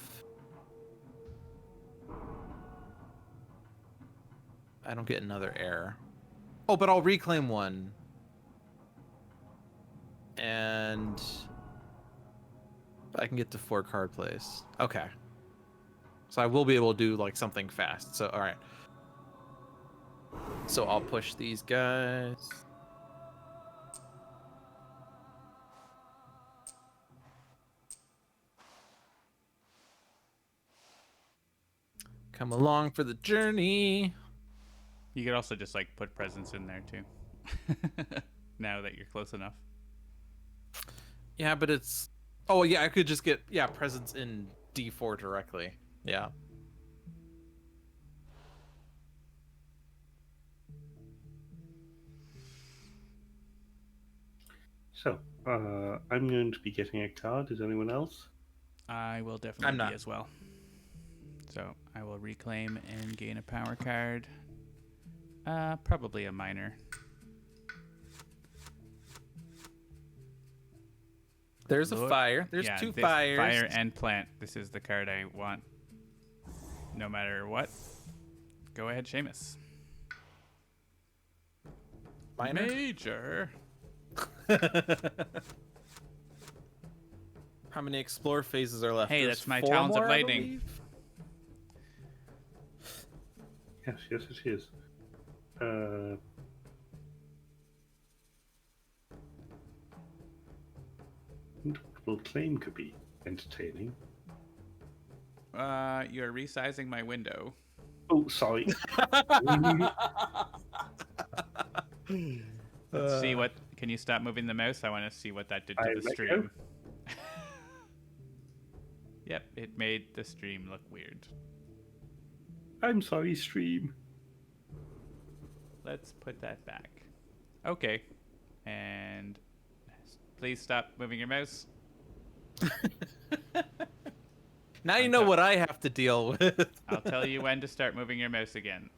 I don't get another error. Oh, but I'll reclaim one. And I can get to 4 card plays. Okay. So I will be able to do like something fast. So all right. So I'll push these guys. Come along for the journey. You could also just like put presents in there too. Now that you're close enough. Yeah, but it's... Oh, yeah, I could just get, presents in D4 directly. Yeah. So, I'm going to be getting a card. Is anyone else? I will I'm definitely not. be as well. So I will reclaim and gain a power card. Probably a minor. There's Look, a fire. There's yeah, 2 this fires. Fire and plant. This is the card I want. No matter what. Go ahead, Seamus. Minor? Major. How many explore phases are left? Hey, There's that's my 4 Talons of more, I Lightning. believe? Yes, it is. Well, claim could be entertaining. You're resizing my window. Oh, sorry. Let's see what. Can you stop moving the mouse? I want to see what that did to I the let stream. Yep, it made the stream look weird. I'm sorry, stream. Let's put that back. Okay. And please stop moving your mouse. Now you know what I have to deal with. I'll tell you when to start moving your mouse again.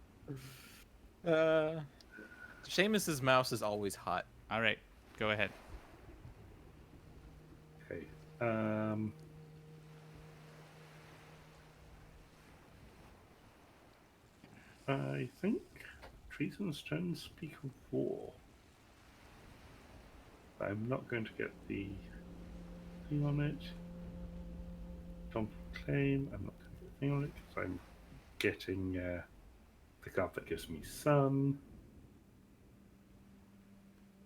Seamus's mouse is always hot. All right, go ahead. Okay. I think trees and stones speak of war. I'm not going to get the thing on it. Don't claim. I'm not going to get the thing on it because I'm getting the card that gives me sun.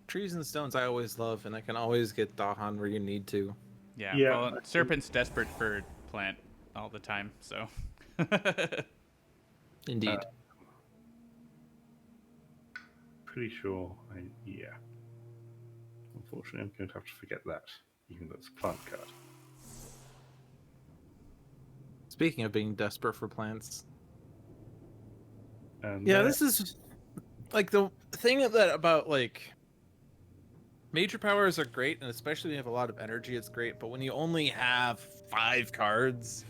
Trees and stones I always love, and I can always get Dahan where you need to. Yeah, Yeah, well, Serpent's desperate for plant all the time, so. Indeed. Pretty sure yeah. Unfortunately, I'm going to have to forget that, even though it's a plant card. Speaking of being desperate for plants. And Yeah, this is like the thing that about like major powers are great, and especially when you have a lot of energy, it's great. But when you only have 5 cards,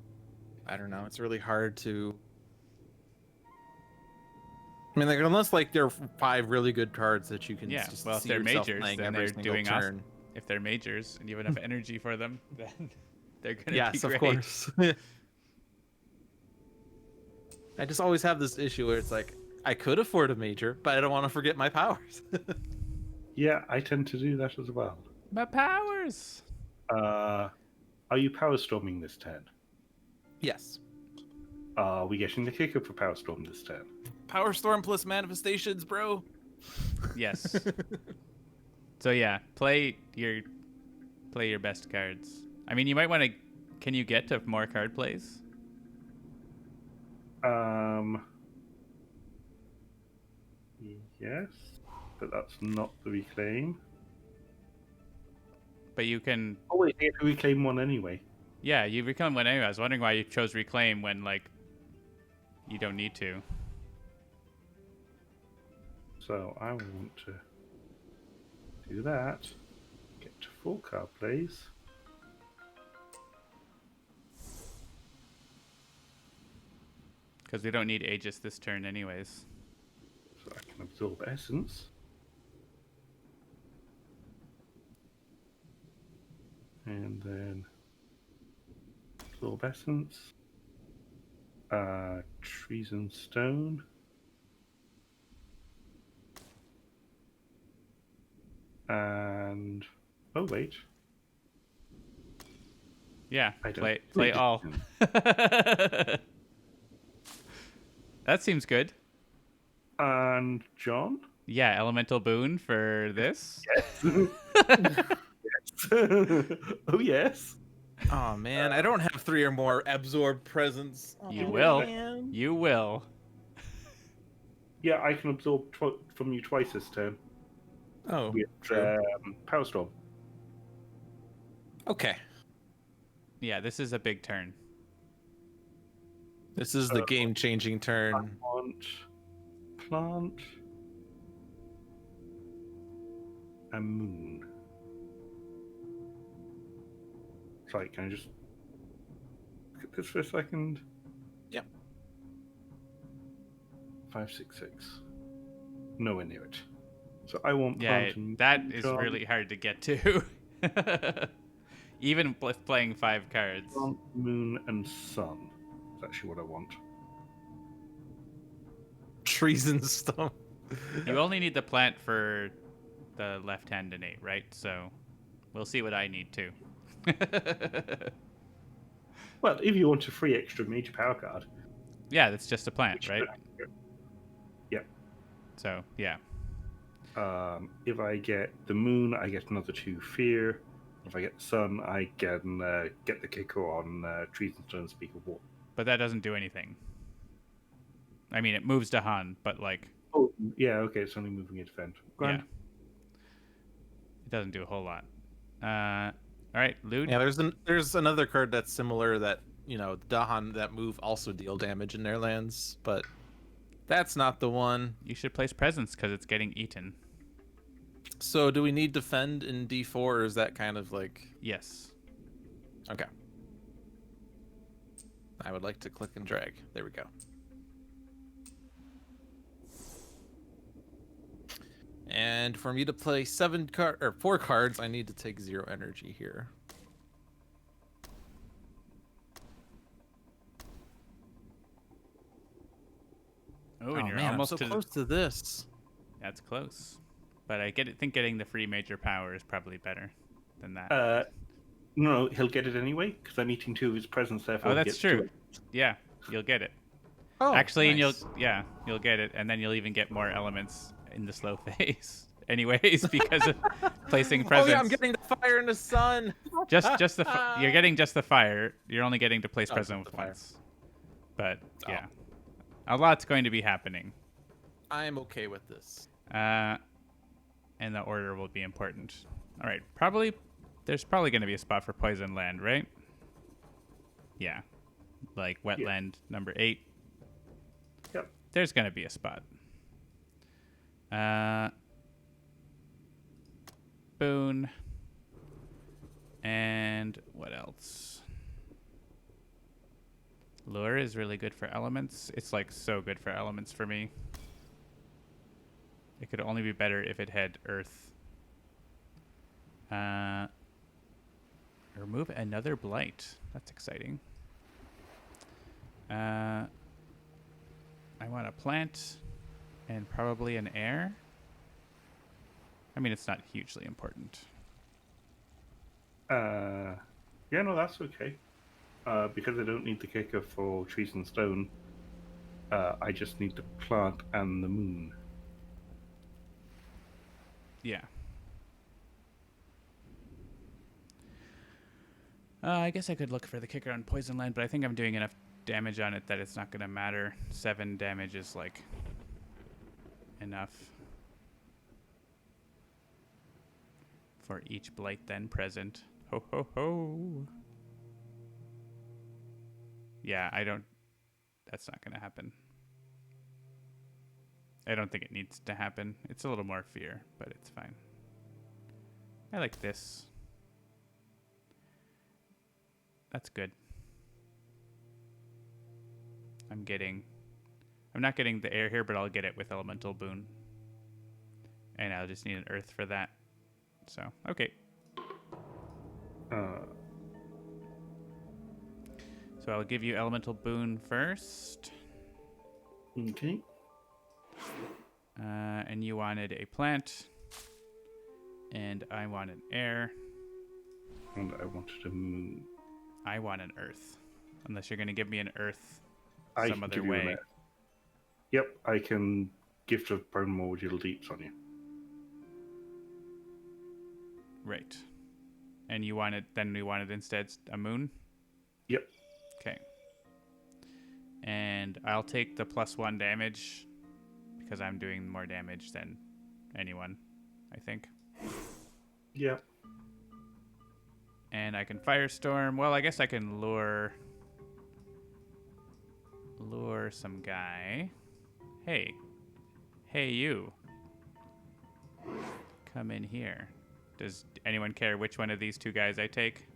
I don't know, it's really hard to. I mean, like unless like there are 5 really good cards that you can just well, if see they're yourself majors, playing then every they're single doing turn. awesome. If they're majors and you have enough energy for them, then they're gonna be Yes, great. of course. I just always have this issue where it's like I could afford a major, but I don't want to forget my powers. yeah, I tend to do that as well. My powers. Are you power storming this turn? Yes. Are we getting the kicker for power storm this turn? Power Storm plus manifestations, bro. Yes. So yeah, play your best cards. I mean, you might want to. Can you get to more card plays? Yes, but that's not the reclaim. But you can. Oh wait, I get to reclaim one anyway. Yeah, you reclaim one anyway. I was wondering why you chose reclaim when like you don't need to. So I want to do that. Get to 4 card plays. Because we don't need Aegis this turn anyways. So I can absorb essence. And then absorb essence. Trees and stone. And oh wait, Yeah, I don't play all. That seems good. And John. Yeah, elemental boon for this. Oh yes. Oh man, I don't have 3 or more absorb presents. You Oh, will. man. You will. Yeah, I can absorb from you twice this turn Oh, with true. Power Storm. Okay. Yeah, this is a big turn. This is the game-changing I turn. want plant and moon. Sorry, can I just look at this for a second? Yep. 566. Nowhere near it. So I want Yeah, plant and that moon, is John. really hard to get to. Even with playing 5 cards. Plant, moon, and sun. That's actually what I want. Treason stone. You only need the plant for the left hand innate, right? So we'll see what I need too. Well, if you want a free extra major power card. Yeah, that's just a plant, which- right? Yeah. So, yeah. If I get the moon, I get another 2 fear. If I get the sun, I can get the kicker on Trees and Stone Speak of War. But that doesn't do anything. I mean, it moves to Han, but like, Oh, yeah, okay, it's only moving it event. Grand. yeah. It doesn't do a whole lot. All right, Lewd. Yeah, there's another card that's similar that, Dahan that move also deal damage in their lands, but that's not the one. You should place presence because it's getting eaten. So do we need defend in D4 or is that kind of like... Yes. Okay. I would like to click and drag. There we go. And for me to play 4 cards, I need to take 0 energy here. Oh, and you're man, almost I'm so to close to this. That's close. But I think getting the free major power is probably better than that. No, he'll get it anyway, because I'm eating 2 of his presents, therefore Oh, he that's gets true. 2. Yeah, you'll get it. Oh, Actually, nice. and you'll get it, and then you'll even get more elements in the slow phase, anyways, because of placing presence. Oh yeah, I'm getting the fire and the sun. just you're getting just the fire. You're only getting to place Oh, presence just the fire. once. But yeah, a lot's going to be happening. I'm okay with this. And the order will be important. All right, there's probably going to be a spot for poison land, right? Yeah, like wetland number 8. Yep. There's going to be a spot. Boon. And what else? Lure is really good for elements. It's like so good for elements for me. It could only be better if it had earth. Remove another blight. That's exciting. I want a plant and probably an air. I mean, it's not hugely important. Yeah, no, that's okay. Because I don't need the kicker for Trees and Stone, I just need the plant and the moon. Yeah. I guess I could look for the kicker on Poison Land, but I think I'm doing enough damage on it that it's not going to matter. 7 damage is, like, enough for each blight then present. Ho, ho, ho. Yeah, that's not going to happen. I don't think it needs to happen. It's a little more fear, but it's fine. I like this. That's good. I'm not getting the air here, but I'll get it with Elemental Boon. And I'll just need an earth for that. So, okay. So I'll give you Elemental Boon first. Okay. And you wanted a plant. And I want an air. And I wanted a moon. I want an earth. Unless you're going to give me an earth I some can other give you an way. air. Yep, I can gift of primordial deeps on you. Right. And you wanted, then we wanted instead a moon? Yep. Okay. And I'll take the +1 damage because I'm doing more damage than anyone, I think. Yep. And I can Firestorm. Well, I guess I can lure some guy. Hey. Hey, you. Come in here. Does anyone care which one of these two guys I take?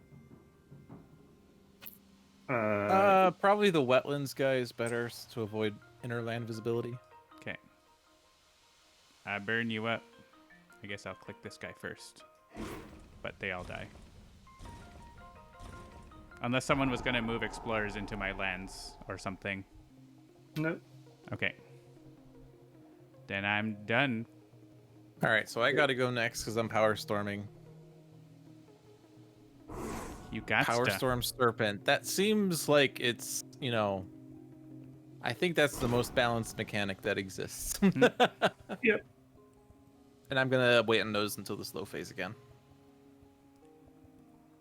Probably the wetlands guy is better to avoid inner land visibility. Okay. I burn you up. I guess I'll click this guy first. But they all die. Unless someone was going to move explorers into my lands or something. No. Okay. Then I'm done. All right, so I got to go next because I'm power storming. You got Power stuff. Storm Serpent. That seems like it's, you know, I think that's the most balanced mechanic that exists. Yep. And I'm gonna wait on those until the slow phase again.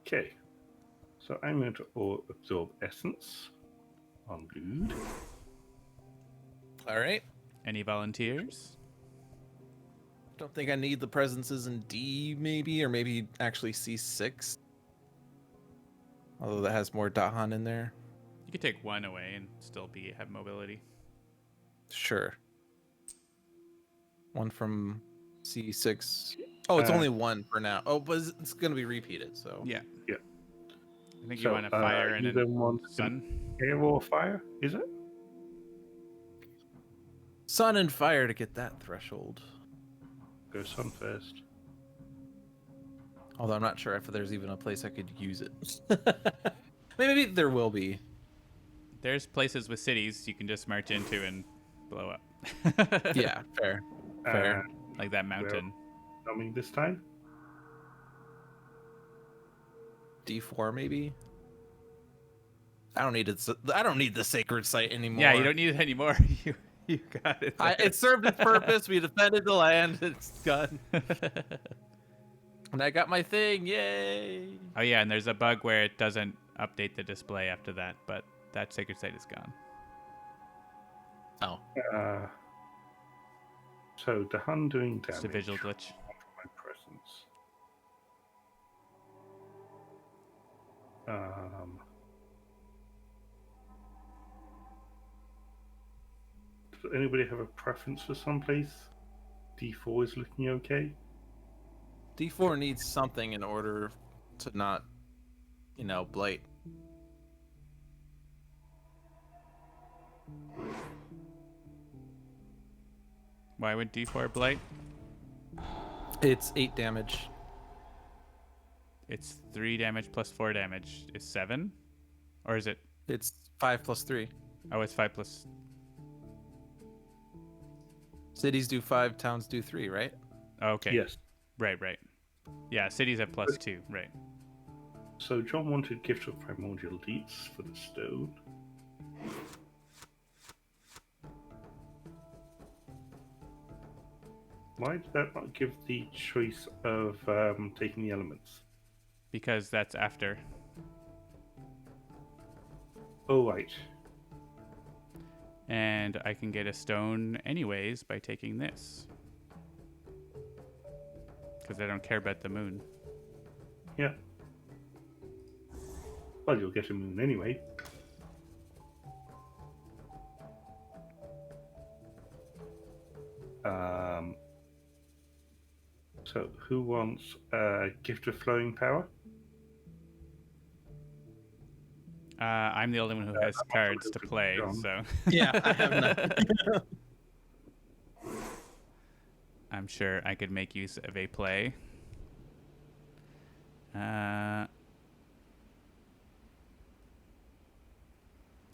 Okay. So I'm going to absorb essence on Lude. All right. Any volunteers? Don't think I need the presences in D, maybe, or maybe actually C6. Although that has more Dahan in there. You could take one away and still have mobility. Sure. One from C6. Oh, it's only one for now. Oh, but it's going to be repeated, so. Yeah. Yeah. I think you want a fire and you a don't want sun. air or fire, is it? Sun and fire to get that threshold. Go sun first. Although I'm not sure if there's even a place I could use it. Maybe there will be. There's places with cities you can just march into and blow up. Yeah, fair. Fair. Like that mountain. Coming this time? D4 maybe. I don't need it. I don't need the sacred site anymore. Yeah, you don't need it anymore. you got it. It served its purpose. We defended the land. It's done. And I got my thing. Yay! Oh yeah, and there's a bug where it doesn't update the display after that, but that sacred site is gone. Oh. So the Hun doing damage. It's a visual glitch. My presence. Does anybody have a preference for someplace? D4 is looking okay. D4 needs something in order to not, blight. Why would D4 blight? It's 8 damage. It's 3 damage plus 4 damage. Is 7? Or is it? It's 5 plus 3. Oh, it's 5 plus. Cities do 5, towns do 3, right? Okay. Yes. Right. Yeah, cities have +2. Right. So John wanted Gift of Primordial Deeds for the stone. Why did that not give the choice of taking the elements? Because that's after. Oh, right. And I can get a stone anyways by taking this. Because I don't care about the moon. Yeah. Well, you'll get a moon anyway. So, who wants a Gift of Flowing Power? I'm the only one who has cards to play, so. Yeah, I have none. I'm sure I could make use of a play.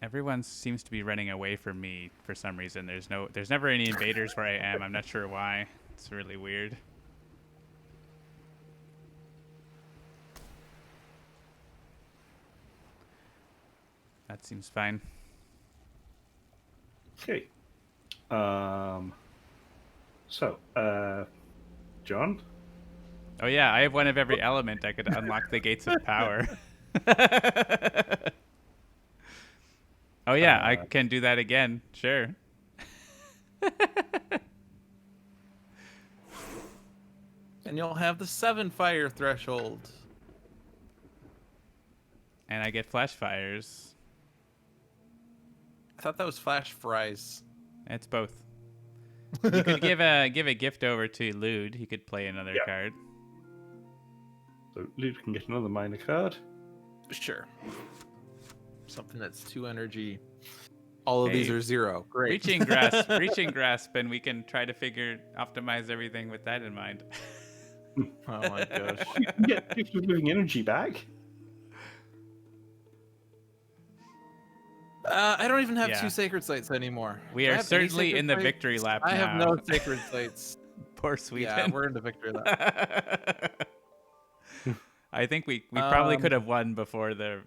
Everyone seems to be running away from me for some reason. There's never any invaders where I am. I'm not sure why. It's really weird. That seems fine. Okay. So, John? Oh yeah, I have one of every element. I could unlock the gates of power. Oh yeah, I can do that again. Sure. And you'll have the 7 fire threshold. And I get flash fires. I thought that was flash fries. It's both. You could give a gift over to Lude. He could play another card. So Luke can get another minor card. Sure. Something that's 2 energy. All of these are 0. Great. Reaching grasp, and we can try to optimize everything with that in mind. Oh my gosh. You can get gift of living energy back. I don't even have 2 sacred sites anymore. We Do I are have any certainly sacred in the sites? victory lap now. I have no sacred sites. Poor Sweden. Yeah, we're in the victory lap. I think we probably could have won before the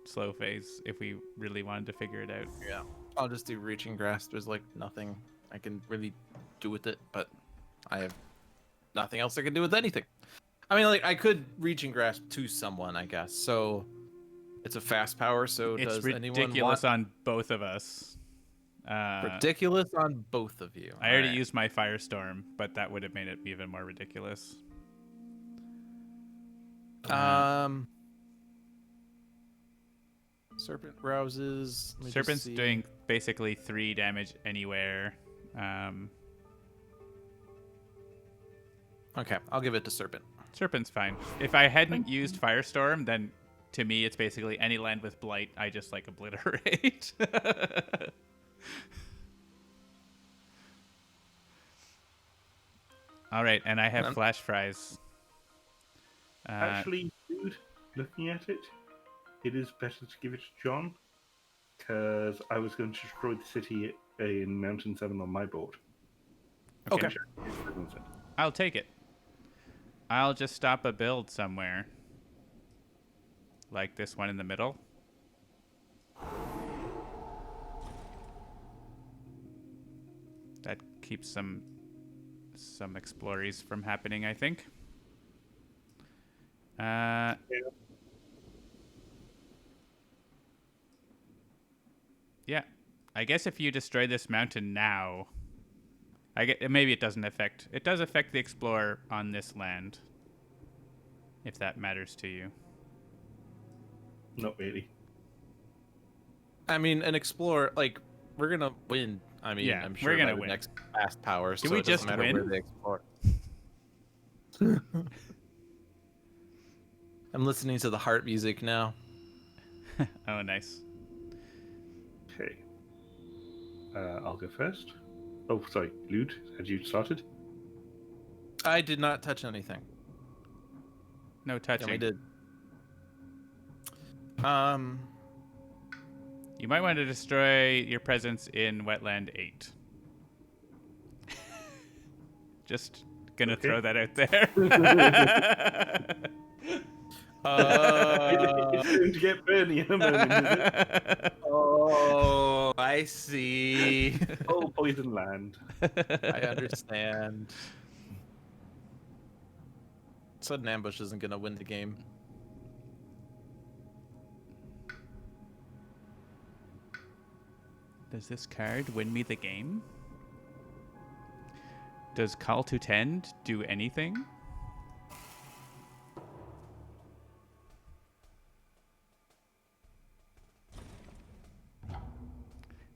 slow phase if we really wanted to figure it out. Yeah. I'll just do reaching grasp. There's like nothing I can really do with it, but I have nothing else I can do with anything. I mean, like, I could reaching grasp to someone, I guess. So it's a fast power, so It's does anyone ridiculous want... on both of us. Ridiculous on both of you. I already used my firestorm, but that would have made it even more ridiculous. Serpent rouses. Let me just Serpent's see. doing basically 3 damage anywhere. Okay, I'll give it to Serpent. Serpent's fine. If I hadn't used Firestorm, then to me it's basically any land with Blight, I just like obliterate. All right, and I have flash fries. Actually, dude, looking at it, it is better to give it to John, because I was going to destroy the city in Mountain 7 on my board. Okay. I'll take it. I'll just stop a build somewhere. Like this one in the middle. That keeps some explories from happening, I think. Yeah. I guess if you destroy this mountain now, maybe it doesn't affect. It does affect the explorer on this land. If that matters to you. Not really. I mean, an explorer, like, we're gonna win. I mean, Yeah, I'm sure we're gonna by the win. next fast power. Can so we it doesn't just matter win? where they explore. I'm listening to the heart music now. Oh, nice. Okay. I'll go first. Oh, sorry. Lude, had you started? I did not touch anything. No touching. Yeah, we did. You might want to destroy your presence in Wetland 8. Just gonna throw that out there. It's going to get Bernie in a moment, is it? Oh, I see. Oh, poison land. I understand. Sudden ambush isn't gonna win the game. Does this card win me the game? Does Call to Tend do anything?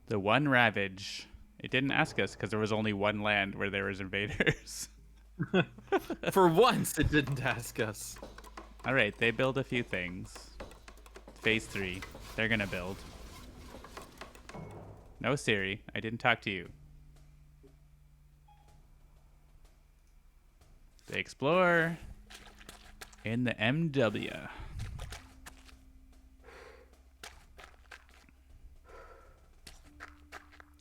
The one Ravage. It didn't ask us because there was only one land where there was invaders. For once, it didn't ask us. All right, they build a few things. Phase 3. They're going to build. No, Siri. I didn't talk to you. They explore in the MW.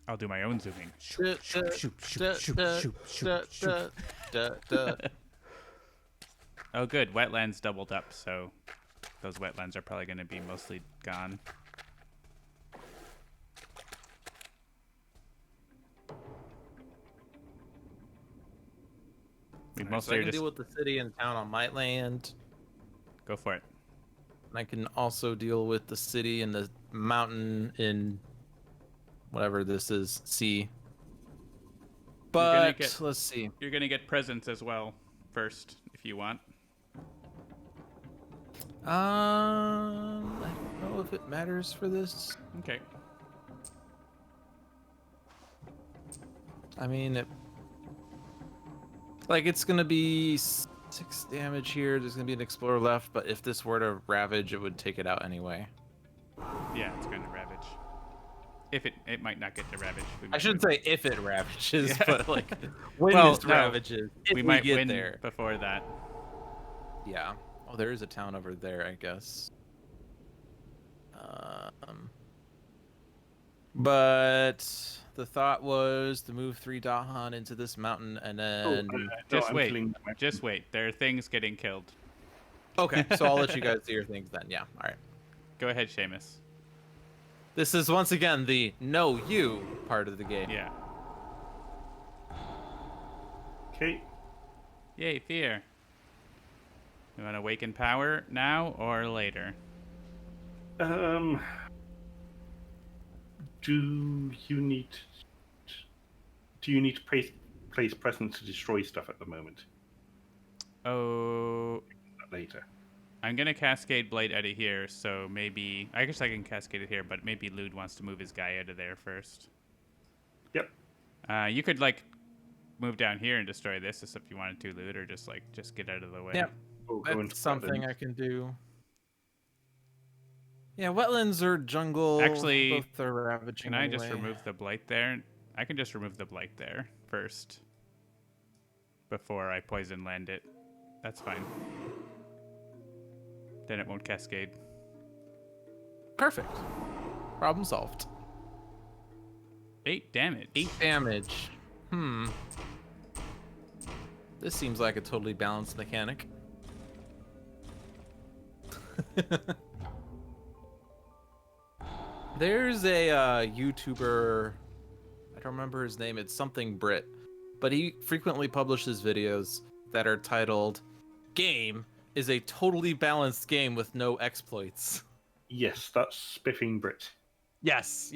I'll do my own zooming. Shoop, shoop, shoop, shoop, shoop, shoop, shoop. Oh, good. Wetlands doubled up, so those wetlands are probably going to be mostly gone. We So mostly I are can just deal with the city and town on my land. go for it. And I can also deal with the city and the mountain in whatever this is, sea. But let's see. You're going to get presents as well first if you want. I don't know if it matters for this. Okay. I mean, it's gonna be 6 damage here. There's gonna be an explorer left, but if this were to ravage, it would take it out anyway. Yeah, it's going to ravage. If it might not get to ravage. I shouldn't say if it ravages, Yeah. but like when Well, this no, ravages, if we might get win there. before that. Yeah. Oh, there is a town over there, I guess. But the thought was to move 3 Dahan into this mountain and then. Just I'm wait. killing the mountain. Just wait. There are things getting killed. Okay, so I'll let you guys do your things then. Yeah. All right. Go ahead, Seamus. This is once again the know you part of the game. Yeah. Okay. Yay, fear. You want to awaken power now or later? Do you need to place presence to destroy stuff at the moment? Oh, Later. I'm gonna cascade Blade out of here, so maybe I guess I can cascade it here, but maybe Lewd wants to move his guy out of there first. Yep. You could like move down here and destroy this if you wanted to, Lewd, or just get out of the way. Yep. We'll go into That's something wetlands. I can do. Yeah, wetlands or jungle. Actually, both are ravaging. Can I just anyway. remove the blight there? I can just remove the blight there first before I poison land it. That's fine. Then it won't cascade. Perfect. Problem solved. 8 damage. 8 damage. This seems like a totally balanced mechanic. There's a YouTuber, I don't remember his name, it's something Brit, but he frequently publishes videos that are titled, "Game is a totally balanced game with no exploits." Yes, that's Spiffing Brit. Yes.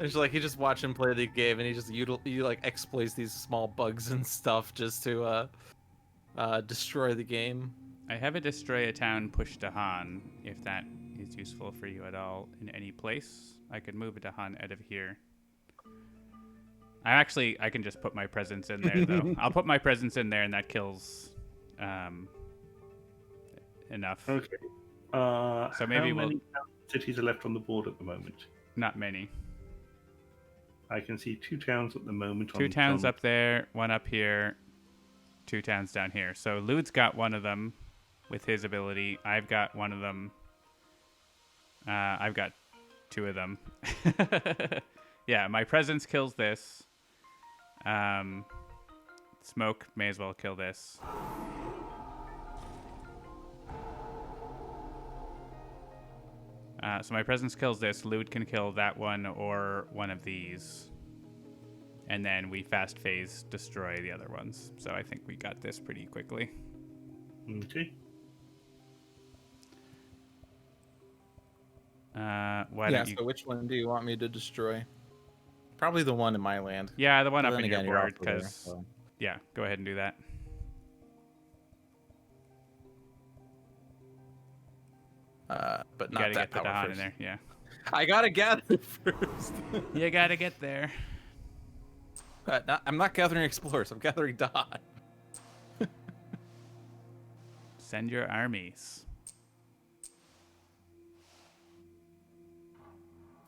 It's like you just watch him play the game and he like exploits these small bugs and stuff just to destroy the game. I have a destroy a town push to Han, if that is useful for you at all in any place. I could move a Dahan out of here. I can just put my presence in there though. I'll put my presence in there and that kills enough. Okay. So maybe how many cities are left on the board at the moment? Not many. I can see 2 towns at the moment. 2 towns up there, 1 up here, 2 towns down here. So Lewd's got 1 of them with his ability. I've got 1 of them. I've got 2 of them. Yeah, my presence kills this. Smoke may as well kill this. So my presence kills this. Lewd can kill that one or one of these. And then we fast phase destroy the other ones. So I think we got this pretty quickly. Okay. So which one do you want me to destroy? Probably the one in my land. Yeah, the one But up then in your again, you're board, also there, because so. yeah, go ahead and do that. But You not gotta that get the power Dahan in first. there, yeah. I gotta gather first. You gotta get there. I'm not gathering explorers. I'm gathering Dahan. Send your armies.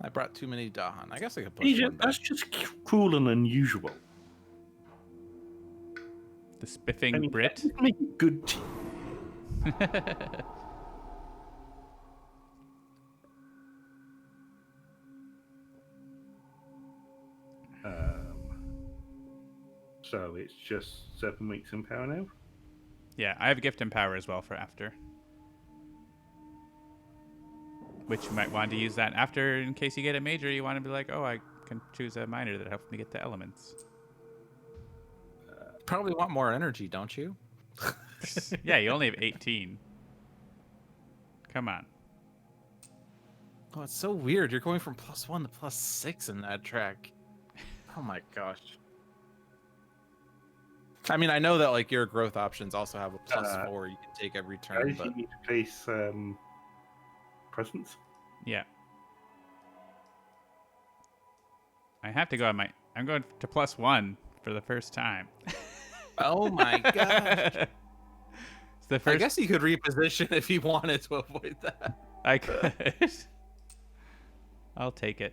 I brought too many Dahan. I guess I could push Agent, one back. that's just cruel and unusual. The spiffing I mean, Brit. that would make it good. So it's just 7 weeks in power now. Yeah, I have gift and power as well for after. Which you might want to use that after in case you get a major. You want to be like, oh, I can choose a minor that helps me get the elements. Probably want more energy, don't you? Yeah, you only have 18. Come on. Oh, it's so weird. You're going from +1 to +6 in that track. Oh my gosh. I mean, I know that like your growth options also have a +4 you can take every turn, Guys, but you need to place presents. Yeah. I have to go on my... I'm going to +1 for the first time. oh my gosh. It's the first... I guess you could reposition if you wanted to avoid that. I could. I'll take it.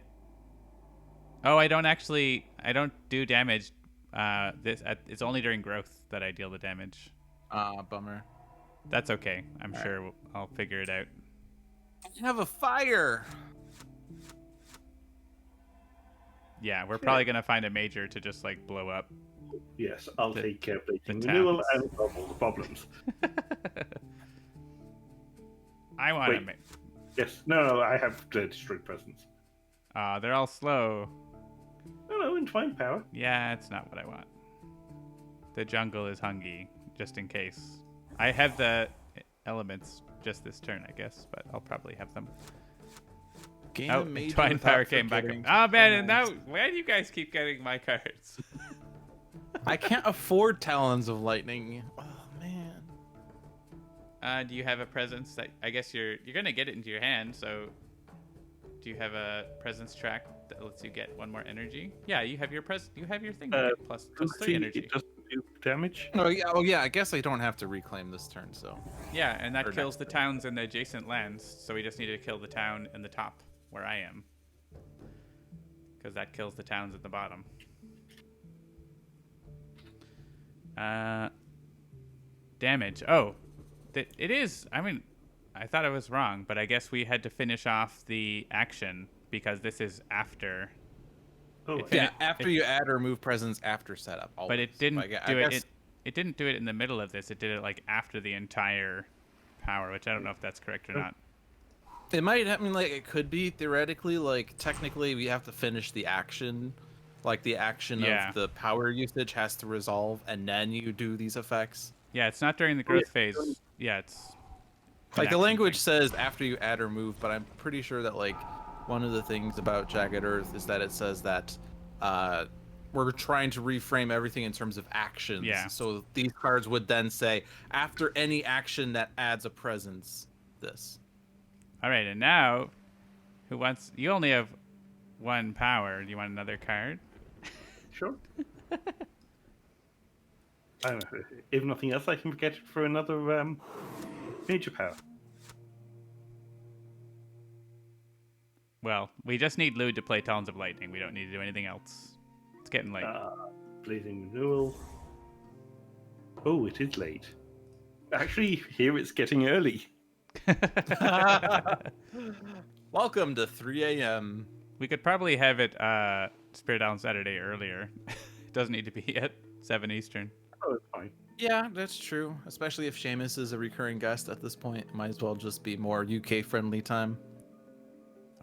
Oh, I don't do damage. It's only during growth that I deal the damage. Bummer. That's okay. I'm sure I'll figure it out. I have a fire. Yeah, we're probably gonna find a major to just like blow up. Yes, I'll take care of placing the renewal towns. and solve all the problems. I want to Wait. make... Yes, no, I have to destroy presents. they're all slow. No, in fine power. Yeah, it's not what I want. The jungle is hungry, just in case. I have the elements just this turn, I guess, but I'll probably have them. Oh, Twine Power came back. Oh, man, and now, why do you guys keep getting my cards? I can't afford Talons of Lightning. Oh, man. Do you have a presence that, I guess you're going to get it into your hand, so do you have a presence track that lets you get one more energy? Yeah, you have your you have your thing to get plus 3 energy. It doesn't do damage. Oh yeah, I guess I don't have to reclaim this turn, so. Yeah, and that Or kills next the towns and the adjacent lands, so we just need to kill the town in the top where I am. Because that kills the towns at the bottom. Damage. Oh, it is. I mean, I thought I was wrong, but I guess we had to finish off the action because this is after. Oh, Yeah, after you add or remove presents after setup. Always. But it didn't Like, do I it. guess- It didn't do it in the middle of this. It did it like after the entire power, which I don't know if that's correct or not. It might. I mean, like it could be theoretically. Like technically, we have to finish the action. Like the action Yeah. of the power usage has to resolve, and then you do these effects. Yeah, it's not during the growth phase. Yeah, it's Like the action language thing. says after you add or move, but I'm pretty sure that like one of the things about Jagged Earth is that it says that we're trying to reframe everything in terms of actions. Yeah. So these cards would then say after any action that adds a presence, this. All right, and now, who wants? You only have 1 power. Do you want another card? Sure. If nothing else, I can get it for another major power. Well, we just need Lewd to play Talons of Lightning. We don't need to do anything else. It's getting late. Blazing renewal. Oh, it is late. Actually, here it's getting early. Welcome to 3 a.m. We could probably have it Spirit Island Saturday earlier. It doesn't need to be at 7 Eastern. Oh, it's fine. Yeah, that's true. Especially if Seamus is a recurring guest at this point. It might as well just be more UK friendly time.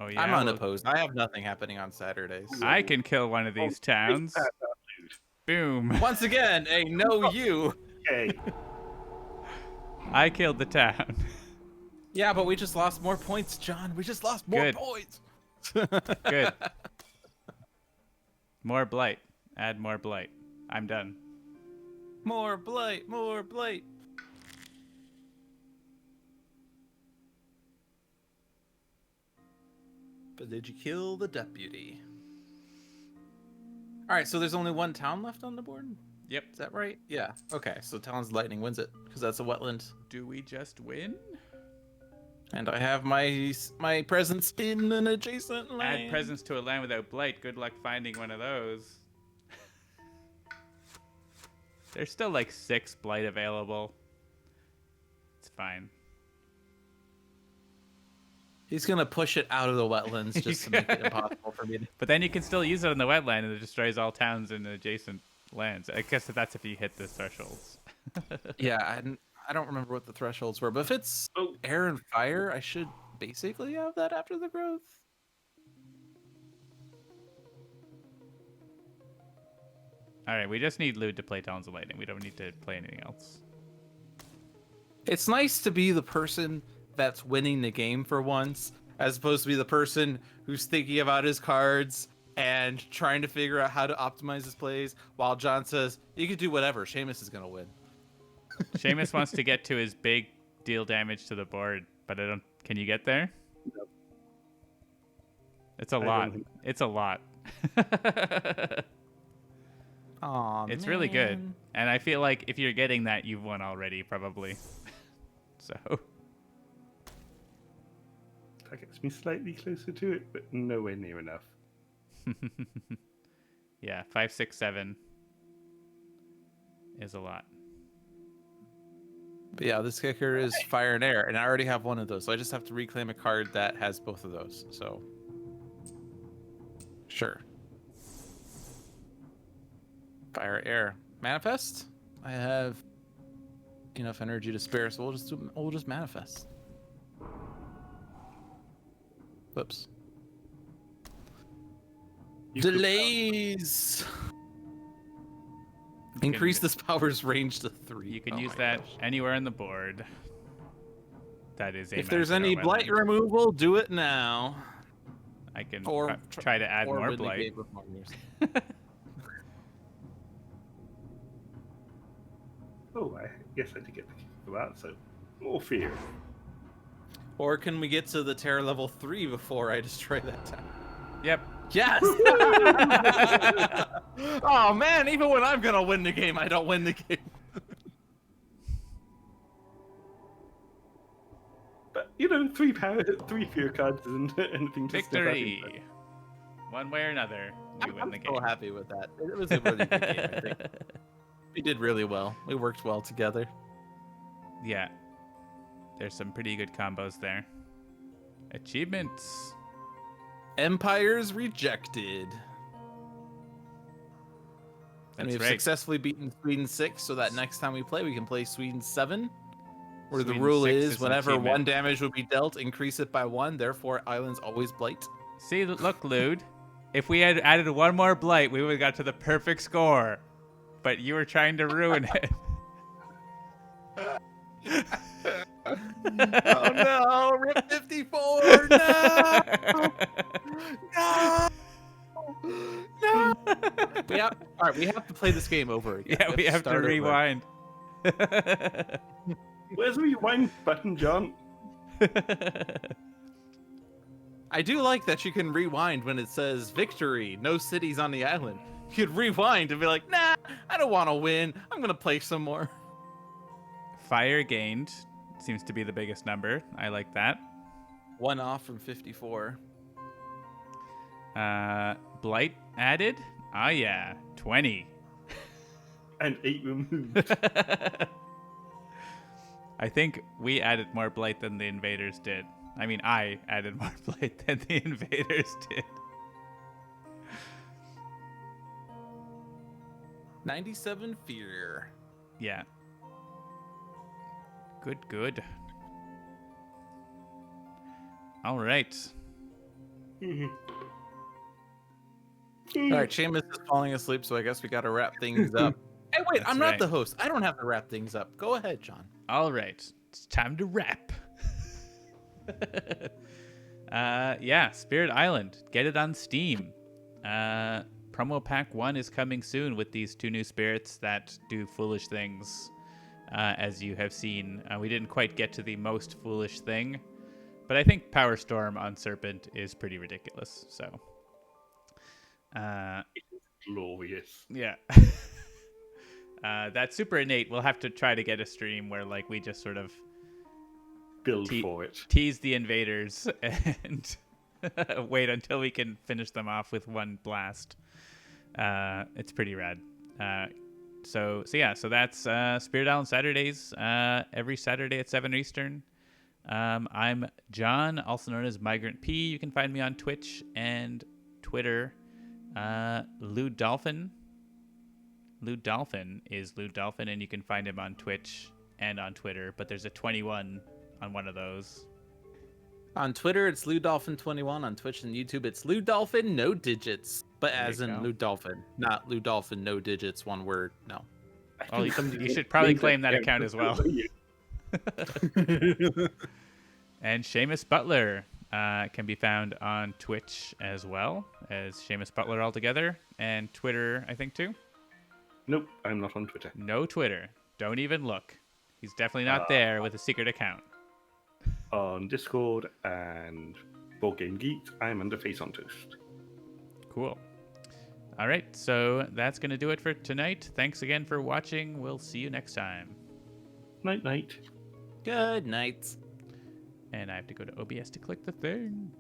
Oh yeah, I'm well, unopposed. I have nothing happening on Saturdays. I can kill one of these towns. Take that, dude. Boom! Once again, a no you. Okay. I killed the town. Yeah, but we just lost more points, John. We just lost more Good. points. Good. More blight. Add more blight. I'm done. More blight, more blight. But did you kill the deputy? All right, so there's only 1 town left on the board? Yep. Is that right? Yeah. Okay, so Talon's Lightning wins it because that's a wetland. Do we just win? And I have my presence in an adjacent land. Add presents to a land without blight. Good luck finding one of those. There's still like 6 blight available. It's fine. He's gonna push it out of the wetlands just to make it impossible for me to... But then you can still use it on the wetland and it destroys all towns in adjacent lands. I guess that's if you hit the thresholds. Yeah, I don't remember what the thresholds were, but if it's Oh, air and fire, I should basically have that after the growth. All right, we just need Lude to play Talons of Lightning. We don't need to play anything else. It's nice to be the person that's winning the game for once, as opposed to be the person who's thinking about his cards and trying to figure out how to optimize his plays, while John says, you can do whatever, Seamus is going to win. Seamus wants to get to his big deal damage to the board, but I don't. Can you get there? No. It's a I lot. don't think- It's a lot. Aw, It's really good. And I feel like if you're getting that, you've won already, probably. So. That gets me slightly closer to it, but nowhere near enough. Yeah, 5, 6, 7 is a lot. But yeah, this kicker is fire and air, and I already have one of those, so I just have to reclaim a card that has both of those. So, sure. Fire, air, manifest. I have enough energy to spare, so we'll just manifest. Whoops. You could- Delays. Increase this power's range to 3. You can Oh use my that gosh. anywhere on the board. That is a If there's massive any blight overland. removal, do it now. I can Or try to add or more win the blight. game with Magnus. Oh, I guess I did get the kick for that, so more fear. Or can we get to the terror level 3 before I destroy that town? Yep. Yes! Oh man, even when I'm gonna win the game, I don't win the game. But, you know, 3 fear cards isn't anything to sniff at, Victory. but- One way or another, we win I'm the game. so happy with that. It was a really good game, I think. We did really well. We worked well together. Yeah. There's some pretty good combos there. Achievements. Empires rejected. And That's we've right. successfully beaten Sweden 6, so that next time we play, we can play Sweden 7. Where Sweden the rule 6 is is an whenever achievement. 1 damage would be dealt, increase it by 1. Therefore, islands always blight. See, look, Lude. If we had added one more blight, we would have got to the perfect score. But you were trying to ruin it. Oh no, Rip 54! No! No! No! We have to play this game over again. Yeah, we have to start over. rewind. Where's the rewind button, John? I do like that you can rewind when it says victory, no cities on the island. You could rewind and be like, nah, I don't want to win. I'm going to play some more. Fire gained seems to be the biggest number. I like that. 1 off from 54. Blight added? Oh, yeah. 20. And 8 removed. I think we added more blight than the invaders did. I mean, I added more blight than the invaders did. 97 fear. Yeah. Good. All right. All right, Seamus is falling asleep, so I guess we got to wrap things up. Hey, wait, That's I'm not right. the host. I don't have to wrap things up. Go ahead, John. All right. It's time to wrap. Yeah, Spirit Island. Get it on Steam. Promo Pack 1 is coming soon with these 2 new spirits that do foolish things, as you have seen. We didn't quite get to the most foolish thing, but I think Power Storm on Serpent is pretty ridiculous. So, Glorious. yeah. That's super innate. We'll have to try to get a stream where like we just sort of Build for it. tease the invaders and wait until we can finish them off with one blast. It's pretty rad. So that's Spirit Island Saturdays, every Saturday at 7 Eastern. I'm John, also known as MigrantP. You can find me on Twitch and Twitter. LewdDolphin. LewdDolphin is LewdDolphin, and you can find him on Twitch and on Twitter, but there's a 21 on one of those. On Twitter, it's LewdDolphin21. On Twitch and YouTube, it's LewdDolphin, no digits. But There as you in go. LewdDolphin, not LewdDolphin, no digits, one word. No. Well, you should probably claim that account as well. And Seamus Butler can be found on Twitch as well as Seamus Butler altogether, and Twitter, I think, too. Nope, I'm not on Twitter. No Twitter. Don't even look. He's definitely not there with a secret account. On Discord and Board Game Geek, I'm under Face on Toast. Cool. All right, so that's going to do it for tonight. Thanks again for watching. We'll see you next time. Night, night. Good night. And I have to go to OBS to click the thing.